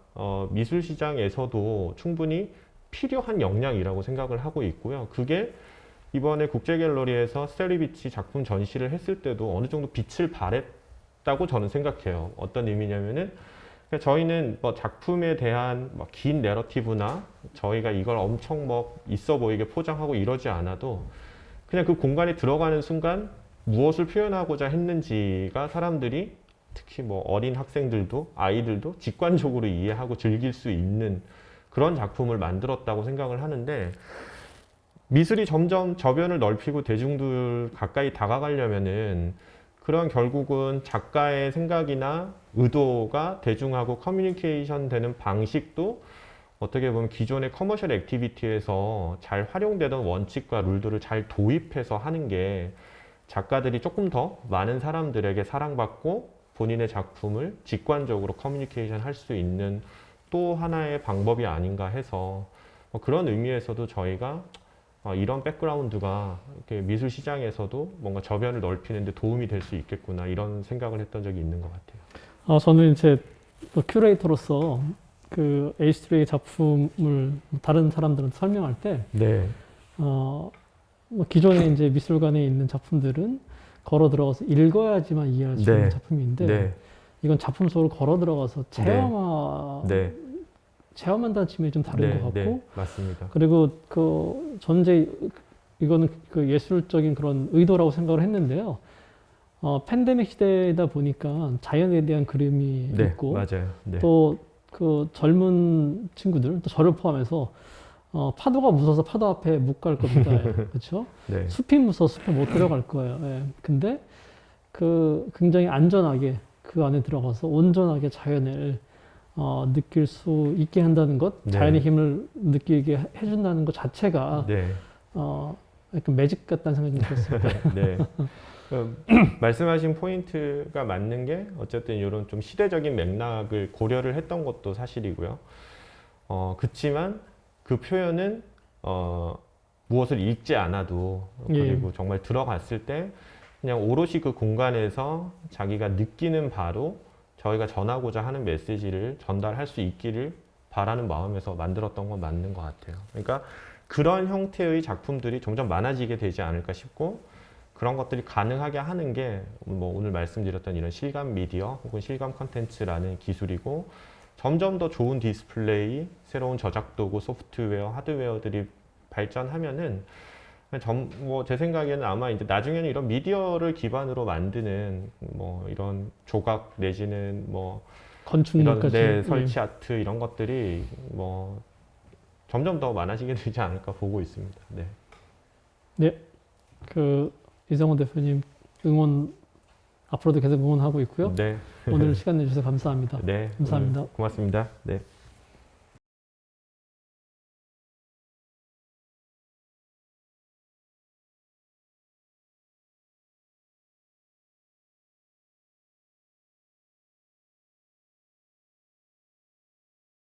미술 시장에서도 충분히 필요한 역량이라고 생각을 하고 있고요. 그게 이번에 국제갤러리에서 스텔리비치 작품 전시를 했을 때도 어느 정도 빛을 발했다고 저는 생각해요. 어떤 의미냐면은 저희는 뭐 작품에 대한 긴 내러티브나 저희가 이걸 엄청 있어 보이게 포장하고 이러지 않아도 그냥 그 공간에 들어가는 순간 무엇을 표현하고자 했는지가 사람들이, 특히 뭐 어린 학생들도 아이들도 직관적으로 이해하고 즐길 수 있는 그런 작품을 만들었다고 생각을 하는데, 미술이 점점 저변을 넓히고 대중들 가까이 다가가려면은 그런 결국은 작가의 생각이나 의도가 대중하고 커뮤니케이션 되는 방식도 어떻게 보면 기존의 커머셜 액티비티에서 잘 활용되던 원칙과 룰들을 잘 도입해서 하는 게 작가들이 조금 더 많은 사람들에게 사랑받고 본인의 작품을 직관적으로 커뮤니케이션 할 수 있는 또 하나의 방법이 아닌가 해서 그런 의미에서도 저희가 이런 백그라운드가 이렇게 미술 시장에서도 뭔가 저변을 넓히는 데 도움이 될 수 있겠구나 이런 생각을 했던 적이 있는 것 같아요. 저는 이제 또 큐레이터로서 그 H3의 작품을 다른 사람들한테 설명할 때, 네. 뭐 기존에 이제 미술관에 있는 작품들은 걸어 들어가서 읽어야지만 이해할 수 있는 네. 작품인데, 네. 이건 작품 속으로 걸어 들어가서 네. 체험한다는 측면이 좀 다른 것 같고, 네. 맞습니다. 그리고 그 전제 이거는 그 예술적인 그런 의도라고 생각을 했는데요. 팬데믹 시대이다 보니까 자연에 대한 그림이 네. 있고, 맞아요. 네. 또 그 젊은 친구들, 또 저를 포함해서 파도가 무서워서 파도 앞에 못 갈 겁니다. 그렇죠? 네. 숲이 무서워서 숲에 못 들어갈 거예요. 예. 근데 그 굉장히 안전하게 그 안에 들어가서 온전하게 자연을 느낄 수 있게 한다는 것, 네. 자연의 힘을 느끼게 해준다는 것 자체가 네. 약간 매직 같다는 생각이 좀 들었습니다. 네. 말씀하신 포인트가 맞는 게 어쨌든 이런 좀 시대적인 맥락을 고려를 했던 것도 사실이고요. 그치만 그 표현은 무엇을 읽지 않아도 그리고 정말 들어갔을 때 그냥 오롯이 그 공간에서 자기가 느끼는 바로 저희가 전하고자 하는 메시지를 전달할 수 있기를 바라는 마음에서 만들었던 건 맞는 것 같아요. 그러니까 그런 형태의 작품들이 점점 많아지게 되지 않을까 싶고 그런 것들이 가능하게 하는 게 뭐 오늘 말씀드렸던 이런 실감 미디어 혹은 실감 컨텐츠라는 기술이고 점점 더 좋은 디스플레이, 새로운 저작 도구, 소프트웨어, 하드웨어들이 발전하면은 뭐 제 생각에는 아마 이제 나중에는 이런 미디어를 기반으로 만드는 뭐 이런 조각 내지는 뭐 건축물까지 이런 설치 아트 이런 것들이 뭐 점점 더 많아지게 되지 않을까 보고 있습니다. 네. 네, 그 이성원 대표님 응원 앞으로도 계속 응원하고 있고요. 네. 오늘 시간 내주셔서 감사합니다. 네. 감사합니다. 고맙습니다. 네.